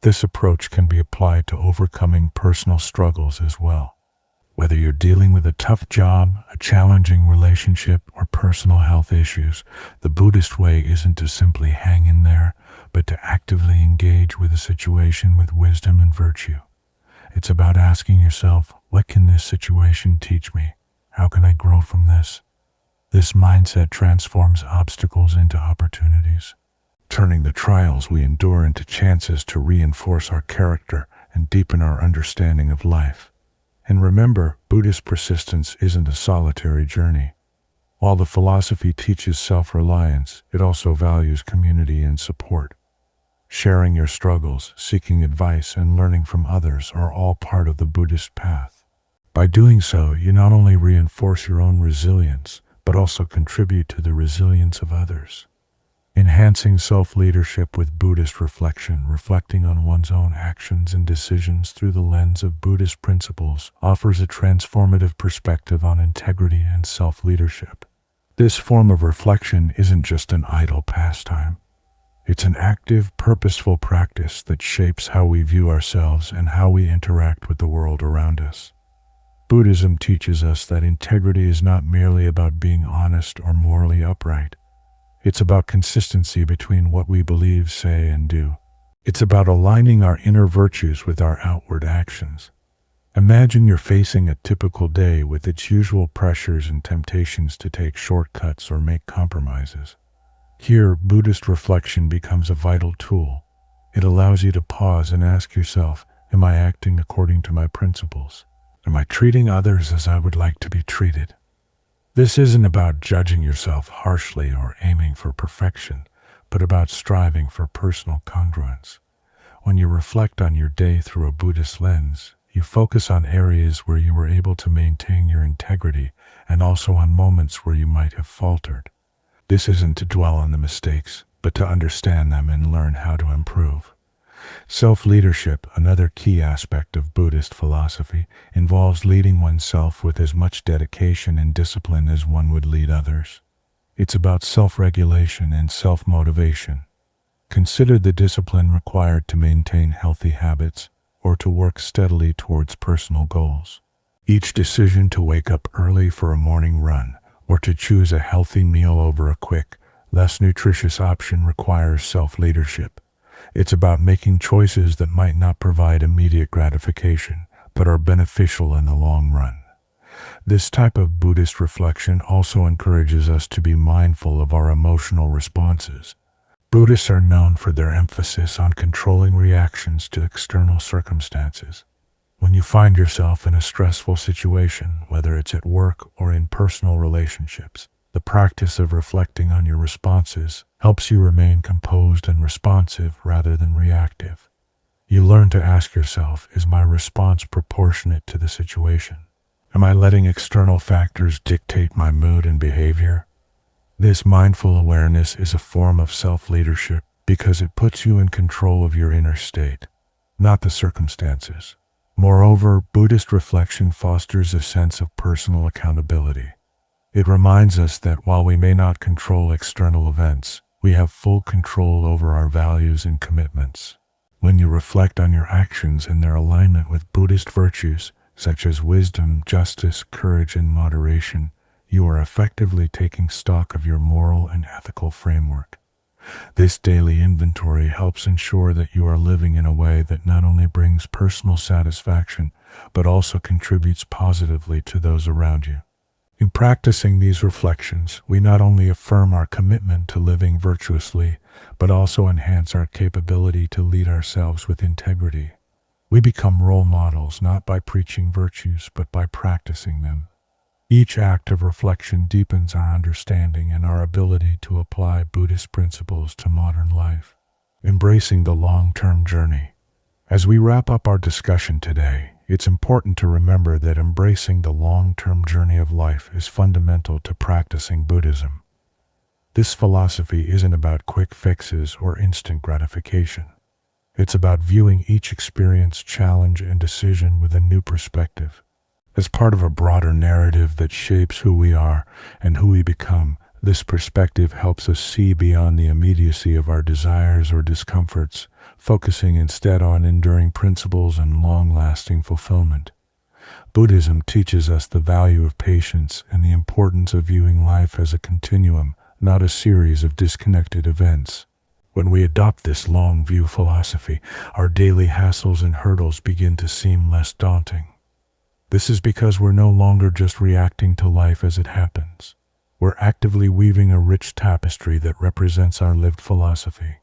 Speaker 1: This approach can be applied to overcoming personal struggles as well. Whether you're dealing with a tough job, a challenging relationship, or personal health issues, the Buddhist way isn't to simply hang in there, but to actively engage with the situation with wisdom and virtue. It's about asking yourself, what can this situation teach me? How can I grow from this? This mindset transforms obstacles into opportunities, turning the trials we endure into chances to reinforce our character and deepen our understanding of life. And remember, Buddhist persistence isn't a solitary journey. While the philosophy teaches self-reliance, it also values community and support. Sharing your struggles, seeking advice, and learning from others are all part of the Buddhist path. By doing so, you not only reinforce your own resilience, but also contribute to the resilience of others. Enhancing self-leadership with Buddhist reflection, reflecting on one's own actions and decisions through the lens of Buddhist principles, offers a transformative perspective on integrity and self-leadership. This form of reflection isn't just an idle pastime. It's an active, purposeful practice that shapes how we view ourselves and how we interact with the world around us. Buddhism teaches us that integrity is not merely about being honest or morally upright. It's about consistency between what we believe, say, and do. It's about aligning our inner virtues with our outward actions. Imagine you're facing a typical day with its usual pressures and temptations to take shortcuts or make compromises. Here, Buddhist reflection becomes a vital tool. It allows you to pause and ask yourself, am I acting according to my principles? Am I treating others as I would like to be treated? This isn't about judging yourself harshly or aiming for perfection, but about striving for personal congruence. When you reflect on your day through a Buddhist lens, you focus on areas where you were able to maintain your integrity and also on moments where you might have faltered. This isn't to dwell on the mistakes, but to understand them and learn how to improve. Self-leadership, another key aspect of Buddhist philosophy, involves leading oneself with as much dedication and discipline as one would lead others. It's about self-regulation and self-motivation. Consider the discipline required to maintain healthy habits or to work steadily towards personal goals. Each decision to wake up early for a morning run or to choose a healthy meal over a quick, less nutritious option requires self-leadership. It's about making choices that might not provide immediate gratification, but are beneficial in the long run. This type of Buddhist reflection also encourages us to be mindful of our emotional responses. Buddhists are known for their emphasis on controlling reactions to external circumstances. When you find yourself in a stressful situation, whether it's at work or in personal relationships, the practice of reflecting on your responses helps you remain composed and responsive rather than reactive. You learn to ask yourself, is my response proportionate to the situation? Am I letting external factors dictate my mood and behavior? This mindful awareness is a form of self-leadership because it puts you in control of your inner state, not the circumstances. Moreover, Buddhist reflection fosters a sense of personal accountability. It reminds us that while we may not control external events, we have full control over our values and commitments. When you reflect on your actions and their alignment with Buddhist virtues, such as wisdom, justice, courage, and moderation, you are effectively taking stock of your moral and ethical framework. This daily inventory helps ensure that you are living in a way that not only brings personal satisfaction, but also contributes positively to those around you. In practicing these reflections, we not only affirm our commitment to living virtuously, but also enhance our capability to lead ourselves with integrity. We become role models not by preaching virtues, but by practicing them. Each act of reflection deepens our understanding and our ability to apply Buddhist principles to modern life. Embracing the long-term journey. As we wrap up our discussion today, it's important to remember that embracing the long-term journey of life is fundamental to practicing Buddhism. This philosophy isn't about quick fixes or instant gratification. It's about viewing each experience, challenge, and decision with a new perspective. As part of a broader narrative that shapes who we are and who we become, this perspective helps us see beyond the immediacy of our desires or discomforts, focusing instead on enduring principles and long-lasting fulfillment. Buddhism teaches us the value of patience and the importance of viewing life as a continuum, not a series of disconnected events. When we adopt this long-view philosophy, our daily hassles and hurdles begin to seem less daunting. This is because we're no longer just reacting to life as it happens. We're actively weaving a rich tapestry that represents our lived philosophy.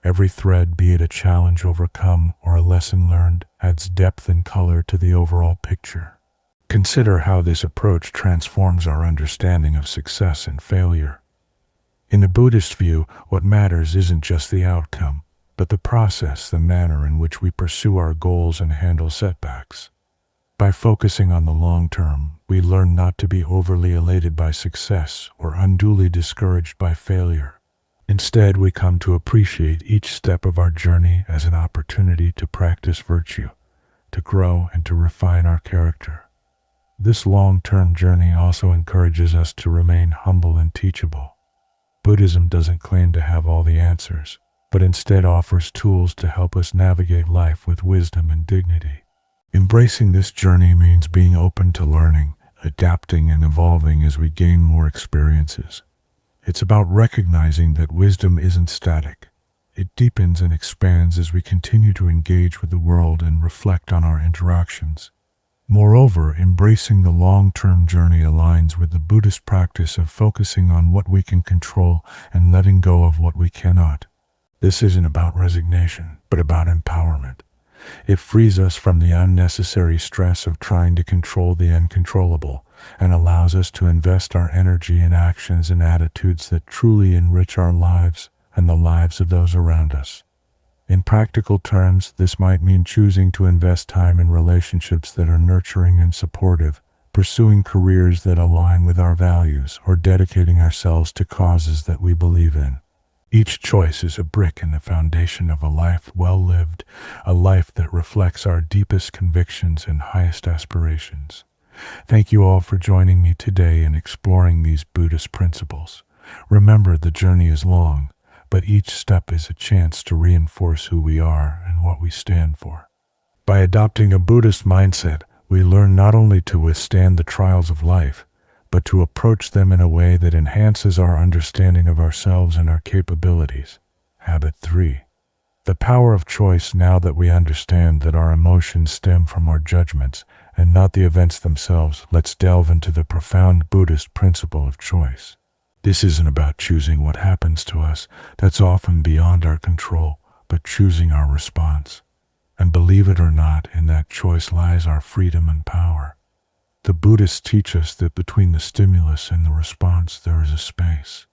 Speaker 1: Every thread, be it a challenge overcome or a lesson learned, adds depth and color to the overall picture. Consider how this approach transforms our understanding of success and failure. In the Buddhist view, what matters isn't just the outcome, but the process, the manner in which we pursue our goals and handle setbacks. By focusing on the long term, we learn not to be overly elated by success or unduly discouraged by failure. Instead, we come to appreciate each step of our journey as an opportunity to practice virtue, to grow, and to refine our character. This long-term journey also encourages us to remain humble and teachable. Buddhism doesn't claim to have all the answers, but instead offers tools to help us navigate life with wisdom and dignity. Embracing this journey means being open to learning, adapting, and evolving as we gain more experiences. It's about recognizing that wisdom isn't static. It deepens and expands as we continue to engage with the world and reflect on our interactions. Moreover, embracing the long-term journey aligns with the Buddhist practice of focusing on what we can control and letting go of what we cannot. This isn't about resignation, but about empowerment. It frees us from the unnecessary stress of trying to control the uncontrollable and allows us to invest our energy in actions and attitudes that truly enrich our lives and the lives of those around us. In practical terms, this might mean choosing to invest time in relationships that are nurturing and supportive, pursuing careers that align with our values, or dedicating ourselves to causes that we believe in. Each choice is a brick in the foundation of a life well lived, a life that reflects our deepest convictions and highest aspirations. Thank you all for joining me today in exploring these Buddhist principles. Remember, the journey is long, but each step is a chance to reinforce who we are and what we stand for. By adopting a Buddhist mindset, we learn not only to withstand the trials of life, but to approach them in a way that enhances our understanding of ourselves and our capabilities. Habit 3. The power of choice. Now that we understand that our emotions stem from our judgments and not the events themselves, let's delve into the profound Buddhist principle of choice. This isn't about choosing what happens to us. That's often beyond our control, but choosing our response. And believe it or not, in that choice lies our freedom and power. The Buddhists teach us that between the stimulus and the response there is a space.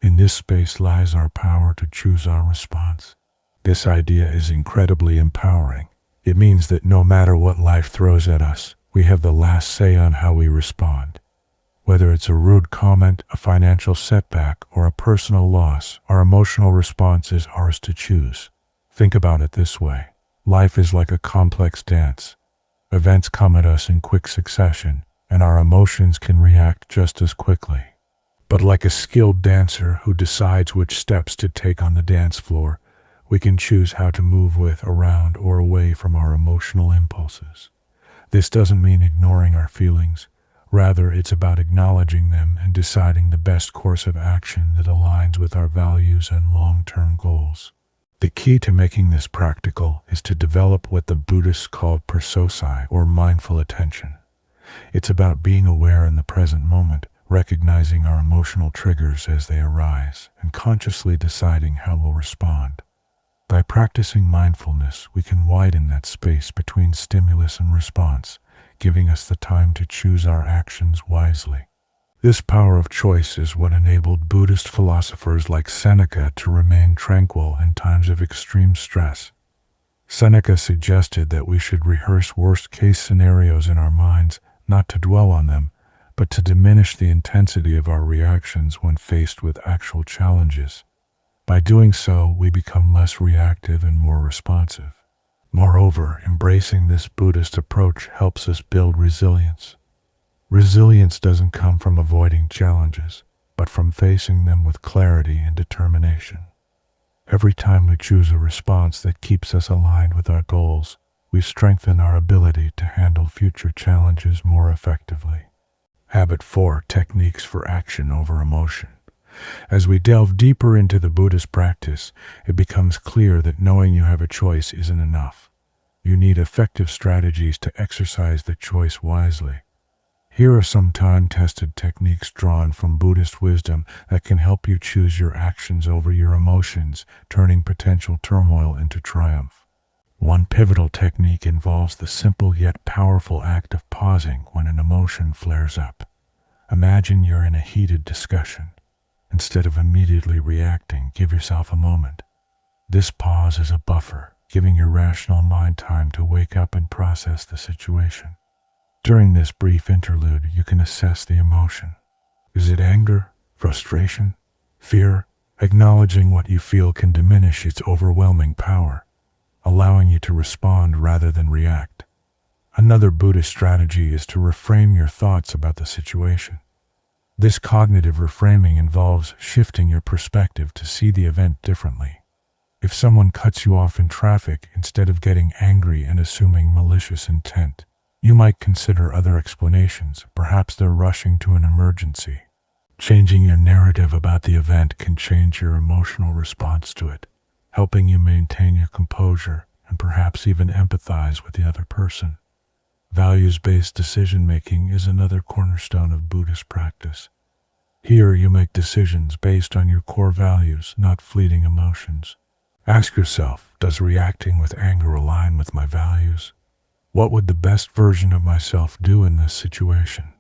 Speaker 1: In this space lies our power to choose our response. This idea is incredibly empowering. It means that no matter what life throws at us, we have the last say on how we respond. Whether it's a rude comment, a financial setback, or a personal loss, our emotional response is ours to choose. Think about it this way. Life is like a complex dance. Events come at us in quick succession, and our emotions can react just as quickly. But like a skilled dancer who decides which steps to take on the dance floor, we can choose how to move with, around, or away from our emotional impulses. This doesn't mean ignoring our feelings. Rather, it's about acknowledging them and deciding the best course of action that aligns with our values and long-term goals. The key to making this practical is to develop what the Buddhists call persosai, or mindful attention. It's about being aware in the present moment, recognizing our emotional triggers as they arise, and consciously deciding how we'll respond. By practicing mindfulness, we can widen that space between stimulus and response, giving us the time to choose our actions wisely. This power of choice is what enabled Buddhist philosophers like Seneca to remain tranquil in times of extreme stress. Seneca suggested that we should rehearse worst-case scenarios in our minds, not to dwell on them, but to diminish the intensity of our reactions when faced with actual challenges. By doing so, we become less reactive and more responsive. Moreover, embracing this Buddhist approach helps us build resilience. Resilience doesn't come from avoiding challenges, but from facing them with clarity and determination. Every time we choose a response that keeps us aligned with our goals, we strengthen our ability to handle future challenges more effectively. Habit 4: Techniques for action over emotion. As we delve deeper into the Buddhist practice, it becomes clear that knowing you have a choice isn't enough. You need effective strategies to exercise the choice wisely. Here are some time-tested techniques drawn from Buddhist wisdom that can help you choose your actions over your emotions, turning potential turmoil into triumph. One pivotal technique involves the simple yet powerful act of pausing when an emotion flares up. Imagine you're in a heated discussion. Instead of immediately reacting, give yourself a moment. This pause is a buffer, giving your rational mind time to wake up and process the situation. During this brief interlude, you can assess the emotion. Is it anger, frustration, fear? Acknowledging what you feel can diminish its overwhelming power, allowing you to respond rather than react. Another Buddhist strategy is to reframe your thoughts about the situation. This cognitive reframing involves shifting your perspective to see the event differently. If someone cuts you off in traffic, instead of getting angry and assuming malicious intent, you might consider other explanations. Perhaps they're rushing to an emergency. Changing your narrative about the event can change your emotional response to it, helping you maintain your composure and perhaps even empathize with the other person. Values-based decision-making is another cornerstone of Buddhist practice. Here you make decisions based on your core values, not fleeting emotions. Ask yourself, does reacting with anger align with my values? What would the best version of myself do in this situation?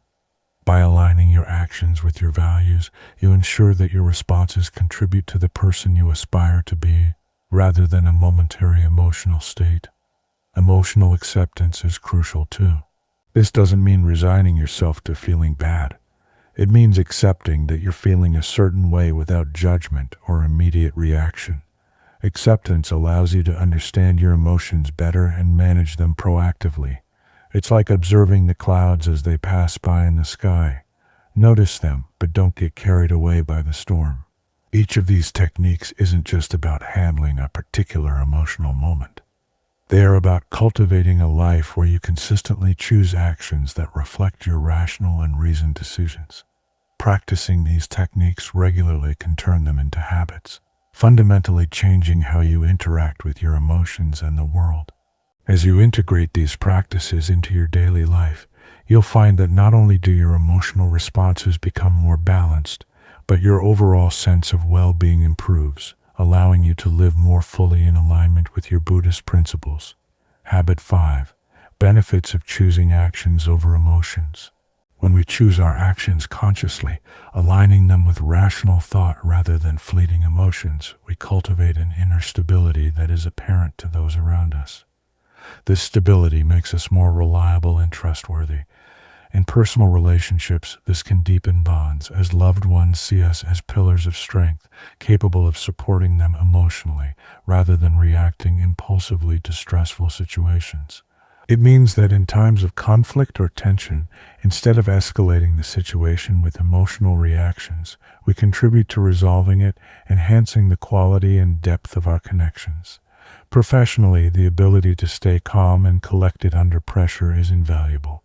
Speaker 1: By aligning your actions with your values, you ensure that your responses contribute to the person you aspire to be, rather than a momentary emotional state. Emotional acceptance is crucial too. This doesn't mean resigning yourself to feeling bad. It means accepting that you're feeling a certain way without judgment or immediate reaction. Acceptance allows you to understand your emotions better and manage them proactively. It's like observing the clouds as they pass by in the sky. Notice them, but don't get carried away by the storm. Each of these techniques isn't just about handling a particular emotional moment. They are about cultivating a life where you consistently choose actions that reflect your rational and reasoned decisions. Practicing these techniques regularly can turn them into habits, fundamentally changing how you interact with your emotions and the world. As you integrate these practices into your daily life, you'll find that not only do your emotional responses become more balanced, but your overall sense of well-being improves, allowing you to live more fully in alignment with your Buddhist principles. Habit 5. Benefits of choosing actions over emotions. When we choose our actions consciously, aligning them with rational thought rather than fleeting emotions, we cultivate an inner stability that is apparent to those around us. This stability makes us more reliable and trustworthy. In personal relationships, this can deepen bonds as loved ones see us as pillars of strength, capable of supporting them emotionally rather than reacting impulsively to stressful situations. It means that in times of conflict or tension, instead of escalating the situation with emotional reactions, we contribute to resolving it, enhancing the quality and depth of our connections. Professionally, the ability to stay calm and collected under pressure is invaluable.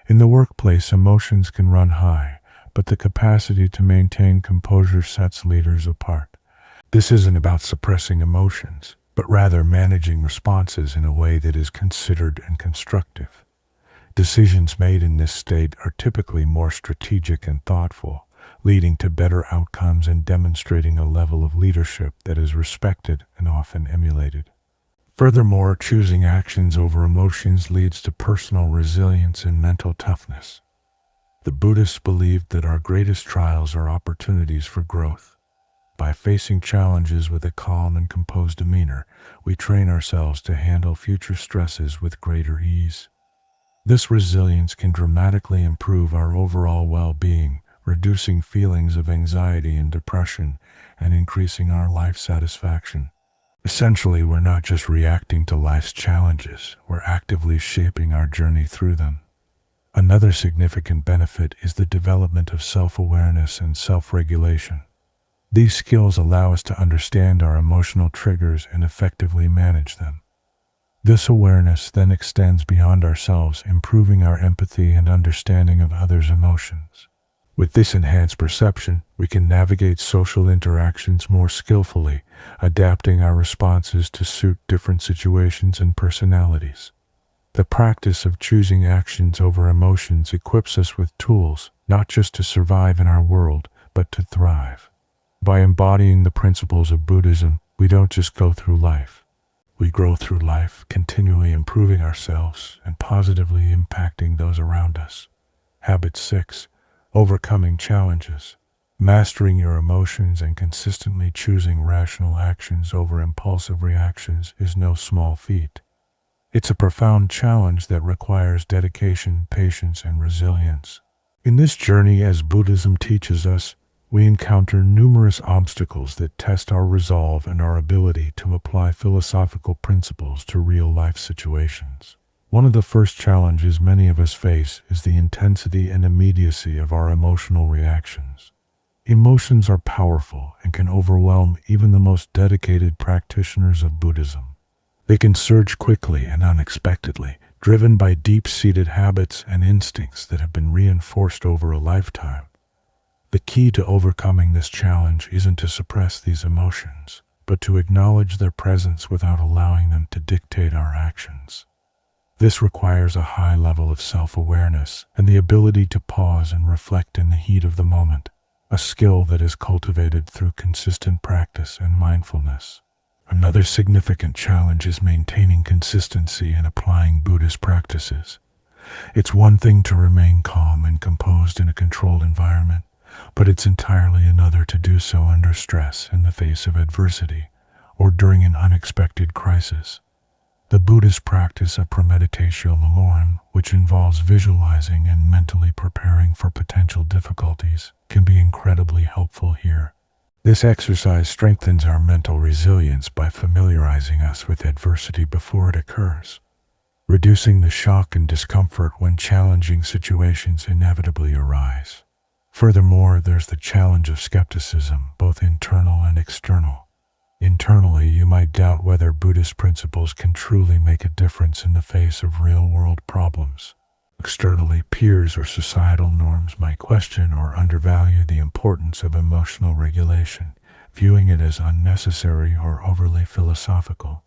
Speaker 1: In the workplace, emotions can run high, but the capacity to maintain composure sets leaders apart. This isn't about suppressing emotions, but rather managing responses in a way that is considered and constructive. Decisions made in this state are typically more strategic and thoughtful, leading to better outcomes and demonstrating a level of leadership that is respected and often emulated. Furthermore, choosing actions over emotions leads to personal resilience and mental toughness. The Buddhists believed that our greatest trials are opportunities for growth. By facing challenges with a calm and composed demeanor, we train ourselves to handle future stresses with greater ease. This resilience can dramatically improve our overall well-being, reducing feelings of anxiety and depression, and increasing our life satisfaction. Essentially, we're not just reacting to life's challenges, we're actively shaping our journey through them. Another significant benefit is the development of self-awareness and self-regulation. These skills allow us to understand our emotional triggers and effectively manage them. This awareness then extends beyond ourselves, improving our empathy and understanding of others' emotions. With this enhanced perception, we can navigate social interactions more skillfully, adapting our responses to suit different situations and personalities. The practice of choosing actions over emotions equips us with tools, not just to survive in our world, but to thrive. By embodying the principles of Buddhism, we don't just go through life. We grow through life, continually improving ourselves and positively impacting those around us. Habit 6. Overcoming challenges. Mastering your emotions and consistently choosing rational actions over impulsive reactions is no small feat. It's a profound challenge that requires dedication, patience, and resilience. In this journey, as Buddhism teaches us, we encounter numerous obstacles that test our resolve and our ability to apply philosophical principles to real-life situations. One of the first challenges many of us face is the intensity and immediacy of our emotional reactions. Emotions are powerful and can overwhelm even the most dedicated practitioners of Buddhism. They can surge quickly and unexpectedly, driven by deep-seated habits and instincts that have been reinforced over a lifetime. The key to overcoming this challenge isn't to suppress these emotions, but to acknowledge their presence without allowing them to dictate our actions. This requires a high level of self-awareness and the ability to pause and reflect in the heat of the moment, a skill that is cultivated through consistent practice and mindfulness. Another significant challenge is maintaining consistency and applying Buddhist practices. It's one thing to remain calm and composed in a controlled environment, but it's entirely another to do so under stress in the face of adversity or during an unexpected crisis. The Buddhist practice of premeditatio malorum, which involves visualizing and mentally preparing for potential difficulties, can be incredibly helpful here. This exercise strengthens our mental resilience by familiarizing us with adversity before it occurs, reducing the shock and discomfort when challenging situations inevitably arise. Furthermore, there's the challenge of skepticism, both internal and external. Internally, you might doubt whether Buddhist principles can truly make a difference in the face of real-world problems. Externally, peers or societal norms might question or undervalue the importance of emotional regulation, viewing it as unnecessary or overly philosophical.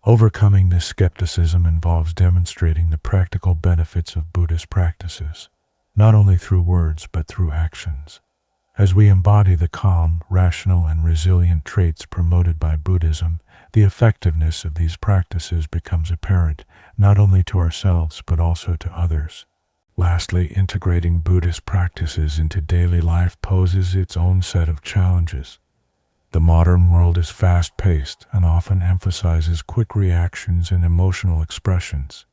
Speaker 1: Overcoming this skepticism involves demonstrating the practical benefits of Buddhist practices, not only through words but through actions. As we embody the calm, rational, and resilient traits promoted by Buddhism, the effectiveness of these practices becomes apparent not only to ourselves but also to others. Lastly, integrating Buddhist practices into daily life poses its own set of challenges. The modern world is fast-paced and often emphasizes quick reactions and emotional expressions.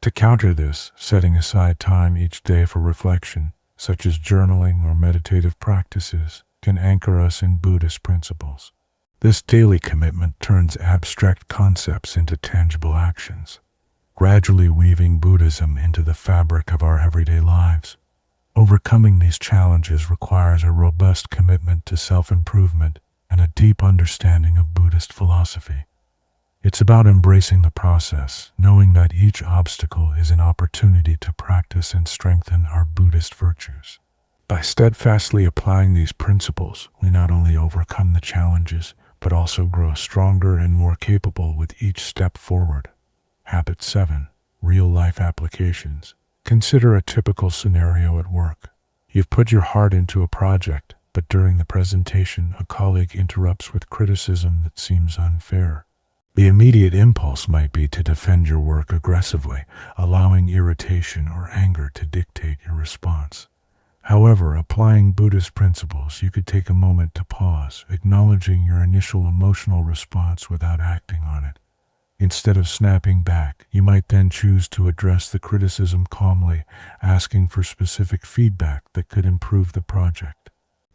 Speaker 1: To counter this, setting aside time each day for reflection, such as journaling or meditative practices, can anchor us in Buddhist principles. This daily commitment turns abstract concepts into tangible actions, gradually weaving Buddhism into the fabric of our everyday lives. Overcoming these challenges requires a robust commitment to self-improvement and a deep understanding of Buddhist philosophy. It's about embracing the process, knowing that each obstacle is an opportunity to practice and strengthen our Buddhist virtues. By steadfastly applying these principles, we not only overcome the challenges, but also grow stronger and more capable with each step forward. Habit 7. Real-life applications. Consider a typical scenario at work. You've put your heart into a project, but during the presentation, a colleague interrupts with criticism that seems unfair. The immediate impulse might be to defend your work aggressively, allowing irritation or anger to dictate your response. However, applying Buddhist principles, you could take a moment to pause, acknowledging your initial emotional response without acting on it. Instead of snapping back, you might then choose to address the criticism calmly, asking for specific feedback that could improve the project.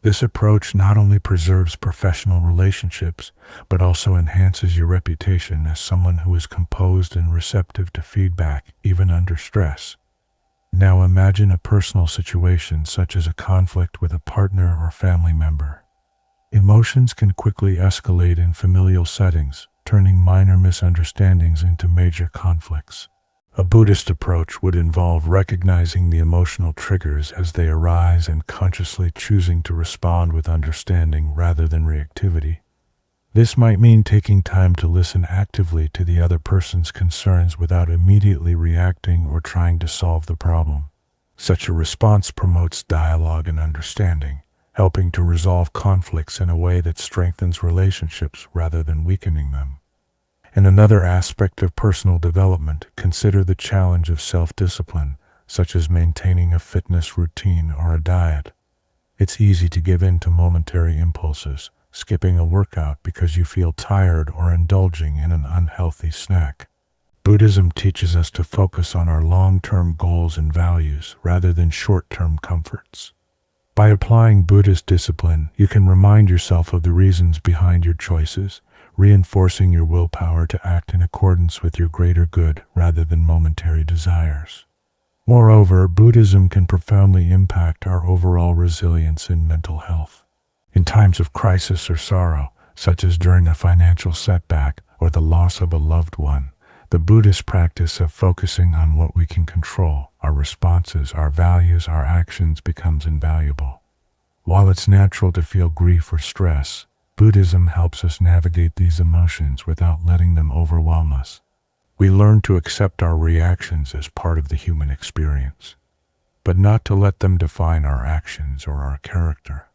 Speaker 1: This approach not only preserves professional relationships, but also enhances your reputation as someone who is composed and receptive to feedback, even under stress. Now imagine a personal situation such as a conflict with a partner or family member. Emotions can quickly escalate in familial settings, turning minor misunderstandings into major conflicts. A Buddhist approach would involve recognizing the emotional triggers as they arise and consciously choosing to respond with understanding rather than reactivity. This might mean taking time to listen actively to the other person's concerns without immediately reacting or trying to solve the problem. Such a response promotes dialogue and understanding, helping to resolve conflicts in a way that strengthens relationships rather than weakening them. In another aspect of personal development, consider the challenge of self-discipline, such as maintaining a fitness routine or a diet. It's easy to give in to momentary impulses, skipping a workout because you feel tired or indulging in an unhealthy snack. Buddhism teaches us to focus on our long-term goals and values rather than short-term comforts. By applying Buddhist discipline, you can remind yourself of the reasons behind your choices, reinforcing your willpower to act in accordance with your greater good rather than momentary desires. Moreover, Buddhism can profoundly impact our overall resilience and mental health. In times of crisis or sorrow, such as during a financial setback or the loss of a loved one, the Buddhist practice of focusing on what we can control, our responses, our values, our actions, becomes invaluable. While it's natural to feel grief or stress, Buddhism helps us navigate these emotions without letting them overwhelm us. We learn to accept our reactions as part of the human experience, but not to let them define our actions or our character.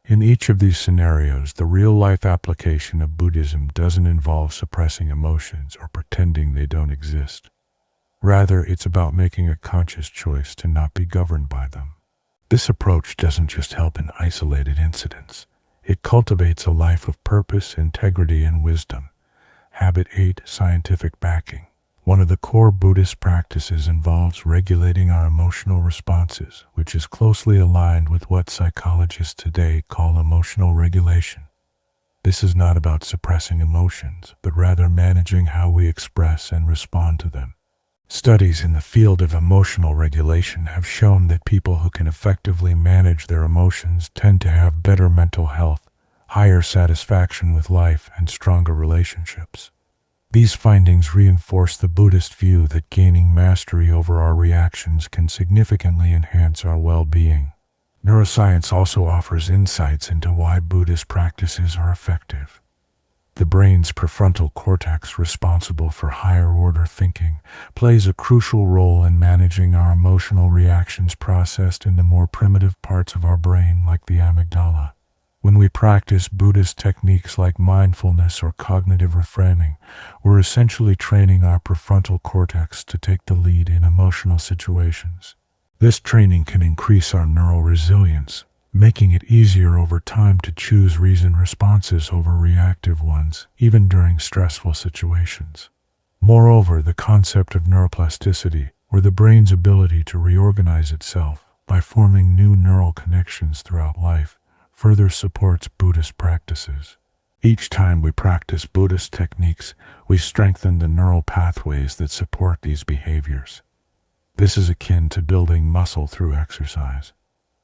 Speaker 1: In each of these scenarios, the real-life application of Buddhism doesn't involve suppressing emotions or pretending they don't exist. Rather, it's about making a conscious choice to not be governed by them. This approach doesn't just help in isolated incidents. It cultivates a life of purpose, integrity, and wisdom. Habit 8. Scientific backing. One of the core Buddhist practices involves regulating our emotional responses, which is closely aligned with what psychologists today call emotional regulation. This is not about suppressing emotions, but rather managing how we express and respond to them. Studies in the field of emotional regulation have shown that people who can effectively manage their emotions tend to have better mental health, higher satisfaction with life, and stronger relationships. These findings reinforce the Buddhist view that gaining mastery over our reactions can significantly enhance our well-being. Neuroscience also offers insights into why Buddhist practices are effective. The brain's prefrontal cortex, responsible for higher-order thinking, plays a crucial role in managing our emotional reactions processed in the more primitive parts of our brain, like the amygdala. When we practice Buddhist techniques like mindfulness or cognitive reframing, we're essentially training our prefrontal cortex to take the lead in emotional situations. This training can increase our neural resilience, making it easier over time to choose reasoned responses over reactive ones, even during stressful situations. Moreover, the concept of neuroplasticity, or the brain's ability to reorganize itself by forming new neural connections throughout life, further supports Buddhist practices. Each time we practice Buddhist techniques, we strengthen the neural pathways that support these behaviors. This is akin to building muscle through exercise.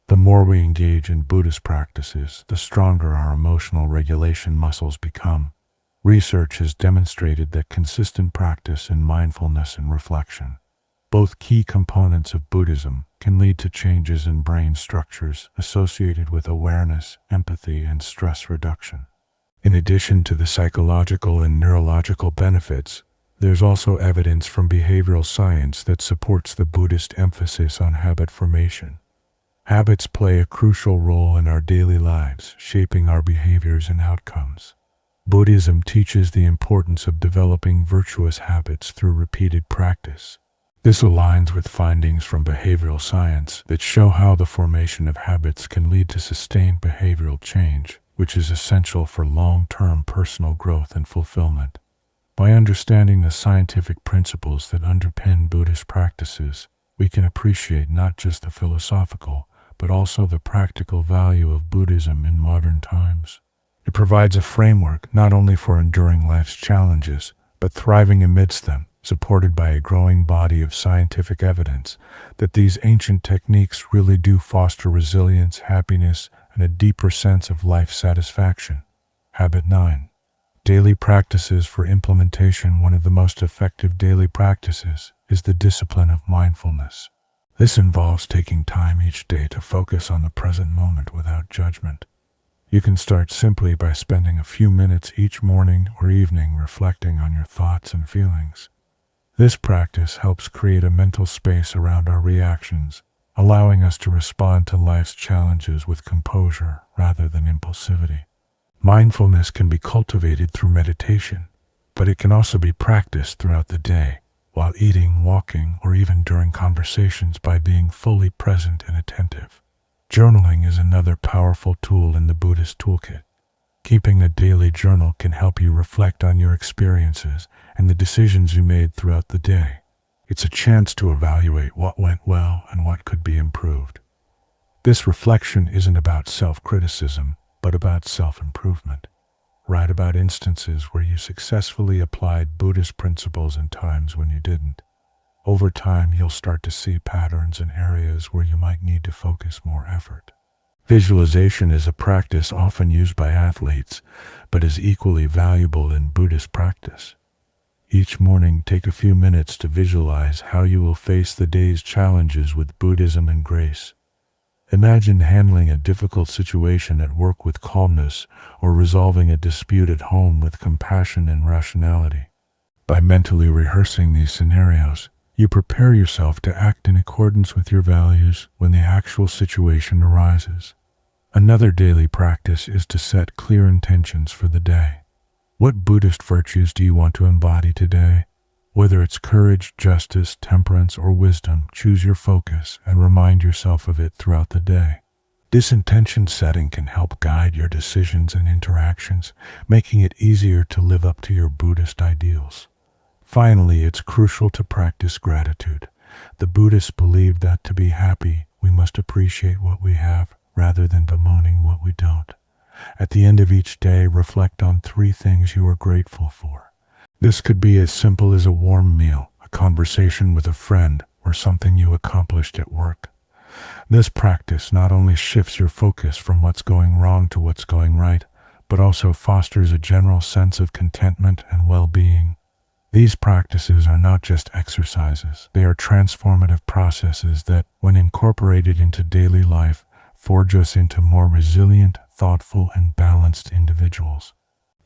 Speaker 1: The more we engage in Buddhist practices, the stronger our emotional regulation muscles become. Research has demonstrated that consistent practice in mindfulness and reflection, both key components of Buddhism, can lead to changes in brain structures associated with awareness, empathy, and stress reduction. In addition to the psychological and neurological benefits, there's also evidence from behavioral science that supports the Buddhist emphasis on habit formation. Habits play a crucial role in our daily lives, shaping our behaviors and outcomes. Buddhism teaches the importance of developing virtuous habits through repeated practice. This aligns with findings from behavioral science that show how the formation of habits can lead to sustained behavioral change, which is essential for long-term personal growth and fulfillment. By understanding the scientific principles that underpin Buddhist practices, we can appreciate not just the philosophical, but also the practical value of Buddhism in modern times. It provides a framework not only for enduring life's challenges, but thriving amidst them, supported by a growing body of scientific evidence that these ancient techniques really do foster resilience, happiness, and a deeper sense of life satisfaction. Habit 9. Daily practices for implementation. One of the most effective daily practices is the discipline of mindfulness. This involves taking time each day to focus on the present moment without judgment. You can start simply by spending a few minutes each morning or evening reflecting on your thoughts and feelings. This practice helps create a mental space around our reactions, allowing us to respond to life's challenges with composure rather than impulsivity. Mindfulness can be cultivated through meditation, but it can also be practiced throughout the day, while eating, walking, or even during conversations by being fully present and attentive. Journaling is another powerful tool in the Buddhist toolkit. Keeping a daily journal can help you reflect on your experiences and the decisions you made throughout the day. It's a chance to evaluate what went well and what could be improved. This reflection isn't about self-criticism, but about self-improvement. Write about instances where you successfully applied Buddhist principles and times when you didn't. Over time, you'll start to see patterns in areas where you might need to focus more effort. Visualization is a practice often used by athletes, but is equally valuable in Buddhist practice. Each morning, take a few minutes to visualize how you will face the day's challenges with Buddhism and grace. Imagine handling a difficult situation at work with calmness or resolving a dispute at home with compassion and rationality. By mentally rehearsing these scenarios, you prepare yourself to act in accordance with your values when the actual situation arises. Another daily practice is to set clear intentions for the day. What Buddhist virtues do you want to embody today? Whether it's courage, justice, temperance, or wisdom, choose your focus and remind yourself of it throughout the day. This intention setting can help guide your decisions and interactions, making it easier to live up to your Buddhist ideals. Finally, it's crucial to practice gratitude. The Buddhists believe that to be happy, we must appreciate what we have rather than bemoaning what we don't. At the end of each day, reflect on 3 things you are grateful for. This could be as simple as a warm meal, a conversation with a friend, or something you accomplished at work. This practice not only shifts your focus from what's going wrong to what's going right, but also fosters a general sense of contentment and well-being. These practices are not just exercises, they are transformative processes that, when incorporated into daily life, forge us into more resilient, thoughtful, and balanced individuals.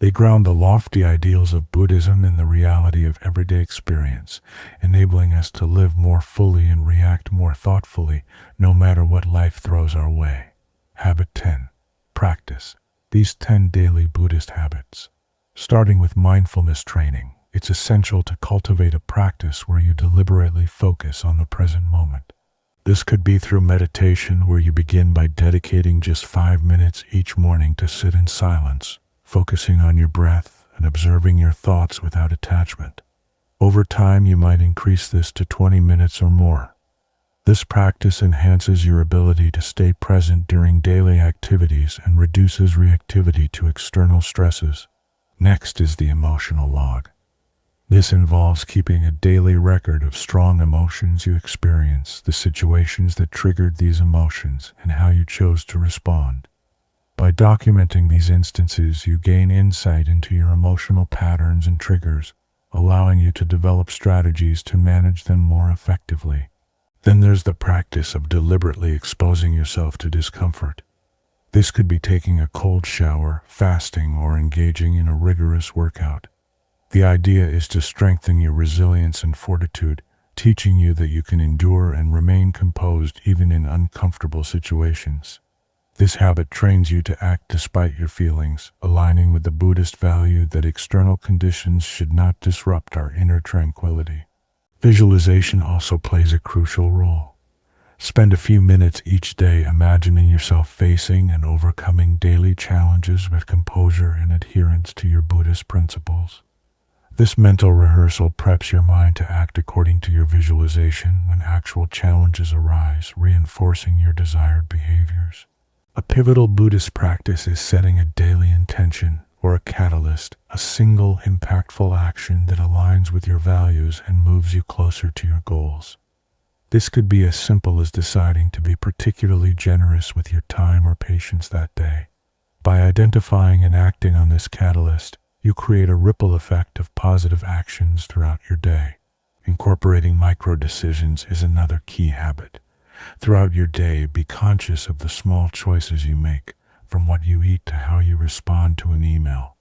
Speaker 1: They ground the lofty ideals of Buddhism in the reality of everyday experience, enabling us to live more fully and react more thoughtfully, no matter what life throws our way. Habit 10. Practice these 10 daily Buddhist habits. Starting with mindfulness training, it's essential to cultivate a practice where you deliberately focus on the present moment. This could be through meditation, where you begin by dedicating just 5 minutes each morning to sit in silence, focusing on your breath and observing your thoughts without attachment. Over time, you might increase this to 20 minutes or more. This practice enhances your ability to stay present during daily activities and reduces reactivity to external stresses. Next is the emotional log. This involves keeping a daily record of strong emotions you experience, the situations that triggered these emotions, and how you chose to respond. By documenting these instances, you gain insight into your emotional patterns and triggers, allowing you to develop strategies to manage them more effectively. Then there's the practice of deliberately exposing yourself to discomfort. This could be taking a cold shower, fasting, or engaging in a rigorous workout. The idea is to strengthen your resilience and fortitude, teaching you that you can endure and remain composed even in uncomfortable situations. This habit trains you to act despite your feelings, aligning with the Buddhist value that external conditions should not disrupt our inner tranquility. Visualization also plays a crucial role. Spend a few minutes each day imagining yourself facing and overcoming daily challenges with composure and adherence to your Buddhist principles. This mental rehearsal preps your mind to act according to your visualization when actual challenges arise, reinforcing your desired behaviors. A pivotal Buddhist practice is setting a daily intention, or a catalyst, a single impactful action that aligns with your values and moves you closer to your goals. This could be as simple as deciding to be particularly generous with your time or patience that day. By identifying and acting on this catalyst, you create a ripple effect of positive actions throughout your day. Incorporating micro-decisions is another key habit. Throughout your day, be conscious of the small choices you make, from what you eat to how you respond to an email.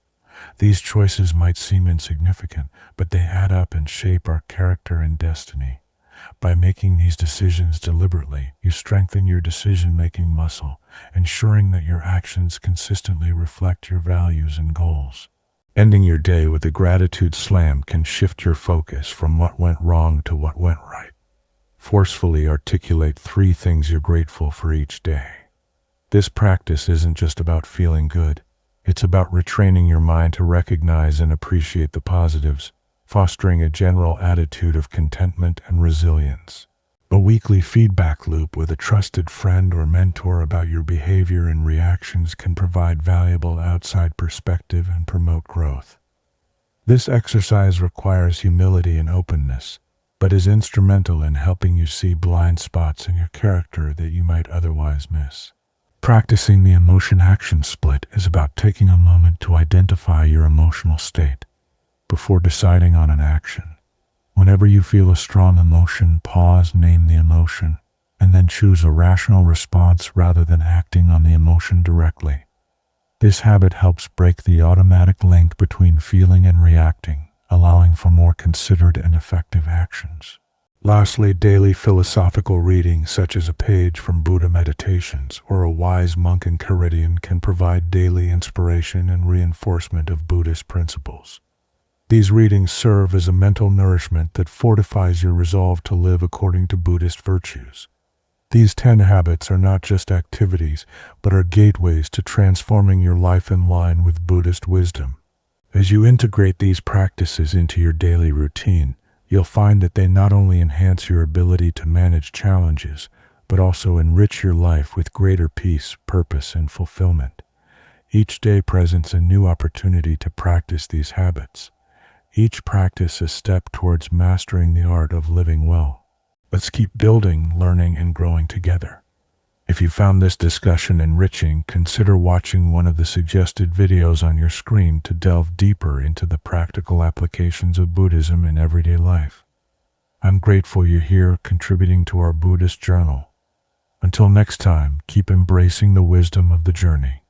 Speaker 1: These choices might seem insignificant, but they add up and shape our character and destiny. By making these decisions deliberately, you strengthen your decision-making muscle, ensuring that your actions consistently reflect your values and goals. Ending your day with a gratitude slam can shift your focus from what went wrong to what went right. Forcefully articulate 3 things you're grateful for each day. This practice isn't just about feeling good. It's about retraining your mind to recognize and appreciate the positives, fostering a general attitude of contentment and resilience. A weekly feedback loop with a trusted friend or mentor about your behavior and reactions can provide valuable outside perspective and promote growth. This exercise requires humility and openness, but is instrumental in helping you see blind spots in your character that you might otherwise miss. Practicing the emotion-action split is about taking a moment to identify your emotional state before deciding on an action. Whenever you feel a strong emotion, pause, name the emotion, and then choose a rational response rather than acting on the emotion directly. This habit helps break the automatic link between feeling and reacting, allowing for more considered and effective actions. Lastly, daily philosophical reading, such as a page from Buddha Meditations or a wise monk in Caribbean, can provide daily inspiration and reinforcement of Buddhist principles. These readings serve as a mental nourishment that fortifies your resolve to live according to Buddhist virtues. These 10 habits are not just activities, but are gateways to transforming your life in line with Buddhist wisdom. As you integrate these practices into your daily routine, you'll find that they not only enhance your ability to manage challenges, but also enrich your life with greater peace, purpose, and fulfillment. Each day presents a new opportunity to practice these habits. Each practice a step towards mastering the art of living well. Let's keep building, learning, and growing together. If you found this discussion enriching, consider watching one of the suggested videos on your screen to delve deeper into the practical applications of Buddhism in everyday life. I'm grateful you're here contributing to our Buddhist journal. Until next time, keep embracing the wisdom of the journey.